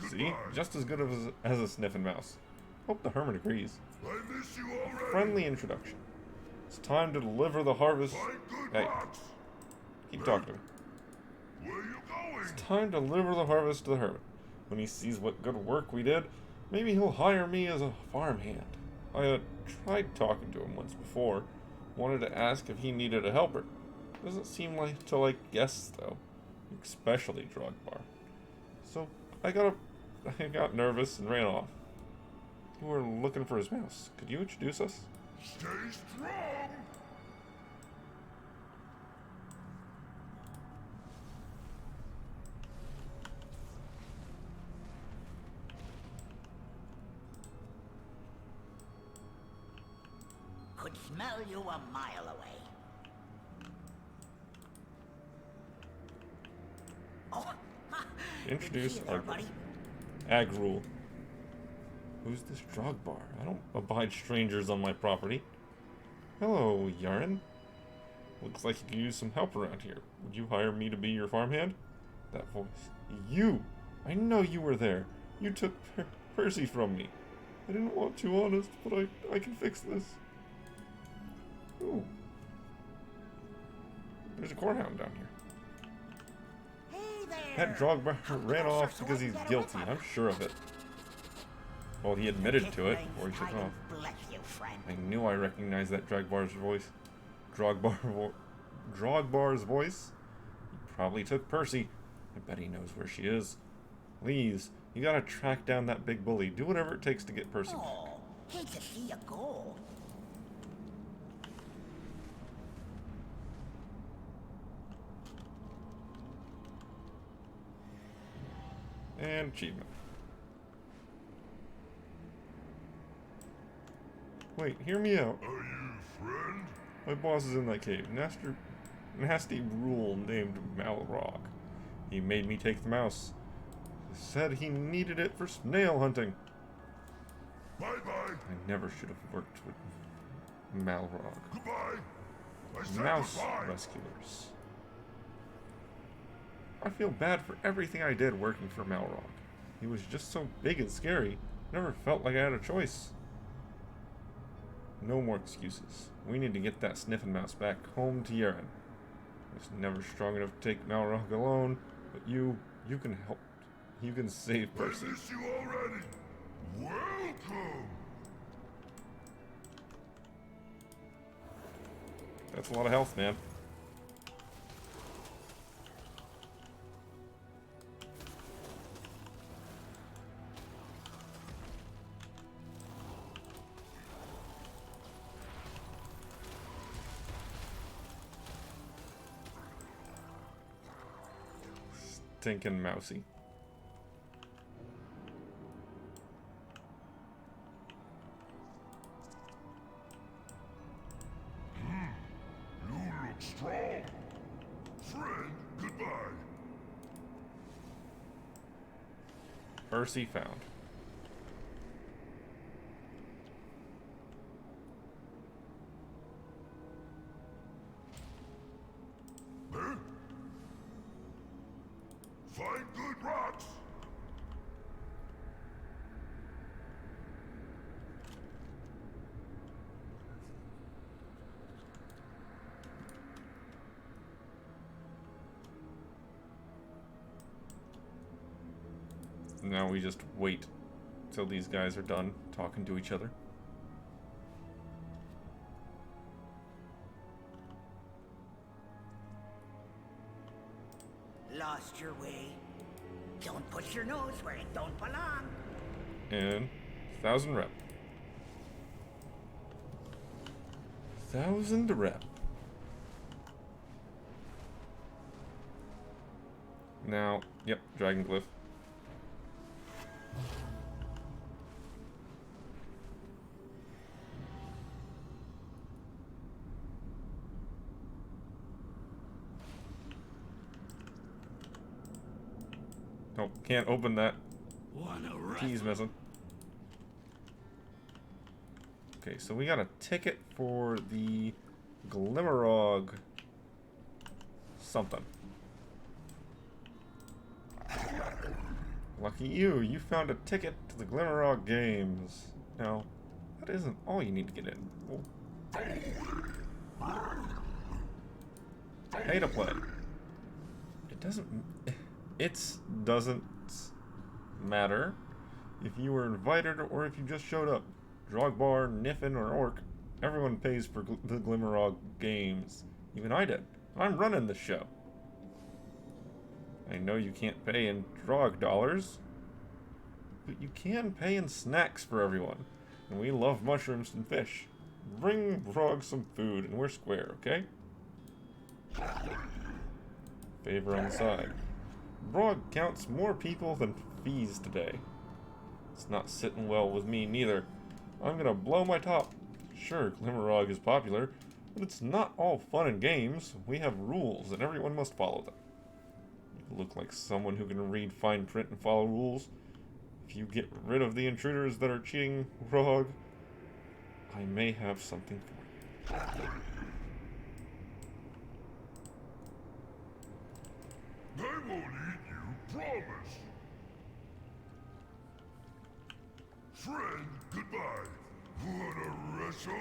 See? Just as good as a sniffing mouse. Hope the hermit agrees.
I miss you already.
Friendly introduction. It's time to deliver the harvest. Hey, keep talking to me.
Where you going?
It's time to deliver the harvest to the hermit. When he sees what good work we did, maybe he'll hire me as a farmhand. I tried talking to him once before. Wanted to ask if he needed a helper. Doesn't seem to like guests though, especially Drogbar. So I got nervous and ran off. We were looking for his mouse. Could you introduce us?
Stay strong.
Could could smell you a mile away. Oh,
Introduce
there,
our
buddy.
ag rule. Who's this Drogbar? I don't abide strangers on my property. Hello, Yaren. Looks like you could use some help around here. Would you hire me to be your farmhand? That voice. You! I know you were there. You took Percy from me. I didn't want to, honest, but I can fix this. Ooh. There's a corehound down here.
Hey there.
That Drogbar ran off because he's guilty. I'm sure of it. Well, he admitted to it before he took off.
Bless you, friend.
I knew I recognized that Drogbar's voice. Drogbar's voice? He probably took Percy. I bet he knows where she is. Please, you gotta track down that big bully. Do whatever it takes to get Percy.
Oh, hate to see you go.
And achievement. Wait, hear me out.
Are you friend?
My boss is in that cave. Nasty rule named Malrog. He made me take the mouse. He said he needed it for snail hunting.
Bye-bye.
I never should have worked with Malrog.
Goodbye. I said
Mouse
goodbye.
rescuers. I feel bad for everything I did working for Malrog. He was just so big and scary. Never felt like I had a choice. No more excuses. We need to get that sniffing mouse back home to Yaren. He's never strong enough to take Malrog alone, but you can help. You can save Percy.
I miss you already. Welcome.
That's a lot of health, man. Stinking mousy.
You look strong. Friend, goodbye.
Percy found.
Huh? Find good rocks.
Now we just wait till these guys are done talking to each other.
Lost your way. Don't put your nose where it don't belong.
And 1,000 rep. 1,000 rep. Now, yep, Dragon Glyph. Nope, can't open that. Key's missing. Okay, so we got a ticket for the Glimmerog something. Lucky you, you found a ticket to the Glimmerog games. Now, that isn't all you need to get in. Pay to play. It doesn't matter if you were invited or if you just showed up. Drogbar, Niffin, or Orc, everyone pays for the Glimmerog games. Even I did. I'm running the show. I know you can't pay in Drog dollars, but you can pay in snacks for everyone. And we love mushrooms and fish. Bring Brog some food and we're square, okay? Favor on the side. Brog counts more people than fees today. It's not sitting well with me neither. I'm gonna blow my top. Sure, Glimmerog is popular, but it's not all fun and games. We have rules, and everyone must follow them. You look like someone who can read fine print and follow rules. If you get rid of the intruders that are cheating, Rog, I may have something for you.
They won't eat you, promise. Friend, goodbye. Wanna wrestle?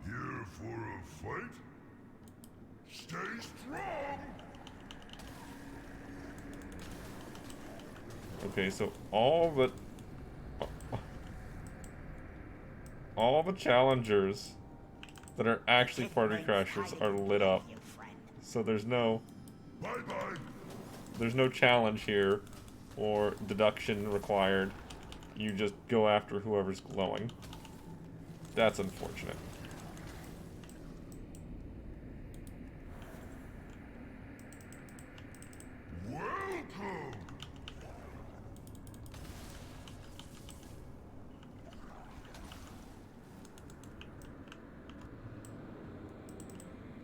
Here for a fight? Stay strong!
Okay, so all the challengers that are actually party crashers are lit up. So there's no challenge here or deduction required. You just go after whoever's glowing. That's unfortunate.
Welcome!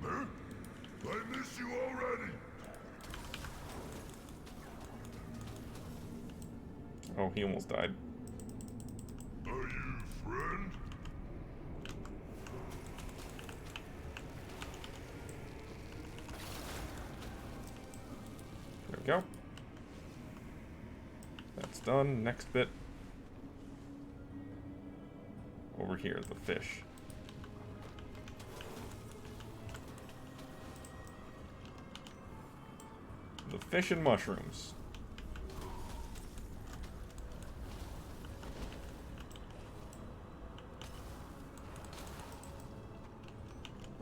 Huh? I miss you already!
Oh, he almost died.
Are you friend?
There we go. That's done. Next bit. Over here, the fish. The fish and mushrooms.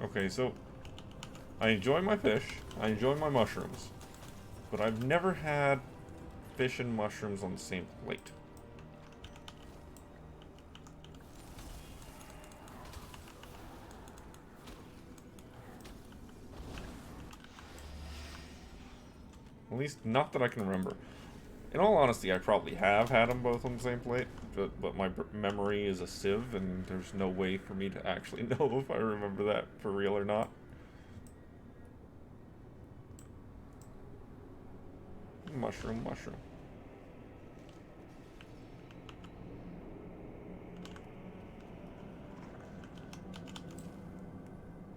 Okay, so I enjoy my fish, I enjoy my mushrooms, but I've never had fish and mushrooms on the same plate. At least, not that I can remember. In all honesty, I probably have had them both on the same plate, but my memory is a sieve, and there's no way for me to actually know if I remember that for real or not. Mushroom, mushroom.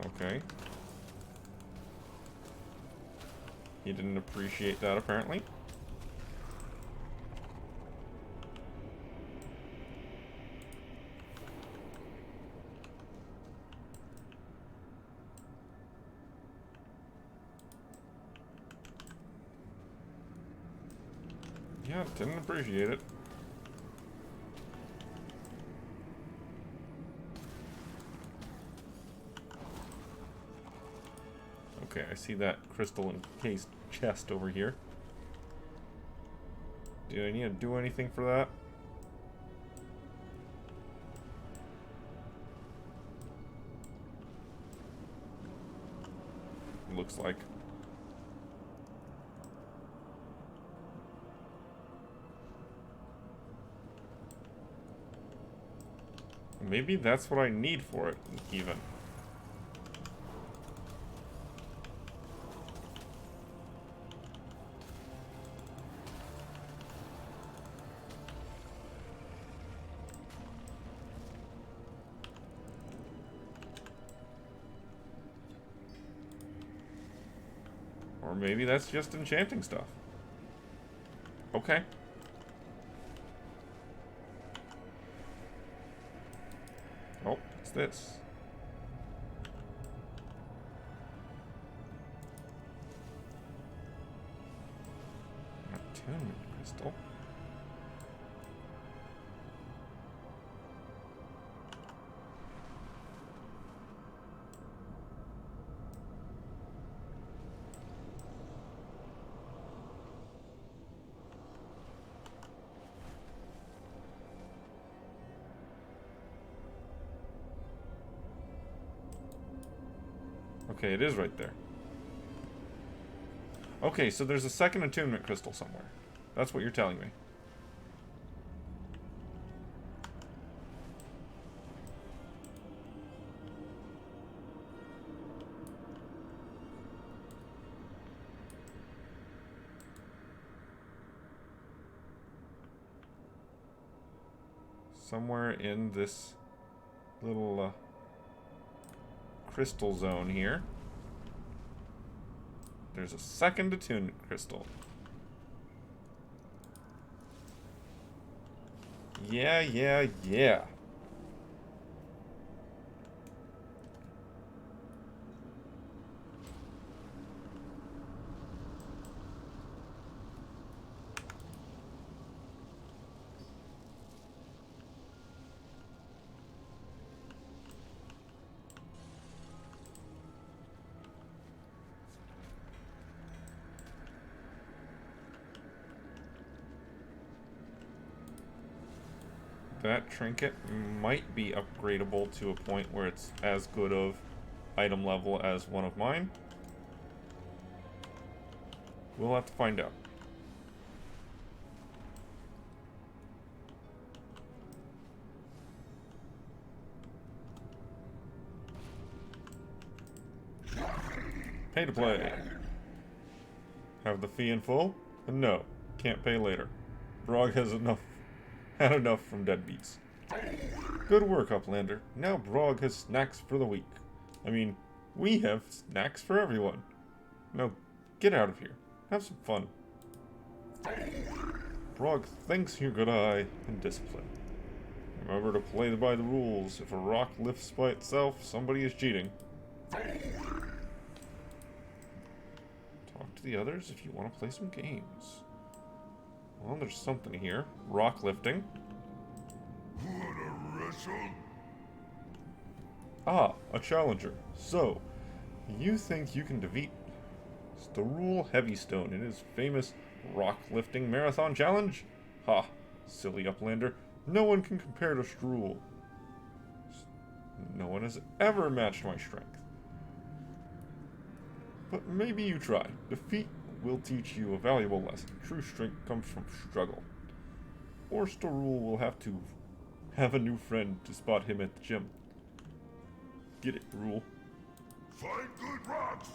Okay. He didn't appreciate that, apparently. Yeah, didn't appreciate it. Okay, I see that crystal encased chest over here. Do I need to do anything for that? Looks like. Maybe that's what I need for it, even. Or maybe that's just enchanting stuff. Okay. Oh, what's this? Attunement crystal. Okay, it is right there. Okay, so there's a second attunement crystal somewhere. That's what you're telling me. Somewhere in this little crystal zone here, there's a second attunement crystal. Yeah. That trinket might be upgradable to a point where it's as good of item level as one of mine. We'll have to find out. Pay to play. Have the fee in full? No, can't pay later. Brog has had enough from deadbeats. Good work, Uplander. Now Brog has snacks for the week. I mean, we have snacks for everyone. Now, get out of here. Have some fun. Brog thinks you're good eye and discipline. Remember to play by the rules. If a rock lifts by itself, somebody is cheating. Talk to the others if you want to play some games. Well, there's something here. Rock lifting.
Wanna wrestle?
Ah, a challenger. So, you think you can defeat Starul Heavystone in his famous rock lifting marathon challenge? Ha, silly Uplander. No one can compare to Starul. No one has ever matched my strength. But maybe you try. Defeat will teach you a valuable lesson. True strength comes from struggle. Or Starul will have to have a new friend to spot him at the gym. Get it, Rule?
Find good rocks!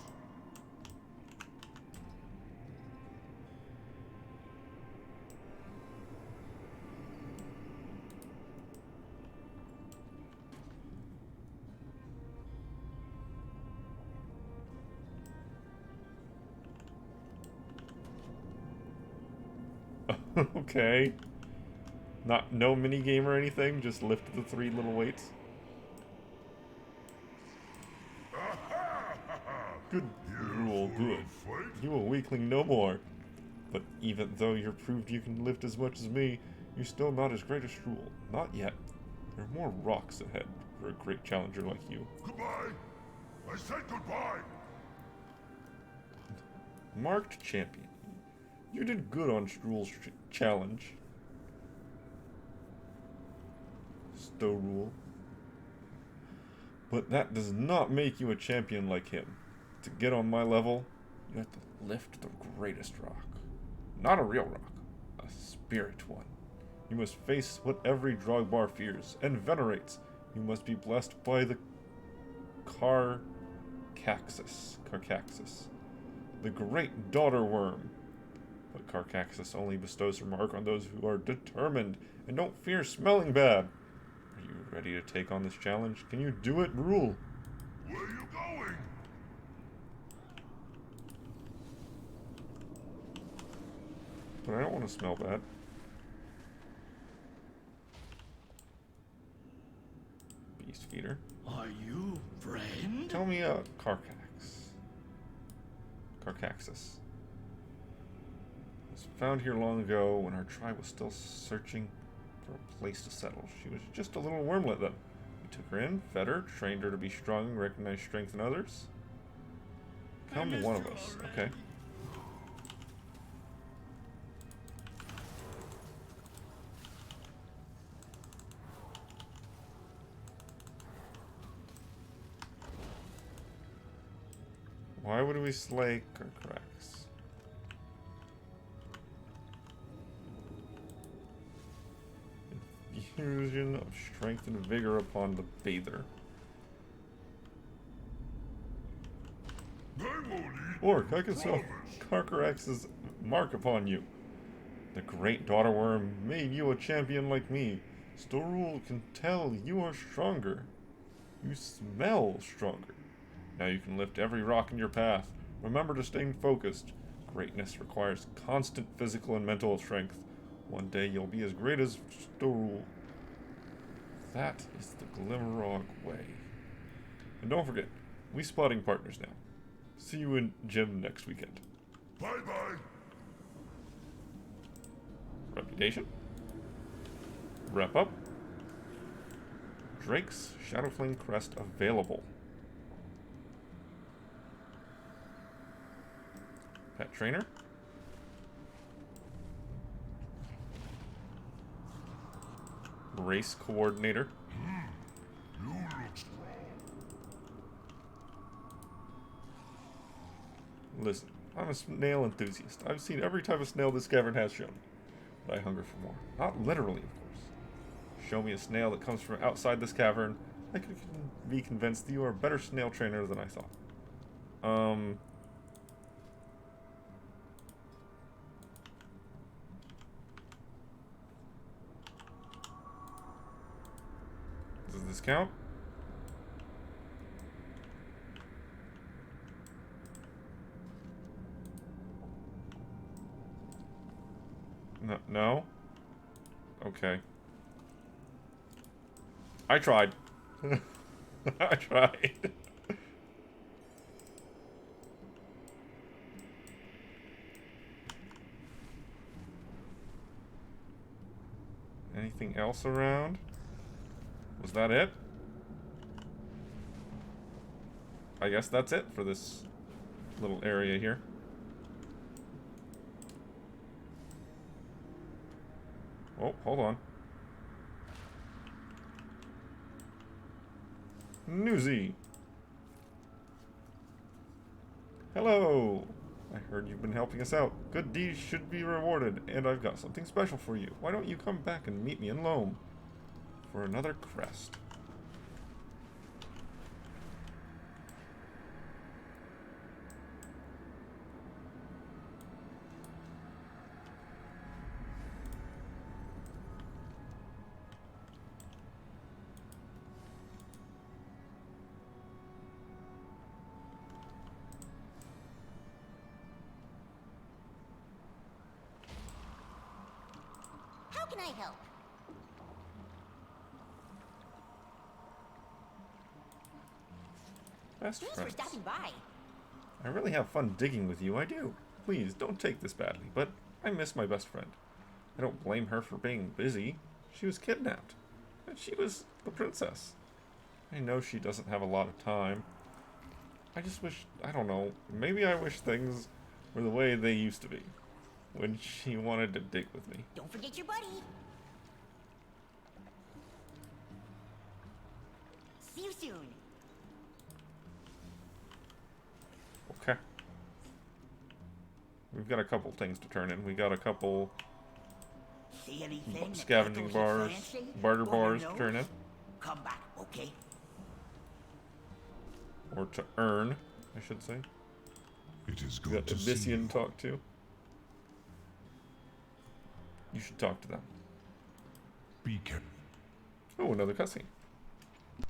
Okay. No mini game or anything, just lift the 3 little weights. Good Rule, good. You a weakling no more. But even though you're proved you can lift as much as me, you're still not as great as Rule. Not yet. There are more rocks ahead for a great challenger like you.
Goodbye! I said goodbye!
Marked champion. You did good on Strul's challenge. Rule. But that does not make you a champion like him. To get on my level, you have to lift the greatest rock. Not a real rock, a spirit one. You must face what every Drogbar fears and venerates. You must be blessed by the Carcaxus, the great daughter worm. But Carcaxus only bestows her mark on those who are determined and don't fear smelling bad. Are you ready to take on this challenge? Can you do it, Rule?
Where are you going?
But I don't want to smell bad. Beast feeder.
Are you friend?
Tell me, Carcaxus. Was found here long ago when our tribe was still searching for a place to settle. She was just a little wormlet then. We took her in, fed her, trained her to be strong and recognize strength in others. Become one of us. Okay. Why would we slay Carcaxus? Transfusion of strength and vigor upon the bather. Orc, I can smell Carcarax's mark upon you. The great daughter worm made you a champion like me. Storul can tell you are stronger. You smell stronger. Now you can lift every rock in your path. Remember to stay focused. Greatness requires constant physical and mental strength. One day you'll be as great as Storul. That is the Glimmerog way. And don't forget, we spotting partners now. See you in gym next weekend.
Bye-bye.
Reputation. Wrap up. Drake's Shadowflame Crest available. Pet trainer. Race coordinator.
You look strong.
Listen, I'm a snail enthusiast. I've seen every type of snail this cavern has shown. But I hunger for more. Not literally, of course. Show me a snail that comes from outside this cavern. I could be convinced that you are a better snail trainer than I thought. Does this count? No? Okay. I tried. I tried. Anything else around? Was that it? I guess that's it for this little area here. Oh, hold on. Newsy. Hello. I heard you've been helping us out. Good deeds should be rewarded, and I've got something special for you. Why don't you come back and meet me in Loam for another crest?
How can I help?
Best
Thanks
friends.
for stopping by.
I really have fun digging with you, I do. Please, don't take this badly, but I miss my best friend. I don't blame her for being busy. She was kidnapped, and she was the princess. I know she doesn't have a lot of time. I just wish, I don't know, maybe I wish things were the way they used to be, when she wanted to dig with me.
Don't forget your buddy. See you soon.
Okay. We've got a couple things to turn in. We got a couple
See anything that
scavenging
tickles your
bars,
fancy?
barter
Wanna
bars
know?
to turn in.
Come back, okay?
Or to earn, I should say.
It is
We
good
got
to see
Abyssian
you.
talk to. You should talk to them.
Beacon.
Oh, another cutscene.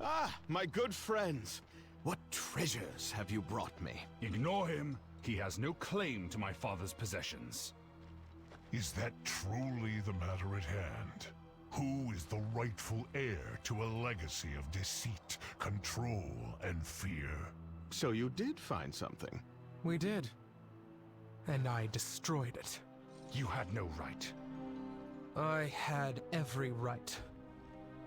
Ah, my good friends. What treasures have you brought me?
Ignore him. He has no claim to my father's possessions.
Is that truly the matter at hand? Who is the rightful heir to a legacy of deceit, control, and fear?
So you did find something.
We did. And I destroyed it.
You had no right.
I had every right.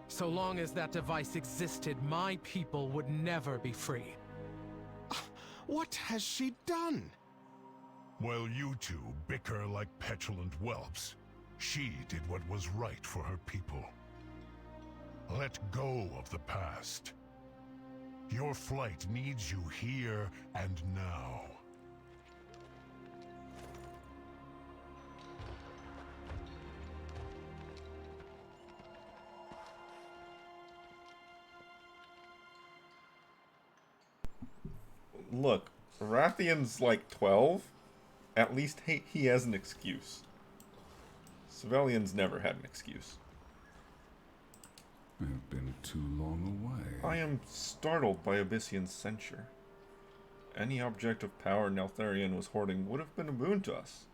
So long as that device existed, my people would never be free.
What has she done?
While you two bicker like petulant whelps, she did what was right for her people. Let go of the past. Your flight needs you here and now.
look, Rathian's like 12. At least he has an excuse. Civilians never had an excuse.
I've been too long away.
I am startled by Abyssian's censure. Any object of power Neltharion was hoarding would have been a boon to us.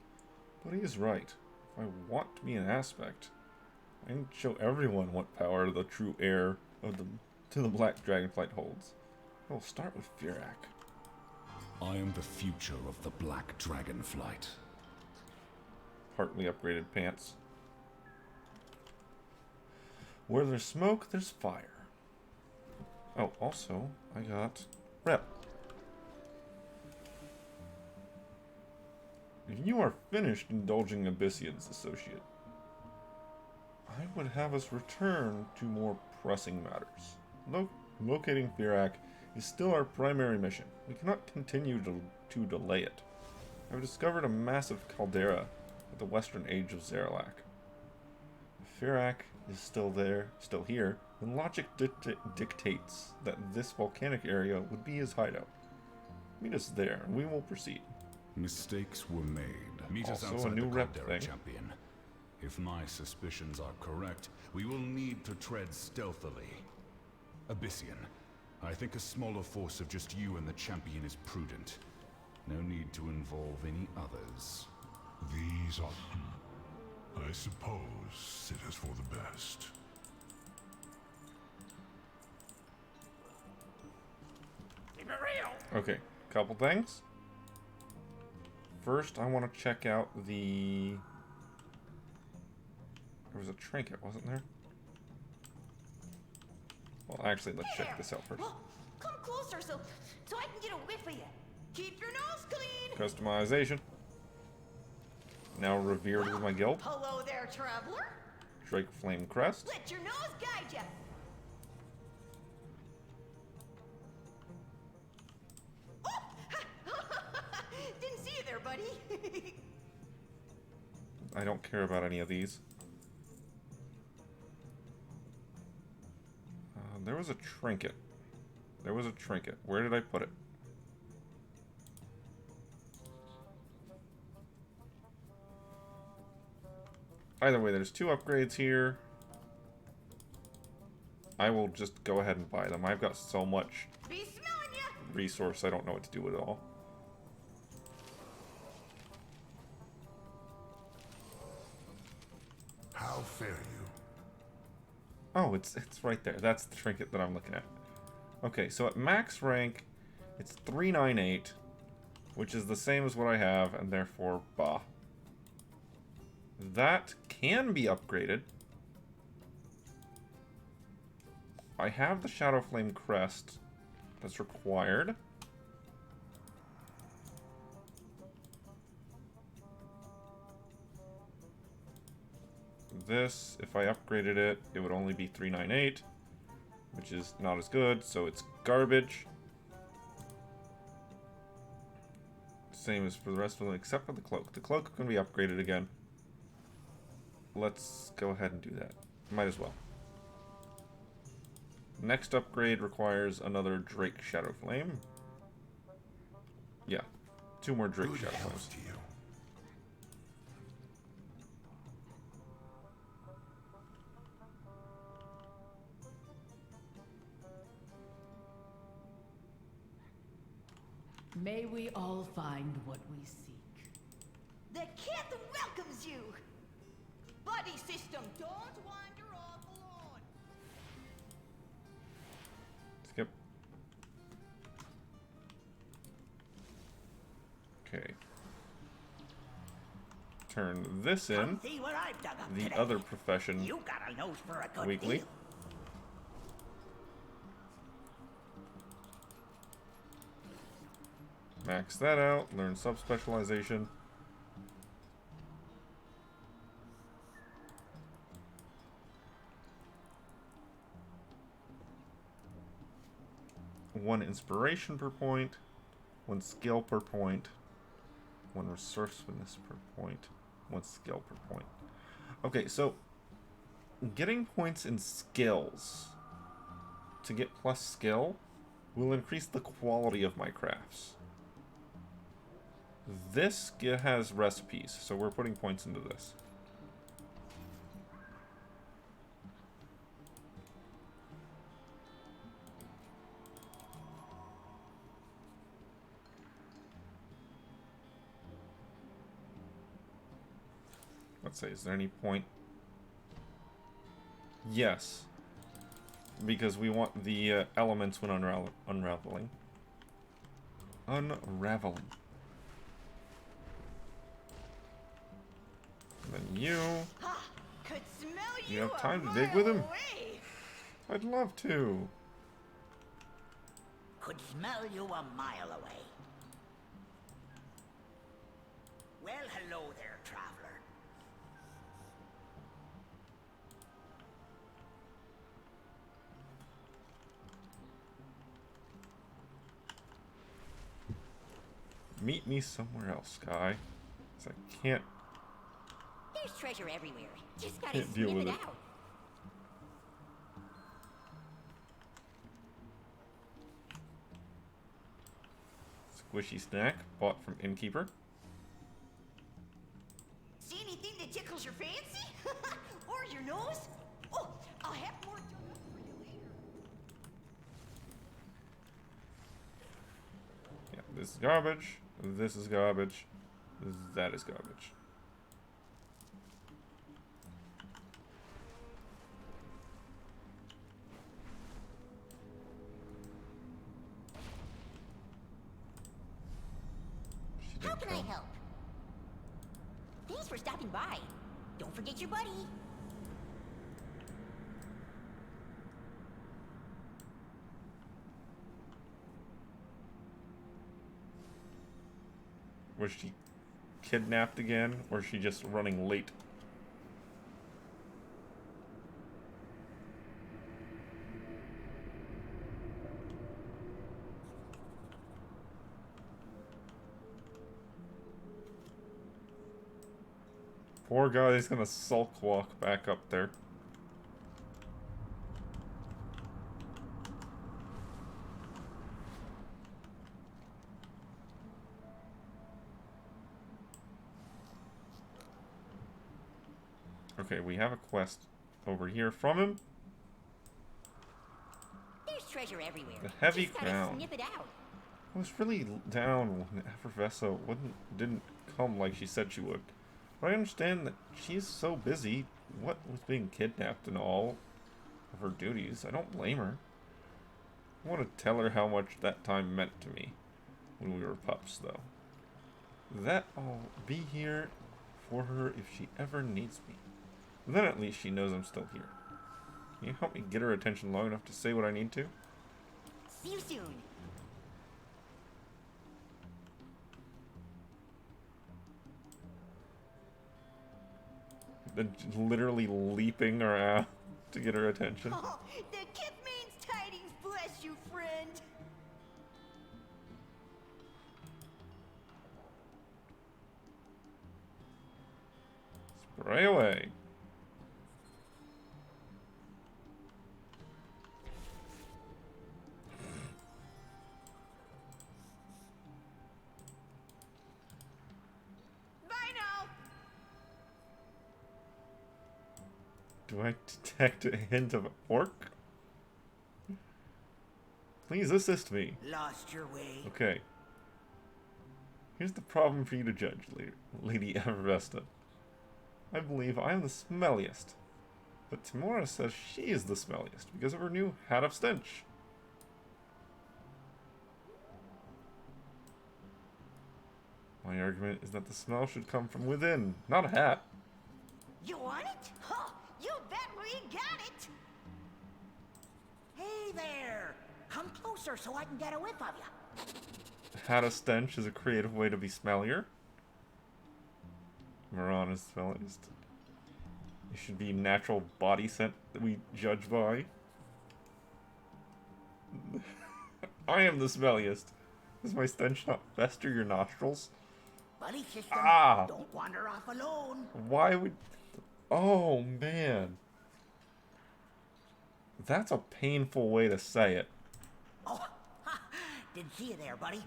But he is right. If I want to be an aspect, I need to show everyone what power the true heir of to the Black Dragonflight holds. I will start with Firak.
I am the future of the Black Dragonflight.
Partly upgraded pants. Where there's smoke, there's fire. Oh, also, I got rep. You are finished indulging Abyssian's associate. I would have us return to more pressing matters. Locating Firak is still our primary mission. We cannot continue to delay it. I've discovered a massive caldera at the western edge of Zaralak. If Firak is still here, then logic dictates that this volcanic area would be his hideout. Meet us there, and we will proceed.
Mistakes were made. Meet us
Also
outside
a new
the
rep
Caldera,
thing.
champion. If my suspicions are correct, we will need to tread stealthily. Abyssian, I think a smaller force of just you and the champion is prudent. No need to involve any others.
These are... I suppose it is for the best.
Keep it real.
Okay, couple things. First, I want to check out the... There was a trinket, wasn't there? Well, actually, let's check this out first.
Well, come closer so I can get a whiff of you. Keep your nose clean.
Customization. Now revered with my guild.
Hello there, traveler.
Drake Flame Crest.
Let your nose guide you. Didn't see you there, buddy.
I don't care about any of these. There was a trinket. There was a trinket. Where did I put it? Either way, there's 2 upgrades here. I will just go ahead and buy them. I've got so much resource, I don't know what to do with it all.
How fare you?
Oh, it's right there. That's the trinket that I'm looking at. Okay, so at max rank, it's 398, which is the same as what I have, and therefore, bah. That can be upgraded. I have the Shadow Flame Crest that's required. This, if I upgraded it, it would only be 398, which is not as good, so it's garbage. Same as for the rest of them, except for the cloak. The cloak can be upgraded again. Let's go ahead and do that. Might as well. Next upgrade requires another Drake Shadow Flame. Yeah, 2 more Drake Shadow Flames.
May we all find what we seek.
The kid welcomes you. Buddy system, don't wander off alone.
Skip. Okay. Turn this in.
See what I've dug up
The
today.
other profession
You got a nose for a good
weekly.
deal.
Max that out, learn subspecialization. One inspiration per point, 1 skill per point, 1 resourcefulness per point, 1 skill per point. Okay, so getting points in skills to get plus skill will increase the quality of my crafts. This has recipes, so we're putting points into this. Let's say, is there any point? Yes. Because we want the elements when unraveling. Unraveling. And then you...
Could smell
You have time to dig with him? I'd love to.
Could smell you a mile away. Well, hello there, traveler.
Meet me somewhere else, Sky. 'Cause I can't
There's treasure everywhere. Just gotta
Can't deal
sniff
with
it
it.
out.
Squishy snack bought from innkeeper.
See anything that tickles your fancy? Or your nose? Oh, I'll have more dug up for you later.
Yeah, this is garbage. This is garbage. That is garbage.
How can I help? Thanks for stopping by. Don't forget your buddy.
Was she kidnapped again, or is she just running late? Poor guy, he's gonna sulk walk back up there. Okay, we have a quest over here from him.
There's treasure everywhere.
The heavy
Just gotta
crown.
sniff it out.
I was really down when Effervesca didn't come like she said she would. But I understand that she's so busy, what with being kidnapped and all of her duties. I don't blame her. I want to tell her how much that time meant to me when we were pups, though. That I'll be here for her if she ever needs me. Then at least she knows I'm still here. Can you help me get her attention long enough to say what I need to?
See you soon.
Then literally leaping around to get her attention.
Oh, the kid means tidings, bless you, friend.
Spray away.
Bye now.
Do I detect a hint of orc? Please assist me.
Lost your way.
Okay. Here's the problem for you to judge, Lady Evervesta. I believe I am the smelliest. But Timora says she is the smelliest because of her new hat of stench. My argument is that the smell should come from within, not a hat.
You want it? Huh, you bet we got it.
Hey there. Come closer so I can get a whiff of you.
Hat of stench is a creative way to be smellier. Moran is the smelliest. It should be natural body scent that we judge by. I am the smelliest. Does my stench not fester your nostrils?
Buddy system, don't wander off alone.
Why would... Oh, man. That's a painful way to say it.
Oh, ha Didn't see you there, buddy.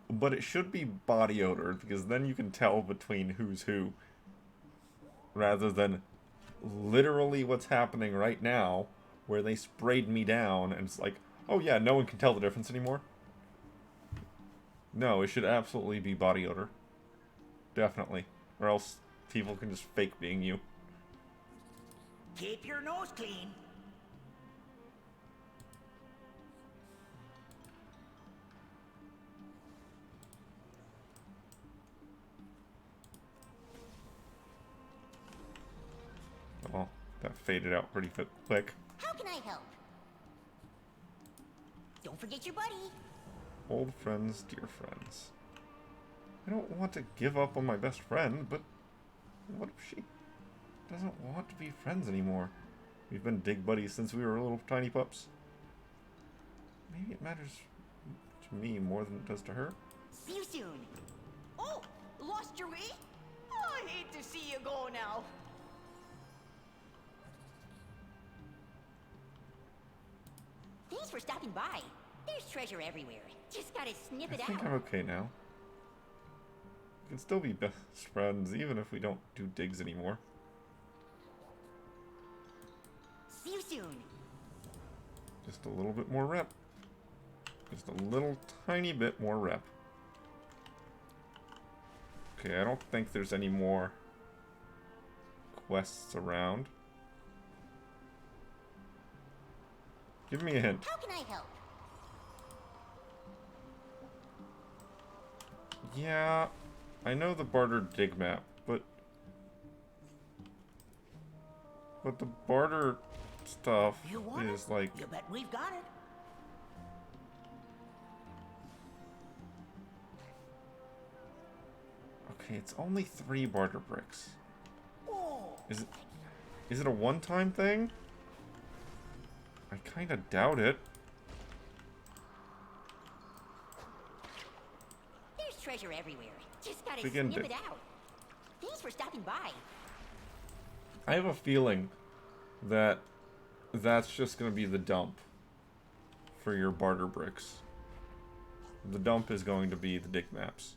But it should be body odor, because then you can tell between who's who. Rather than literally what's happening right now, where they sprayed me down, and it's like, oh yeah, no one can tell the difference anymore. No, it should absolutely be body odor. Definitely. Or else people can just fake being you.
Keep your nose clean.
Well, that faded out pretty quick.
How can I help? Don't forget your buddy.
Old friends, dear friends. I don't want to give up on my best friend, but what if she doesn't want to be friends anymore? We've been dig buddies since we were little tiny pups. Maybe it matters to me more than it does to her.
See you soon. Oh, lost your way? Oh, I hate to see you go now.
Thanks for stopping by. There's treasure everywhere. Just gotta snip it
I think
out.
I'm okay now. We can still be best friends, even if we don't do digs anymore.
See you soon.
Just a little bit more rep. Just a little tiny bit more rep. Okay, I don't think there's any more quests around. Give me a hint.
How can I help?
Yeah, I know the barter dig map, but the barter stuff
You want
is
it?
like,
You bet we've got it.
okay, it's only 3 barter bricks.
Oh.
Is it a one-time thing? I kind of doubt it.
There's treasure everywhere. Just gotta
Begin
snip
dig.
it out. Thanks for stopping by.
I have a feeling that that's just going to be the dump for your barter bricks. The dump is going to be the dig maps.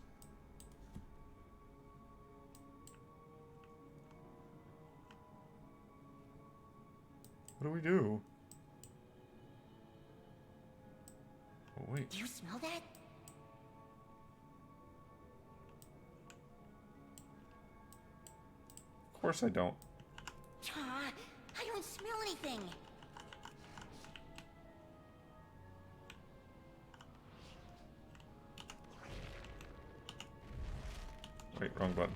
What do we do? Oh, wait.
Do you smell that?
Of course I don't.
Aw, I don't smell anything.
Wait, wrong button.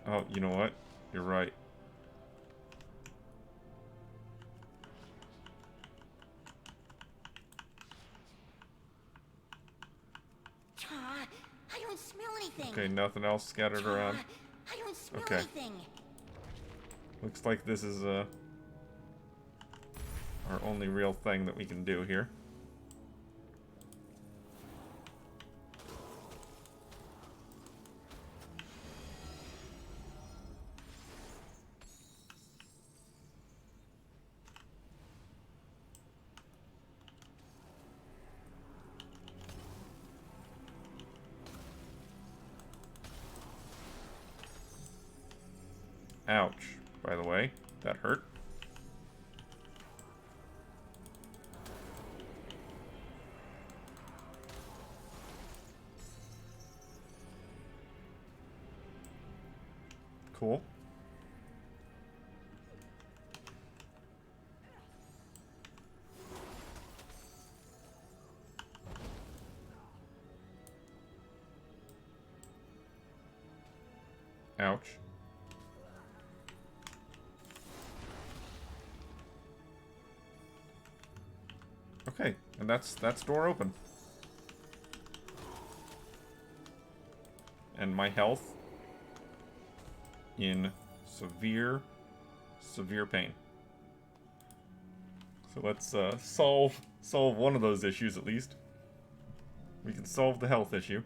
Oh, you know what? You're right.
Aw, I don't smell anything.
Okay, nothing else scattered around.
I don't smell
Okay.
anything.
Looks like this is our only real thing that we can do here. Ouch, by the way. That hurt. Cool. Ouch. Okay, and that's door open. And my health in severe pain. So let's solve one of those issues at least. We can solve the health issue.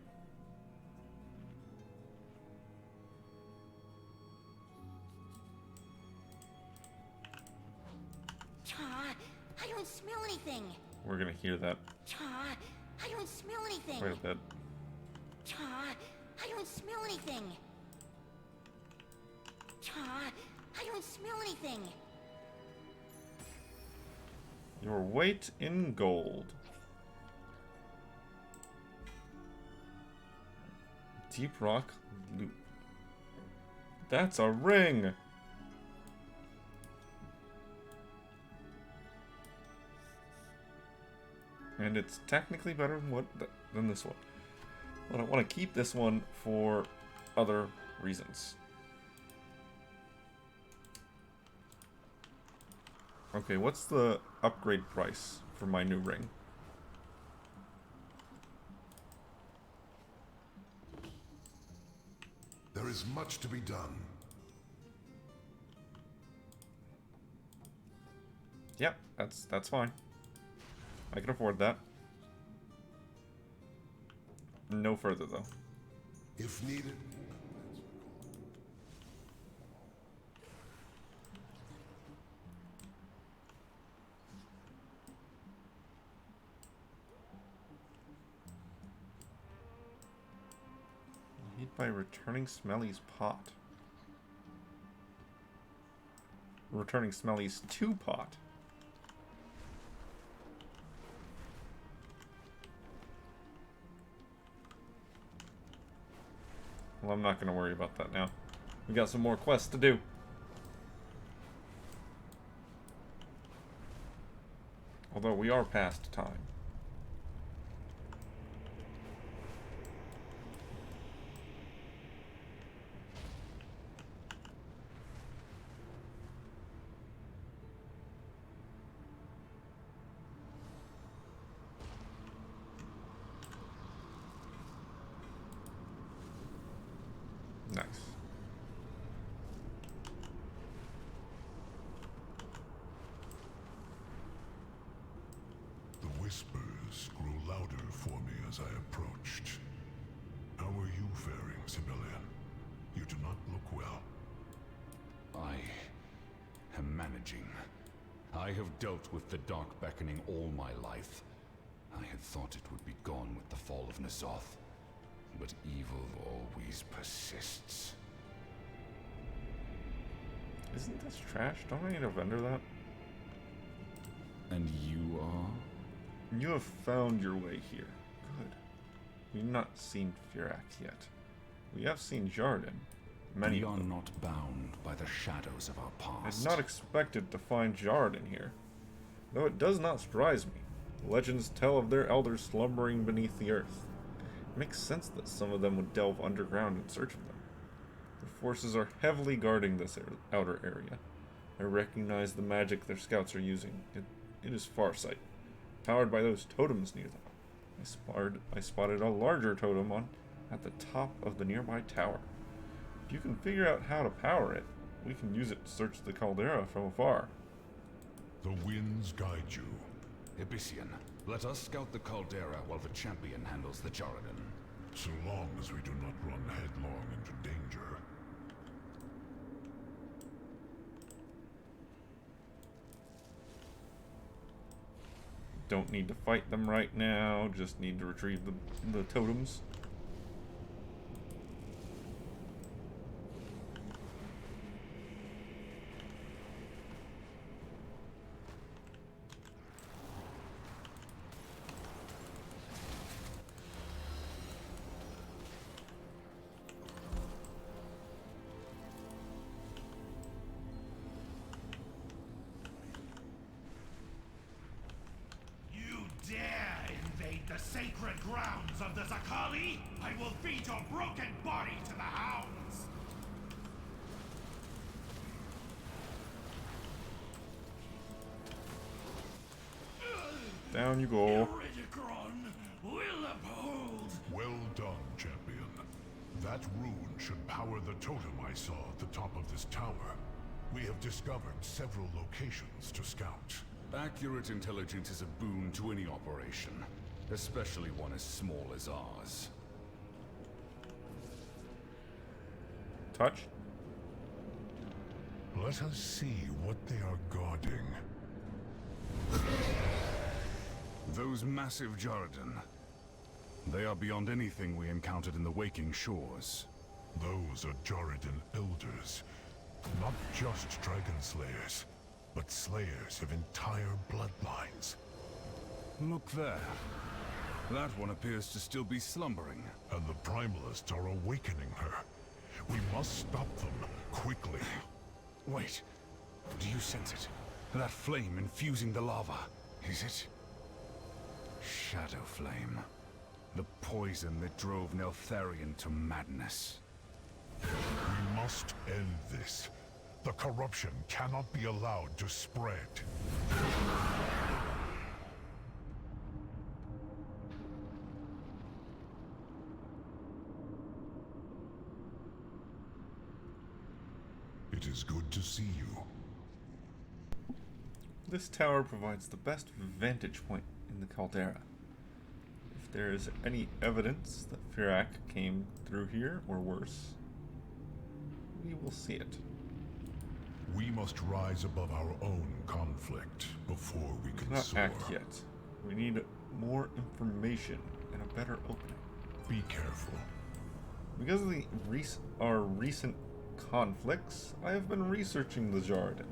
I don't smell anything.
We're gonna hear that
I don't smell anything.
quite a bit.
I don't smell anything. I don't smell anything.
Your weight in gold. Deep rock loop. That's a ring! And it's technically better than this one. But I want to keep this one for other reasons. Okay, what's the upgrade price for my new ring?
There is much to be done.
Yep, that's fine. I can afford that. No further though.
If needed.
Lead by returning Smelly's pot. Returning Smelly's 2 pot. Well, I'm not going to worry about that now. We got some more quests to do. Although we are past time. Nice.
The whispers grew louder for me as I approached. How are you faring, civilian? You do not look well.
I am managing. I have dealt with the Dark Beckoning all my life. I had thought it would be gone with the fall of N'Zoth. But evil always persists.
Isn't this trash? Don't I need to vendor that?
And you are?
You have found your way here. Good. We've not seen Firak yet. We have seen Jarden. Many
We
of
are
them.
not bound by the shadows of our
I
past.
had not expected to find Jarden here. Though it does not surprise me. Legends tell of their elders slumbering beneath the earth. It makes sense that some of them would delve underground in search of them. The forces are heavily guarding this outer area. I recognize the magic their scouts are using. It is Farsight, powered by those totems near them. I spotted a larger totem at the top of the nearby tower. If you can figure out how to power it, we can use it to search the caldera from afar.
The winds guide you.
Abyssian, let us scout the caldera while the champion handles the Jarden.
So long as we do not run headlong into danger.
Don't need to fight them right now, just need to retrieve the totems.
The sacred grounds of the Zakali, I will feed your broken body to the hounds!
Down Down you go.
Iridicron will uphold.
Well done, champion. That rune should power the totem I saw at the top of this tower. We have discovered several locations to scout.
Accurate intelligence is a boon to any operation, especially one as small as ours.
Touch.
Let us see what they are guarding.
Those massive Jarden. They are beyond anything we encountered in the Waking Shores.
Those are Jarden elders. Not just dragon slayers, but slayers of entire bloodlines.
Look there. That one appears to still be slumbering.
And the Primalists are awakening her. We must stop them, quickly.
Wait. Do you sense it? That flame infusing the lava. Is it? Shadow Flame. The poison that drove Neltharion to madness.
We must end this. The corruption cannot be allowed to spread. It is good to see you.
This tower provides the best vantage point in the caldera. If there is any evidence that Firak came through here, or worse, we will see it.
We must rise above our own conflict before we can
Not
soar.
act yet. We need more information and a better opening.
Be careful.
Because of our recent conflicts, I have been researching the Jarden.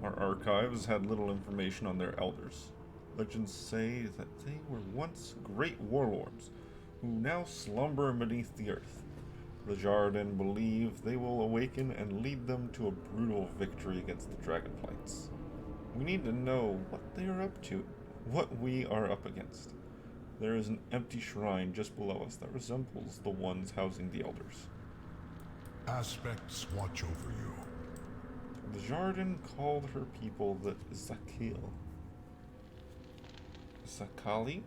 Our archives had little information on their elders. Legends say that they were once great warlords, who now slumber beneath the earth. The Jarden believe they will awaken and lead them to a brutal victory against the Dragonflights. We need to know what they are up to, what we are up against. There is an empty shrine just below us that resembles the ones housing the elders.
Aspects watch over you.
The Jarden called her people the Zakil. Zakali?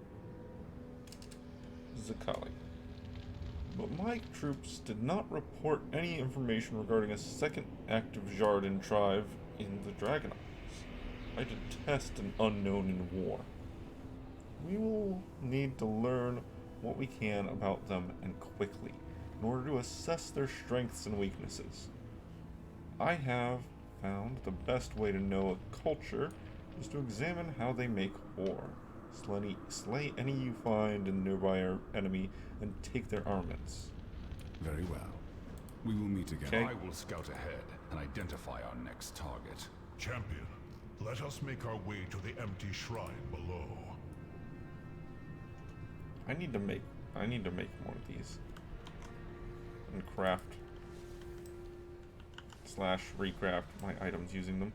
Zakali. But my troops did not report any information regarding a second active Jarden tribe in the Dragon Isles. I detest an unknown in war. We will need to learn what we can about them, and quickly, in order to assess their strengths and weaknesses. I have found the best way to know a culture is to examine how they make war. Slay any you find in nearby enemy and take their armaments.
Very well. We will meet again.
Okay.
I will scout ahead and identify our next target.
Champion, let us make our way to the empty shrine below.
I need to make more of these. And craft / recraft my items using them.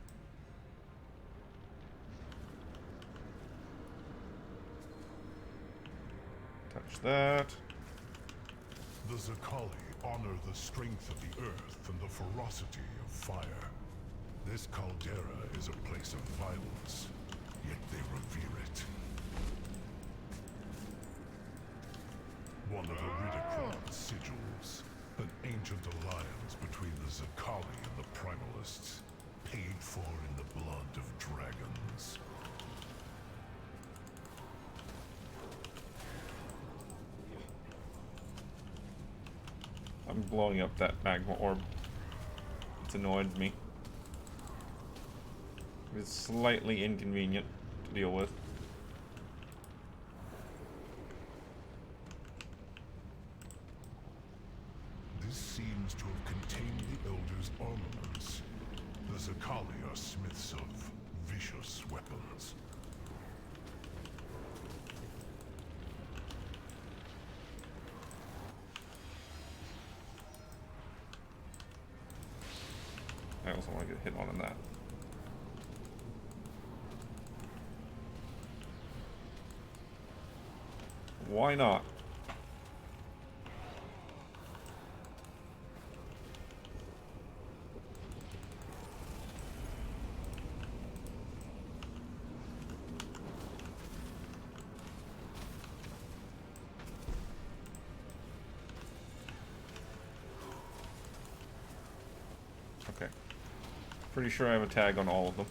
Touch that.
The Zakali honor the strength of the earth and the ferocity of fire. This caldera is a place of violence, yet they revere it. One of Iridicron's sigils, an ancient alliance between the Zakali and the Primalists, paid for in the blood of dragons.
I'm blowing up that magma orb. It's annoyed me. It's slightly inconvenient to deal with.
This seems to have contained the Elder's armaments. The Zakali are smiths of vicious weapons.
I also want to get hit on that. Why not? Okay. Pretty sure I have a tag on all of them.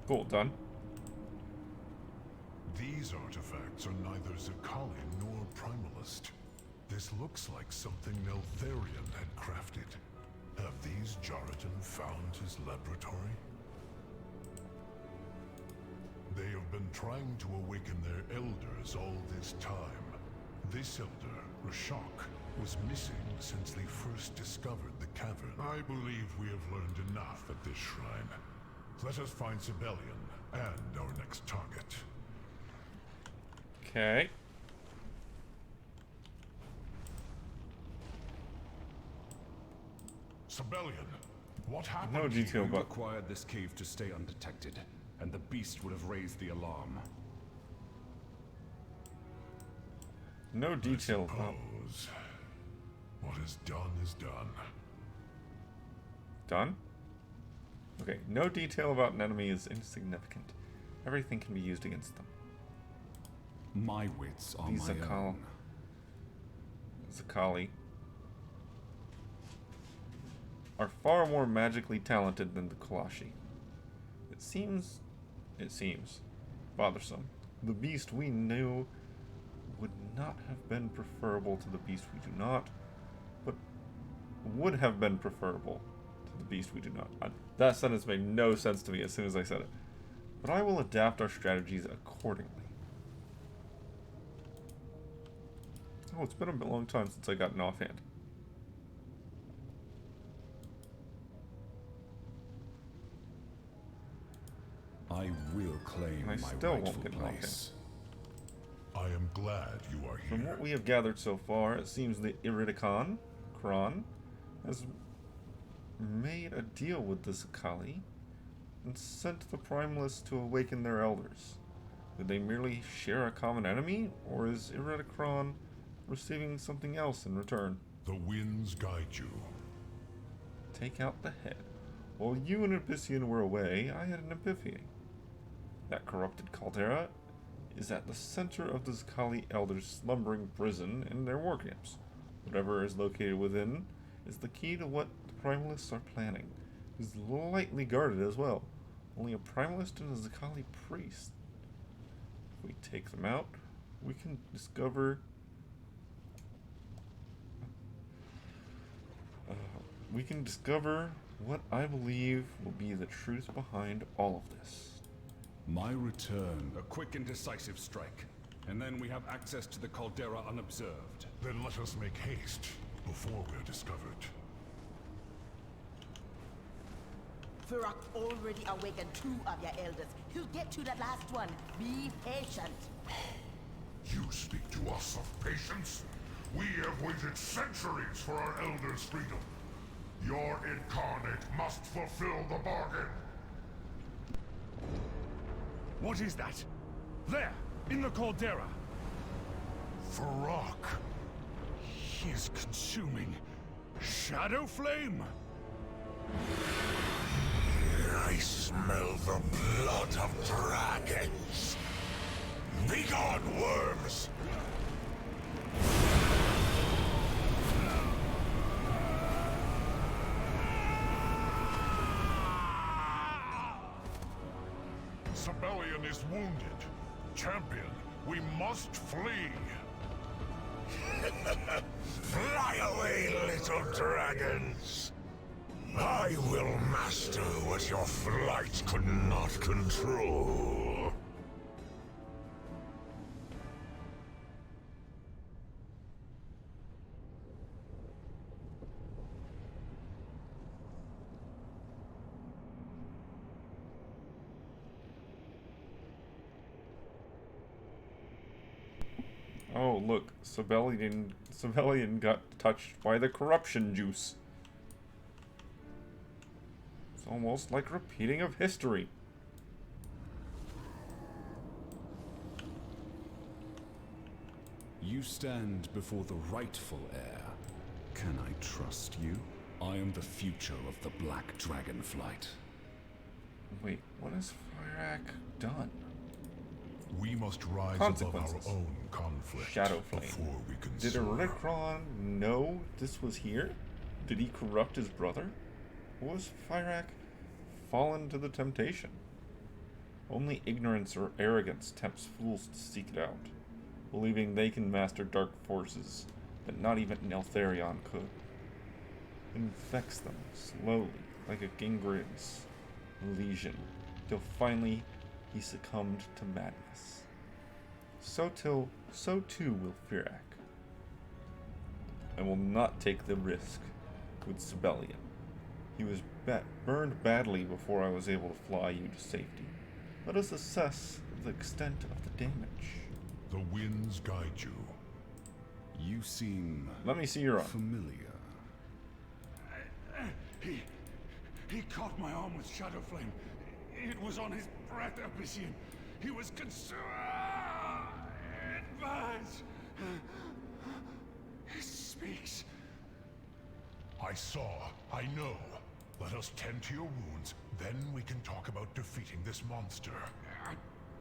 Cool, done.
These artifacts are neither Zakali nor Primalist. This looks like something Neltharion had crafted. Have these Jaradan found his laboratory? They have been trying to awaken their elders all this time. This elder, Rashok, was missing since they first discovered the cavern. I believe we have learned enough at this shrine. Let us find Sibelian and our next target.
Okay.
Sibelian, what happened?
No detail
We
about.
required this cave to stay undetected, and the beast would have raised the alarm.
No detail about.
What is done is done.
Done? Okay, no detail about an enemy is insignificant. Everything can be used against them.
My wits are
These
my own.
Zakali are far more magically talented than the Kalashi. It seems bothersome. The beast we knew would not have been preferable to the beast we do not, but would have been preferable to the beast we do not. That sentence made no sense to me as soon as I said it. But I will adapt our strategies accordingly. Oh, it's been a long time since I got an offhand.
I will claim
I
my
still won't
rightful
get an
place.
I am glad you are here.
From what we have gathered so far, it seems the Iridikon, Kron, has made a deal with the Zakali and sent the Primalists to awaken their elders. Did they merely share a common enemy, or is Iridikon receiving something else in return?
The winds guide you.
Take out the head. While you and Abyssian were away, I had an epiphany. That corrupted caldera is at the center of the Zakali elders' slumbering prison and their war camps. Whatever is located within is the key to what the Primalists are planning. It is lightly guarded as well. Only a Primalist and a Zakali priest. If we take them out, we can discover... what I believe will be the truth behind all of this.
My return. A quick and decisive strike. And then we have access to the caldera unobserved.
Then let us make haste before we're discovered.
Furak already awakened 2 of your elders. He'll get to that last one. Be patient.
You speak to us of patience? We have waited centuries for our elders' freedom. Your incarnate must fulfill the bargain.
What is that? There! In the caldera!
Furak!
He is consuming shadow flame!
I smell the blood of dragons. Begone, worms! Sibelian is wounded. Champion, we must flee. Fly away, little dragons. I will master what your flight could not control.
Oh, look, Sibelian got touched by the corruption juice. It's almost like repeating of history.
You stand before the rightful heir. Can I trust you? I am the future of the Black Dragonflight.
Wait, what has Fyrak done?
We must rise above our own conflict
Shadowflame.
before we can
Did
soar.
Ericron know this was here? Did he corrupt his brother? Or was Fyrak fallen to the temptation? Only ignorance or arrogance tempts fools to seek it out, believing they can master dark forces that not even Neltharion could. It infects them slowly, like a gangrenous lesion, till finally he succumbed to madness. So too will Fyrak. I will not take the risk with Sibelian. He was burned badly before I was able to fly you to safety. Let us assess the extent of the damage.
The winds guide you.
You seem...
Let me see your arm.
Familiar.
He caught my arm with Shadowflame. It was on his breath, Abyssian. He was consumed. It burns. He speaks.
I saw. I know. Let us tend to your wounds, then we can talk about defeating this monster.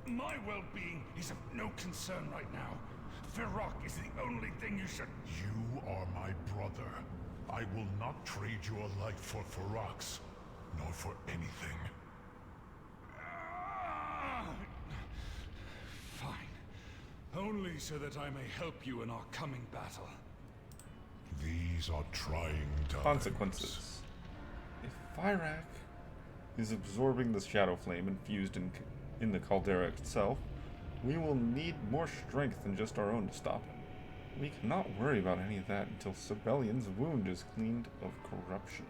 My well-being is of no concern right now. Feroc is the only thing you should...
You are my brother. I will not trade your life for Feroc's, nor for anything.
Fine. Only so that I may help you in our coming battle.
These are trying times.
Consequences. If Fyrak is absorbing the Shadowflame infused in the caldera itself, we will need more strength than just our own to stop him. We cannot worry about any of that until Sibelian's wound is cleaned of corruption.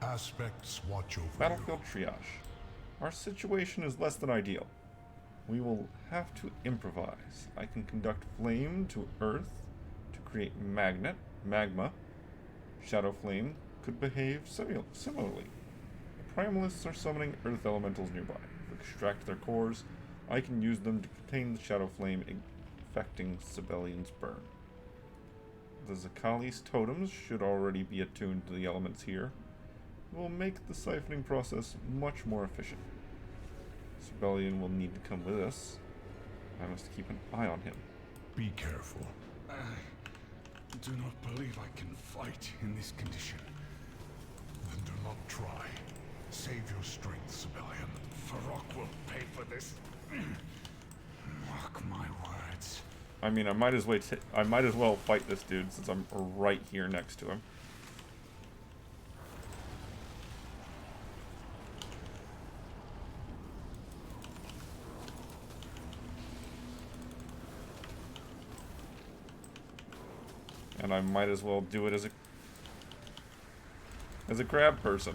Aspects watch over
Battlefield triage. Our situation is less than ideal. We will have to improvise. I can conduct flame to earth to create magma. Shadowflame could behave similarly. Primalists are summoning earth elementals nearby. If we extract their cores, I can use them to contain the Shadowflame, affecting Sibelian's burn. The Zakali's totems should already be attuned to the elements here. It will make the siphoning process much more efficient. Sibelian will need to come with us. I must keep an eye on him.
Be careful.
I do not believe I can fight in this condition.
Then do not try. Save your strength, Sibelian.
Feroc will pay for this. Mark my words.
I mean, I might as well fight this dude since I'm right here next to him. And I might as well do it as a crab person.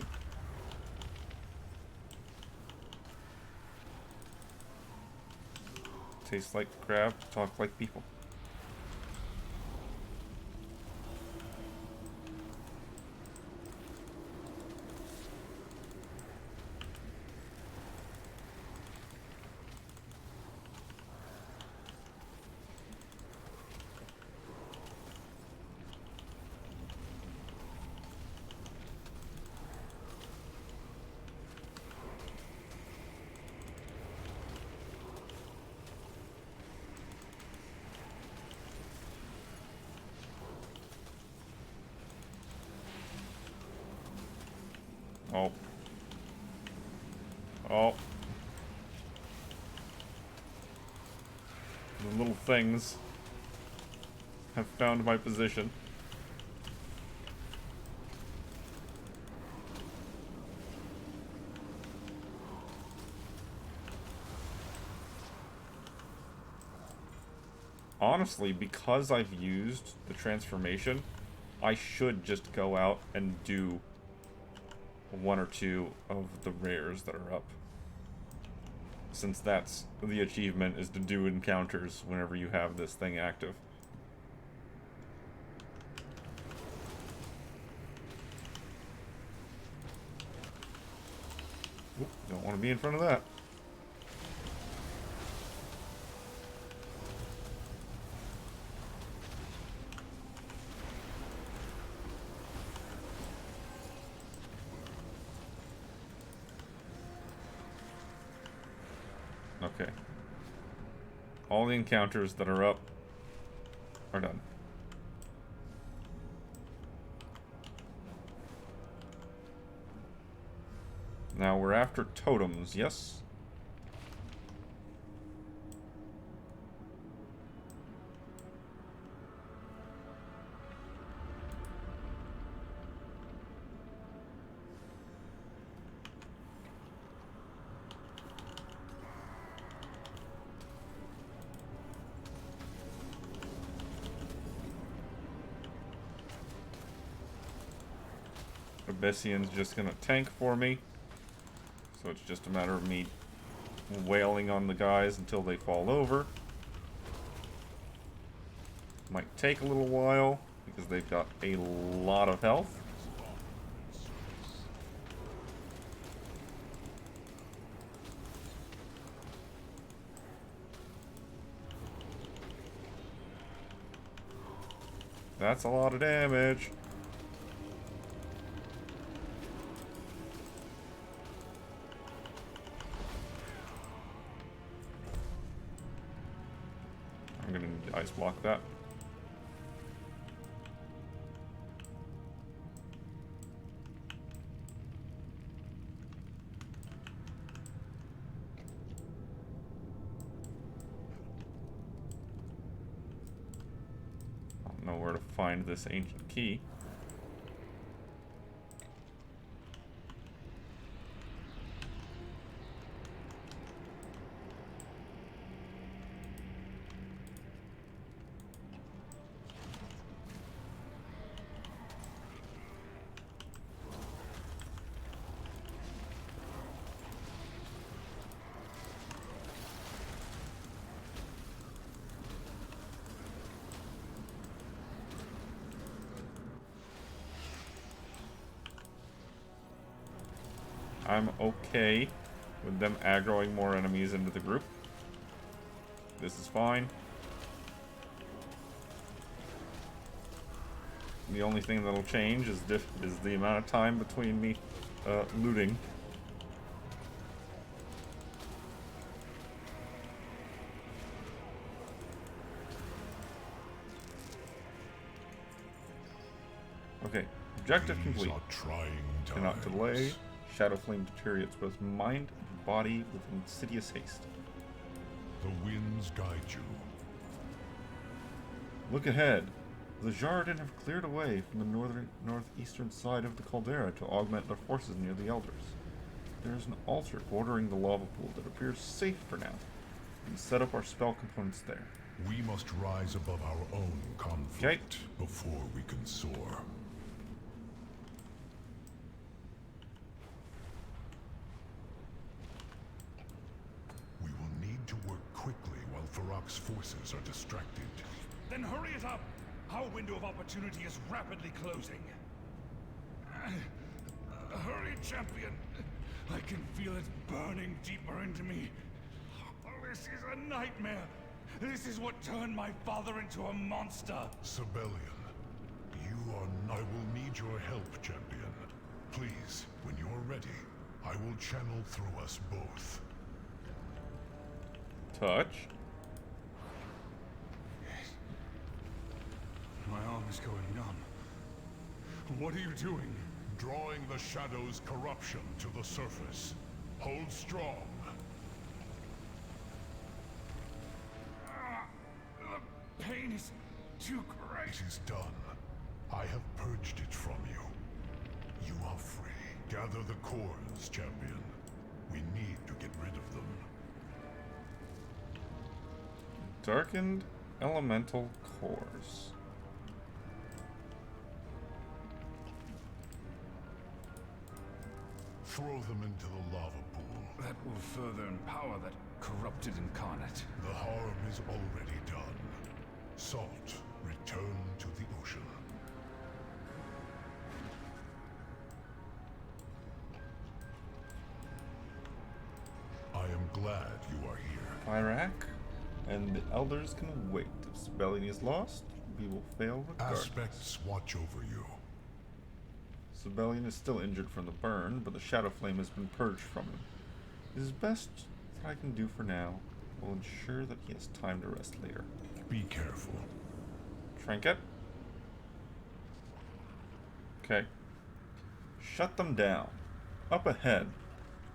Taste like crab, talk like people. Oh. Oh. The little things have found my position. Honestly, because I've used the transformation, I should just go out and do one or two of the rares that are up. Since that's the achievement, is to do encounters whenever you have this thing active. Oop, don't want to be in front of that. All the encounters that are up are done. Now we're after totems, yes? Abyssian's just gonna tank for me. So it's just a matter of me wailing on the guys until they fall over. Might take a little while because they've got a lot of health. That's a lot of damage. I'm gonna need to ice block that. I don't know where to find this ancient key. I'm okay with them aggroing more enemies into the group. This is fine. The only thing that'll change is the amount of time between me looting. Okay, objective complete. Cannot delay. Shadow Flame deteriorates both mind and body with insidious haste.
The winds guide you.
Look ahead. The Jardin have cleared away from the northeastern side of the caldera to augment their forces near the Elders. There is an altar bordering the lava pool that appears safe for now. We can set up our spell components there.
We must rise above our own conflict before we can soar. Quickly while Farak's forces are distracted.
Then hurry it up! Our window of opportunity is rapidly closing. Hurry, champion! I can feel it burning deeper into me. This is a nightmare. This is what turned my father into a monster.
Sibelian, I will need your help, champion. Please, when you're ready, I will channel through us both.
Touch.
My arm is going numb. What are you doing?
Drawing the shadow's corruption to the surface. Hold strong.
The pain is too great.
It is done. I have purged it from you. You are free. Gather the cores, champion. We need to get rid of them.
Darkened elemental cores.
Throw them into the lava pool.
That will further empower that corrupted incarnate.
The harm is already done. Salt, return to the ocean. I am glad you are here.
Iraq? And the Elders can wait. If Sibelian is lost, we will fail regardless.
Aspects watch over you.
Sibelian is still injured from the burn, but the Shadow Flame has been purged from him. It is best that I can do for now. will ensure that he has time to rest later.
Be careful.
Trinket. Okay. Shut them down. Up ahead,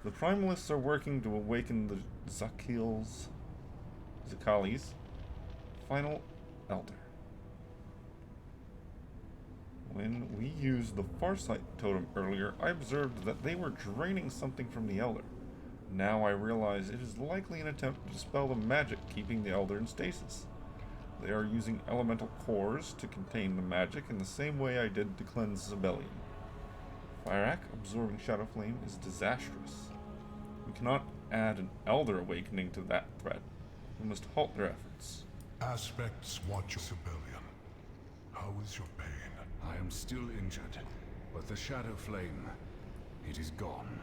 the Primalists are working to awaken the Zakali's final elder. When we used the Farsight totem earlier, I observed that they were draining something from the elder. Now I realize it is likely an attempt to dispel the magic keeping the elder in stasis. They are using elemental cores to contain the magic in the same way I did to cleanse Zebellion. Fyrakk absorbing Shadow Flame is disastrous. We cannot add an elder awakening to that threat. We must halt their efforts.
Aspects watch your civilian. How is your pain?
I am still injured, but the Shadow Flame, it is gone.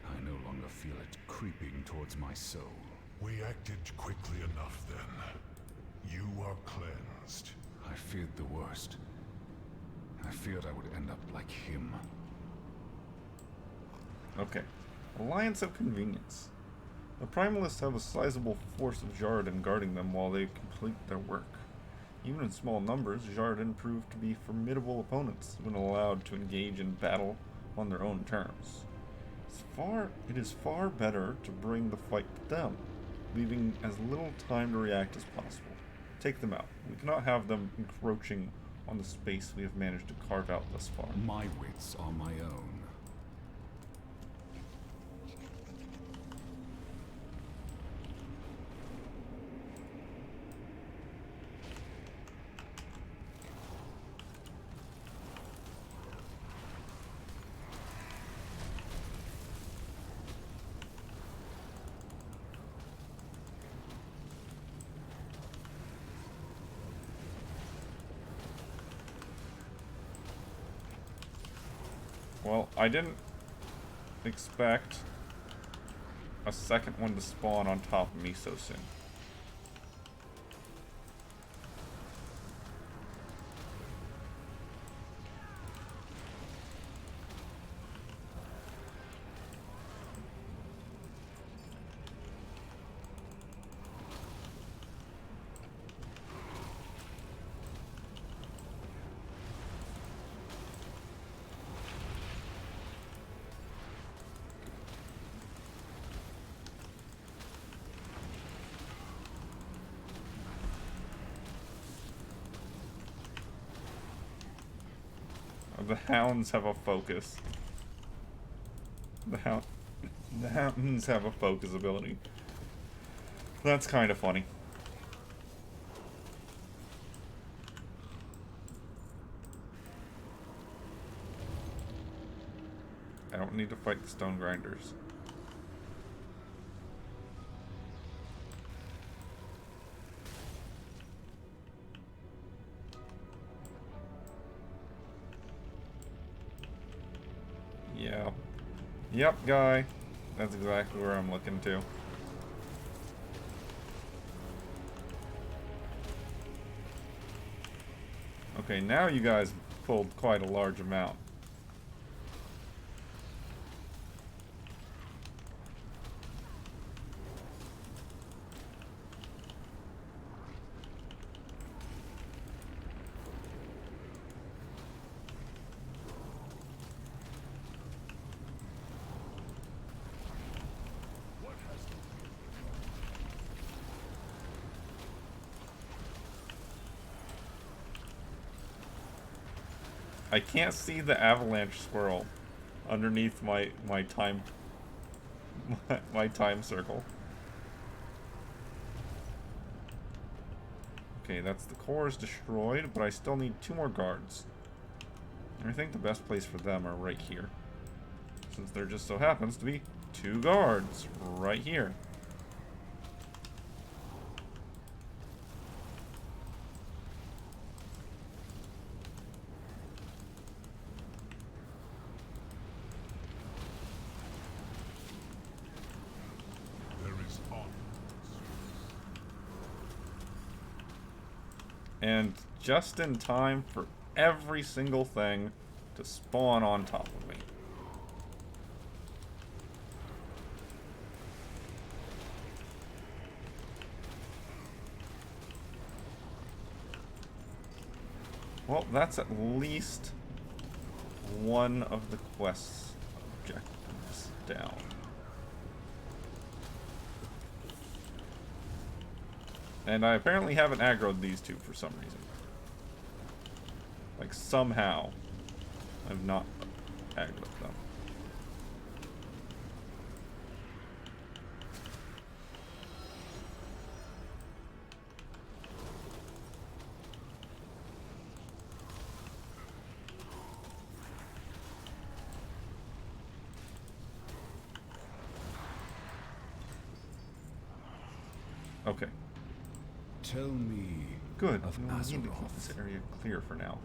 I no longer feel it creeping towards my soul.
We acted quickly enough then. You are cleansed.
I feared the worst. I feared I would end up like him.
Okay. Alliance of Convenience. The Primalists have a sizable force of Jarden guarding them while they complete their work. Even in small numbers, Jarden prove to be formidable opponents when allowed to engage in battle on their own terms. It is far better to bring the fight to them, leaving as little time to react as possible. Take them out. We cannot have them encroaching on the space we have managed to carve out thus far.
My wits are my own.
Well, I didn't expect a second one to spawn on top of me so soon. The hounds have a focus. The hounds have a focus ability. That's kind of funny. I don't need to fight the stone grinders. Yeah. Yep, guy. That's exactly where I'm looking to. Okay, now you guys pulled quite a large amount. I can't see the avalanche swirl underneath my time my time circle. Okay, that's the core is destroyed, but I still need 2 more guards. And I think the best place for them are right here, since there just so happens to be 2 guards right here. And just in time for every single thing to spawn on top of me. Well, that's at least one of the quest's objectives down. And I apparently haven't aggroed these two for some reason. Like, somehow, I've not aggroed them. Okay.
Tell me.
Good.
Of
We need to keep
Azeroth.
this area clear for now.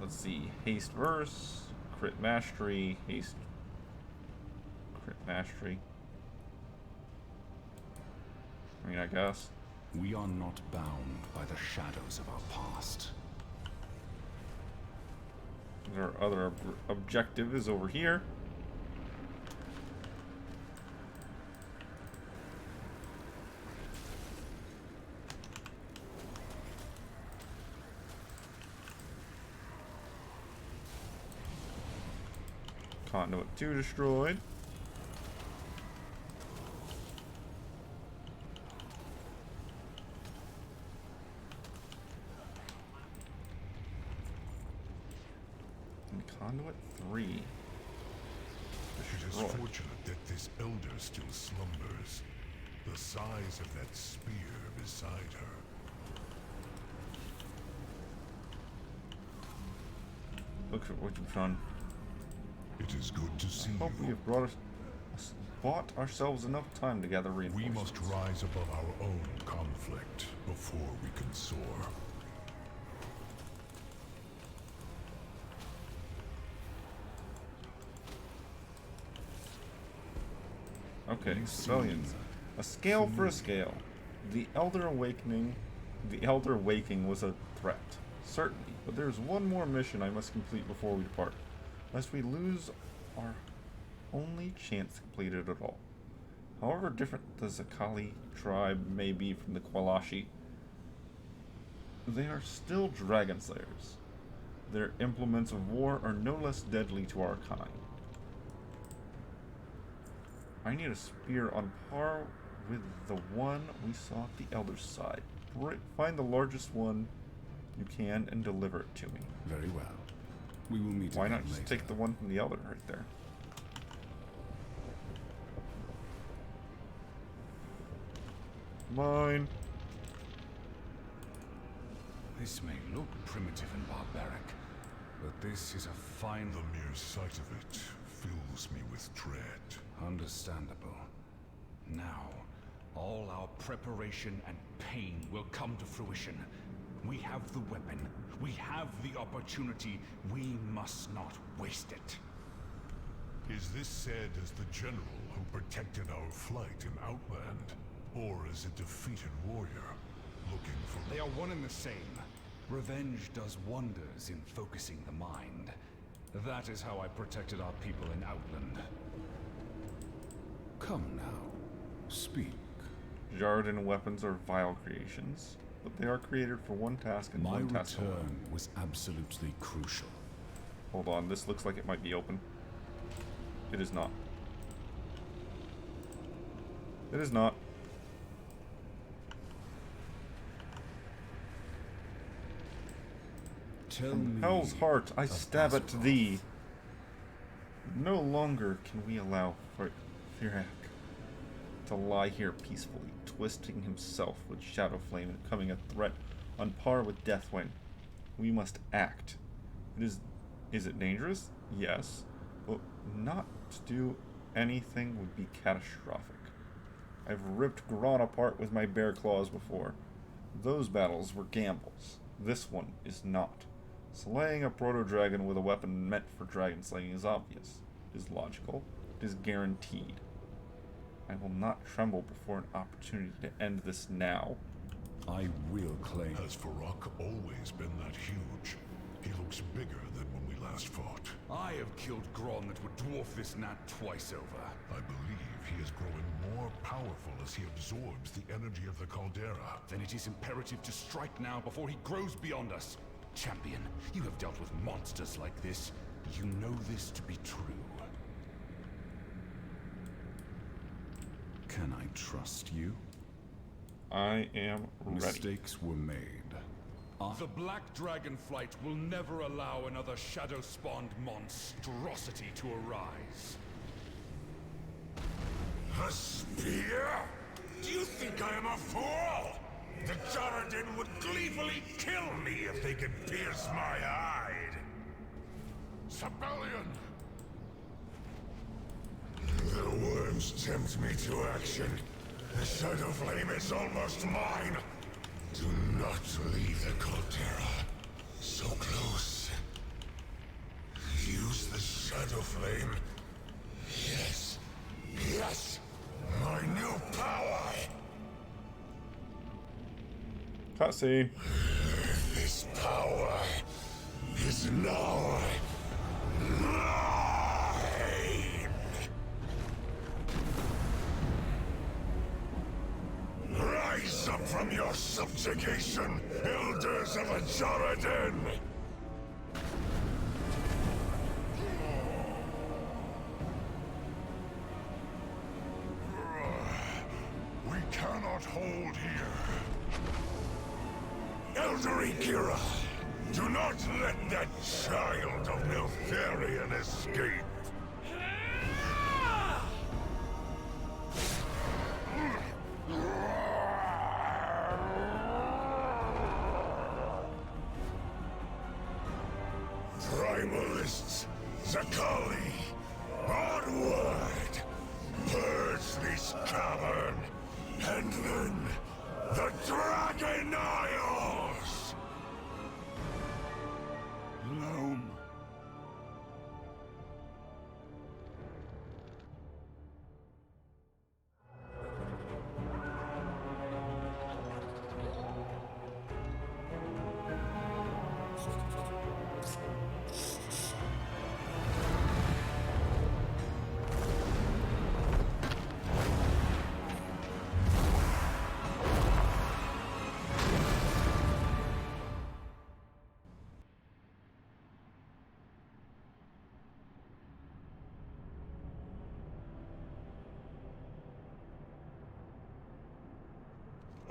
Let's see. Haste verse, crit mastery, haste, crit mastery. I mean, I guess.
We are not bound by the shadows of our past.
Our other objective is over here. Conduit 2 destroyed. And Conduit 3
It is
destroyed.
fortunate that this elder still slumbers. The size of that spear beside her.
Look at what you've done.
It is good to see
I hope we
you.
have bought ourselves enough time to gather
We
reinforcements.
must rise above our own conflict before we can soar.
Okay, civilians. A scale for a scale. The Elder Waking was a threat, certainly, but there's one more mission I must complete before we depart, lest we lose our only chance to complete it at all. However different the Zakali tribe may be from the Kwalashi, they are still dragon slayers. Their implements of war are no less deadly to our kind. I need a spear on par with the one we saw at the Elder's side. Find the largest one you can and deliver it to me.
Very well. We will meet
Why
again
not just
later.
take the one from the Elder right there? Mine.
This may look primitive and barbaric, but this is a fine...
The mere sight of it fills me with dread.
Understandable. Now, all our preparation and pain will come to fruition. We have the weapon. We have the opportunity. We must not waste it.
Is this said as the general who protected our flight in Outland? Or as a defeated warrior looking for...
They are one and the same. Revenge does wonders in focusing the mind. That is how I protected our people in Outland. Come now. Speak.
Jarden weapons are vile creations, but they are created for one task and
My
one task
return
alone.
was absolutely crucial.
Hold on, this looks like it might be open. It is not. It is not. From Hell's heart, I stab at thee. No longer can we allow Firak to lie here peacefully, twisting himself with Shadowflame and becoming a threat on par with Deathwing. We must act. Is it dangerous? Yes, but not to do anything would be catastrophic. I've ripped Gron apart with my bear claws before. Those battles were gambles. This one is not. Slaying a proto-dragon with a weapon meant for dragon slaying is obvious, is logical, it is guaranteed. I will not tremble before an opportunity to end this now.
I will claim.
Has Farak always been that huge? He looks bigger than when we last fought.
I have killed Gron that would dwarf this gnat twice over.
I believe he is growing more powerful as he absorbs the energy of the caldera.
Then it is imperative to strike now before he grows beyond us. Champion, you have dealt with monsters like this. You know this to be true. Can I trust you?
I am ready.
Mistakes were made. The Black Dragonflight will never allow another shadow-spawned monstrosity to arise.
A spear? Do you think I am a fool? The Jaredin would gleefully kill me if they could pierce my hide.
Sabellion!
The worms tempt me to action. The Shadow Flame is almost mine. Do not leave the Caldera. So close. Use the Shadow Flame. Yes. Yes! My new power!
Cutscene.
This power is now mine! Rise up from your subjugation, elders of Jaredin!
We cannot hold here.
Elder Kira, do not let that child of Neltharion escape! Primalists, Zakali, onward! Purge this cavern, and then the Dragon Isles!
Loam.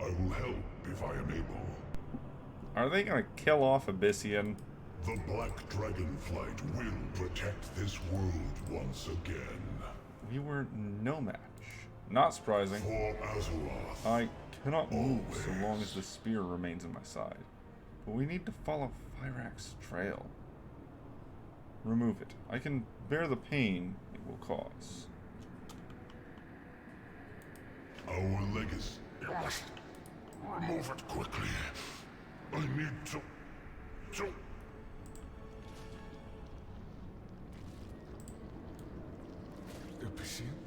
I will help if I am able.
Are they gonna kill off Abyssian?
The Black Dragonflight will protect this world once again.
We were no match. Not surprising.
For Azeroth.
I cannot move so long as the spear remains in my side. But we need to follow Fyrax's trail. Remove it. I can bear the pain it will cause.
Our legacy. You must remove it quickly. I need to...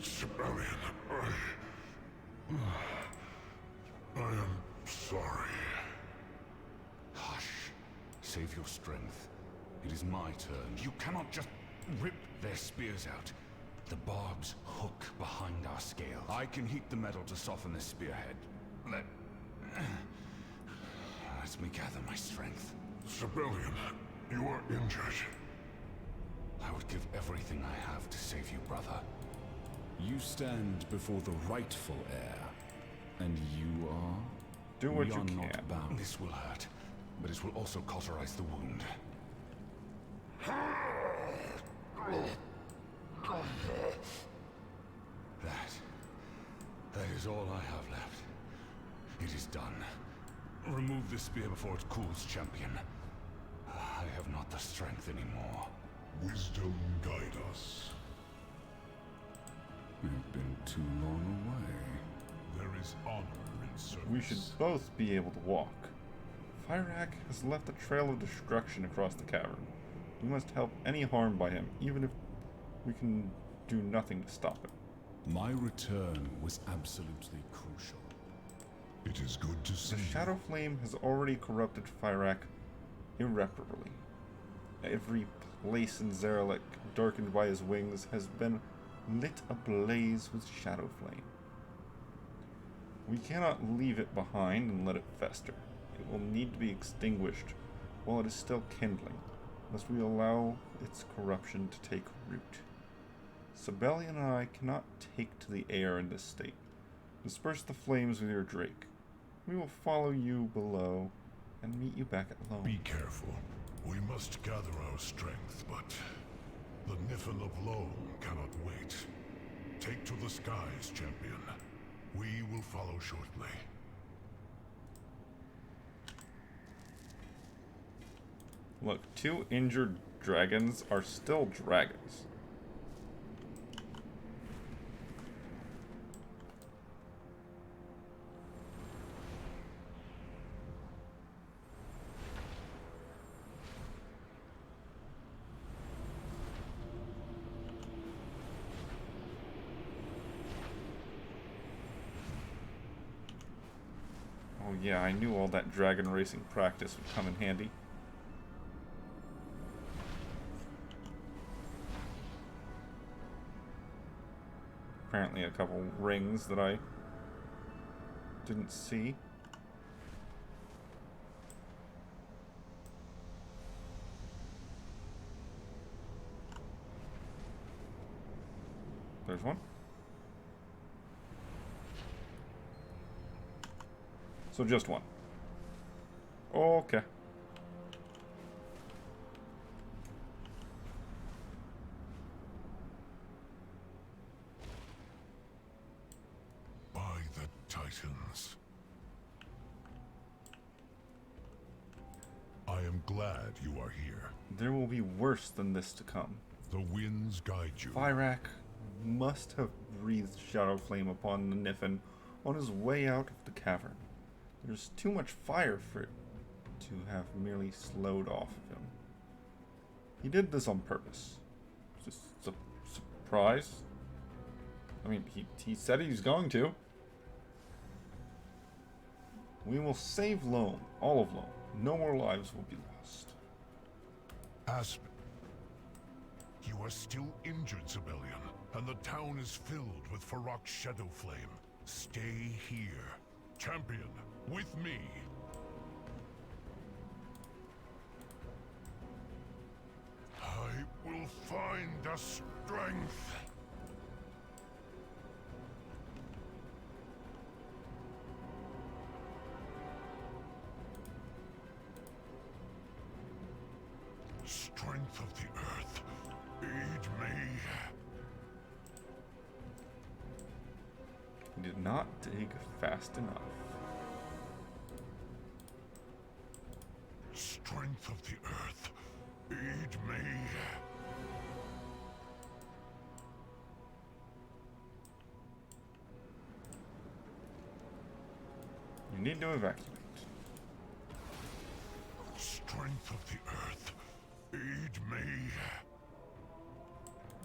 Sabellion, I am sorry.
Hush. Save your strength. It is my turn. You cannot just rip their spears out. The barbs hook behind our scale. I can heat the metal to soften the spearhead. Let me gather my strength.
Sabellion, you are injured.
I would give everything I have to save you, brother. You stand before the rightful heir. And you are?
Do what
we
you
are
can.
Not bound. This will hurt, but it will also cauterize the wound. That is all I have left. It is done. Remove the spear before it cools, champion. I have not the strength anymore.
Wisdom guide us.
We've been too long away.
There is honor in service.
We should both be able to walk. Fyrax has left a trail of destruction across the cavern. We must help any harm by him, even if we can do nothing to stop it.
My return was absolutely crucial.
It is good to see.
The Shadow Flame has already corrupted Fyrax irreparably. Every Lace and Zarelek, darkened by his wings, has been lit ablaze with shadow flame. We cannot leave it behind and let it fester. It will need to be extinguished while it is still kindling, lest we allow its corruption to take root. Sibelian and I cannot take to the air in this state. Disperse the flames with your drake. We will follow you below and meet you back at Loam.
Be careful. We must gather our strength, but the Niffin of Loam cannot wait. Take to the skies, champion. We will follow shortly.
Look, 2 injured dragons are still dragons. Oh yeah, I knew all that dragon racing practice would come in handy. Apparently a couple rings that I didn't see. There's one. So just one. Okay.
By the Titans. I am glad you are here.
There will be worse than this to come.
The winds guide you.
Fyrak must have breathed shadow flame upon the Niffin on his way out of the cavern. There's too much fire for it to have merely slowed off of him. He did this on purpose. Just surprise? I mean, he said he was going to. We will save Loam, all of Loam. No more lives will be lost.
Aspen, you are still injured, Sibelian, and the town is filled with Farak's shadow flame. Stay here. Champion, with me. I will find the strength. Strength of the earth, aid me.
He did not dig fast enough.
Strength of the earth, aid me.
You need to evacuate.
Strength of the earth, aid me.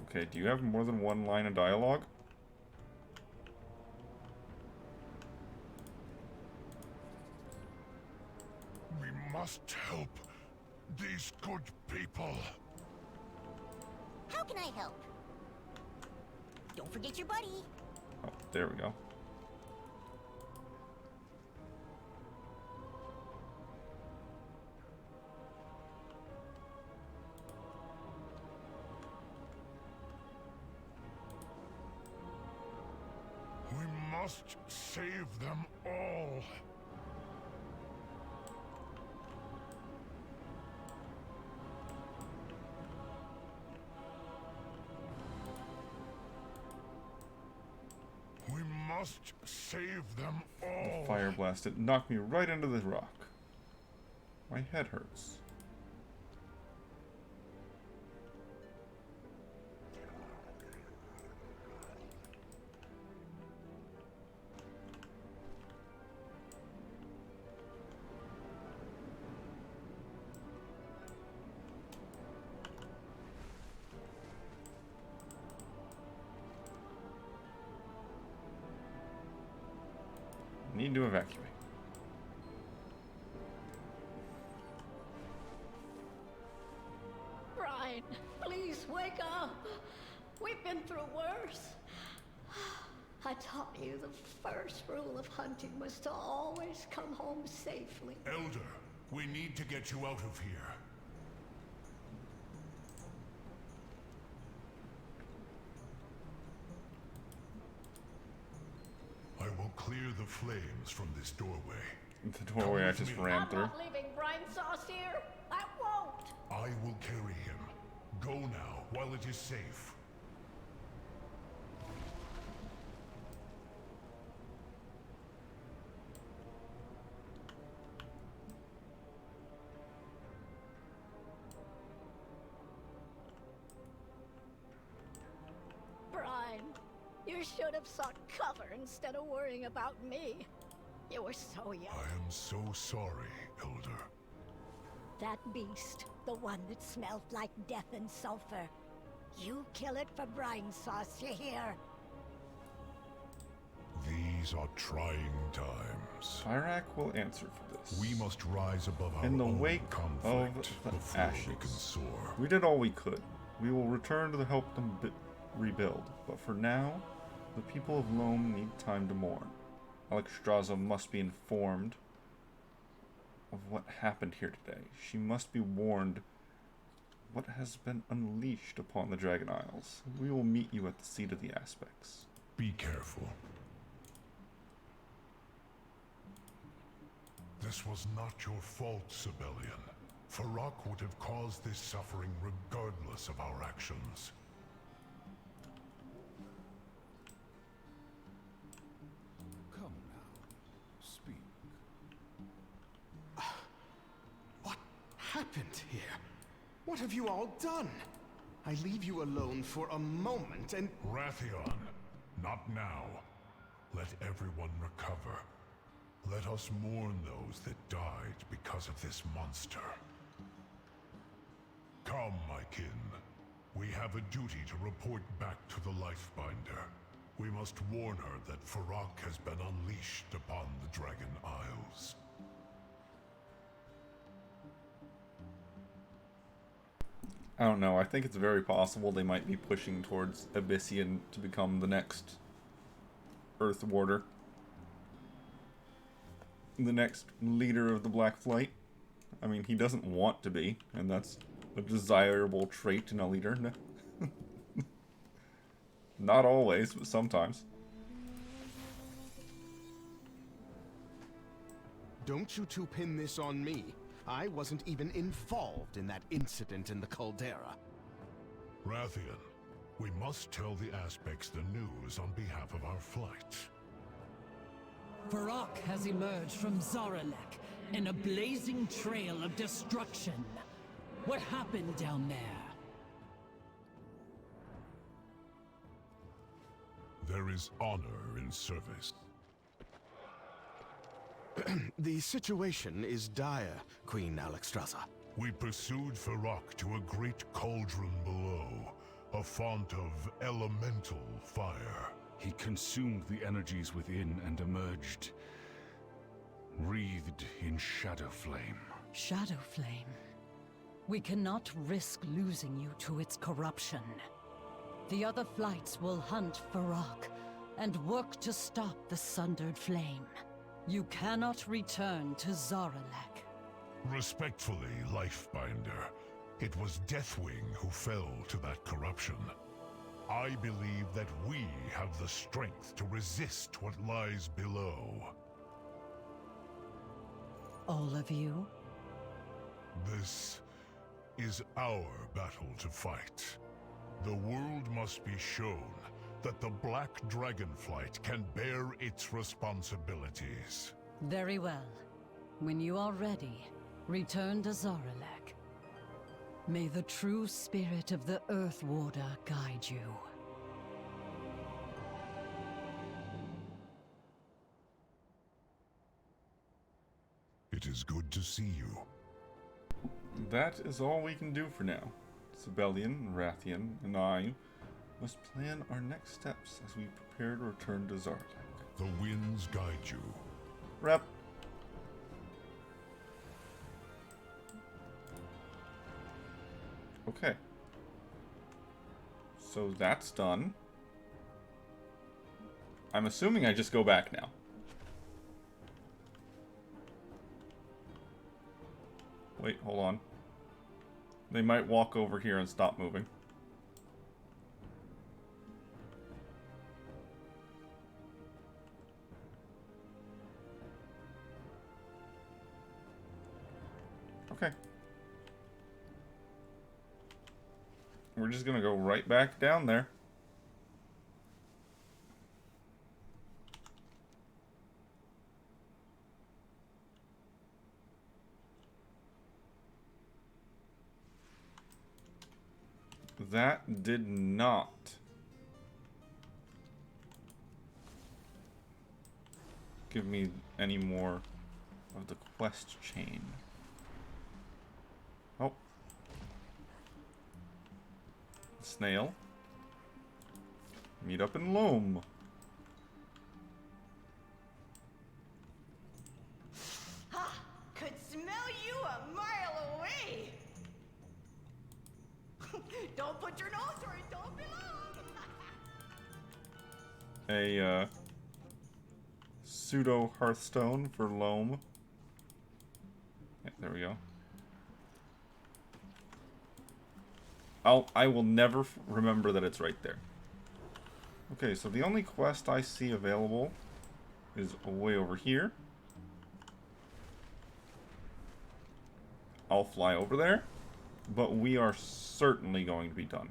Okay, do you have more than one line of dialogue?
We must help these good people.
How can I help? Don't forget your buddy.
Oh, there we go.
We must save them all. We must save them all.
The fire blast, it knocked me right into the rock. My head hurts. Need to evacuate.
Brian,
Brine, please wake up. We've been through worse. I taught you the first rule of hunting was to always come home safely.
Elder, we need to get you out of here. I will clear the flames from this doorway.
The doorway I just ran through.
I'm not leaving Brine Sauce here. I won't.
I will carry him. Go now, while it is safe.
Brine, you should have sought cover instead of worrying about me. You were so young.
I am so sorry, Elder.
That beast, the one that smelled like death and sulfur. You kill it for Brine Sauce, you hear?
These are trying times.
Fyrakk will answer for this.
We must rise above our
In the
own
wake
conflict
of the
before
ashes,
we can soar.
we did all we could. We will return to help them rebuild. But for now, the people of Loam need time to mourn. Alexstrasza must be informed of what happened here today. She must be warned what has been unleashed upon the Dragon Isles. We will meet you at the seat of the aspects.
Be careful. This was not your fault, Sibelian. Fyrakk would have caused this suffering regardless of our actions.
Come now, speak. What happened here? What have you all done? I leave you alone for a moment and...
Wrathion, not now. Let everyone recover. Let us mourn those that died because of this monster. Come, my kin. We have a duty to report back to the Lifebinder. We must warn her that Fyrakk has been unleashed upon the Dragon Isles.
I don't know. I think it's very possible they might be pushing towards Abyssian to become the next Earth Warder. The next leader of the Black Flight. I mean, he doesn't want to be, and that's a desirable trait in a leader. Not always, but sometimes.
Don't you two pin this on me. I wasn't even involved in that incident in the caldera.
Wrathion, we must tell the Aspects the news on behalf of our flight.
Fyrakk has emerged from Zaralek in a blazing trail of destruction. What happened down there?
There is honor in service.
The situation is dire, Queen Alexstrasza.
We pursued Fyrakk to a great cauldron below, a font of elemental fire.
He consumed the energies within and emerged, wreathed in shadow flame.
Shadow Flame. We cannot risk losing you to its corruption. The other flights will hunt Fyrakk and work to stop the sundered flame. You cannot return to Zaralek.
Respectfully, Lifebinder, it was Deathwing who fell to that corruption. I believe that we have the strength to resist what lies below.
All of you?
This is our battle to fight. The world must be shown that the Black Dragonflight can bear its responsibilities.
Very well. When you are ready, return to Zaralek. May the true spirit of the Earth Warder guide you.
It is good to see you.
That is all we can do for now. Sibelian, Wrathion, and I must plan our next steps as we prepare to return to Zaralek.
The winds guide you.
Rep. Okay. So that's done. I'm assuming I just go back now. Wait, hold on. They might walk over here and stop moving. Okay. We're just gonna go right back down there. That did not give me any more of the quest chain. Oh. Snail. Meet up in Loam.
Ha! Could smell you a mile away! Don't put your nose where it don't belong!
A, pseudo Hearthstone for Loam. Yeah, there we go. I will never remember that it's right there. Okay, so the only quest I see available is way over here. I'll fly over there, but we are certainly going to be done.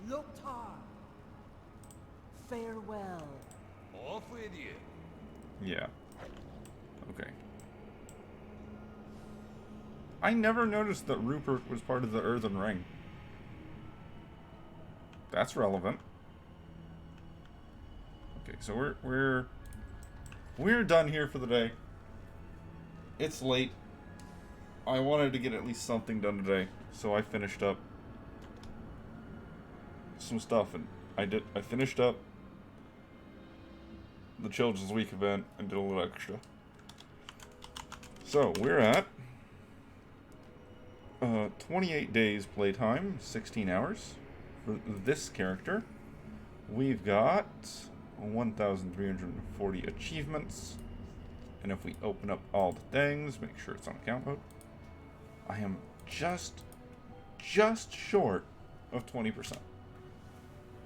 Loktar, farewell.
Off with you.
Yeah. Okay. I never noticed that Rupert was part of the Earthen Ring. That's relevant. Okay, so we're done here for the day. It's late. I wanted to get at least something done today, so I finished up some stuff, and I finished up the Children's Week event and did a little extra. So we're at 28 days playtime, 16 hours for this character. We've got 1,340 achievements, and if we open up all the things, make sure it's on account mode, I am just short of 20%.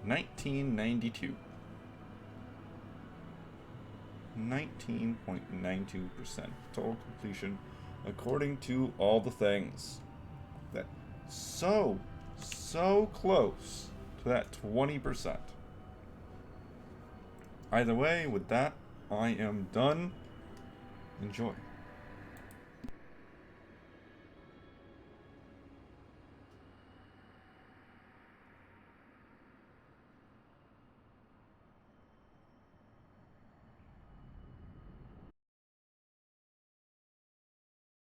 1992. 19.92% total completion according to all the things. That so close to that 20%. Either way, with that, I am done. Enjoy.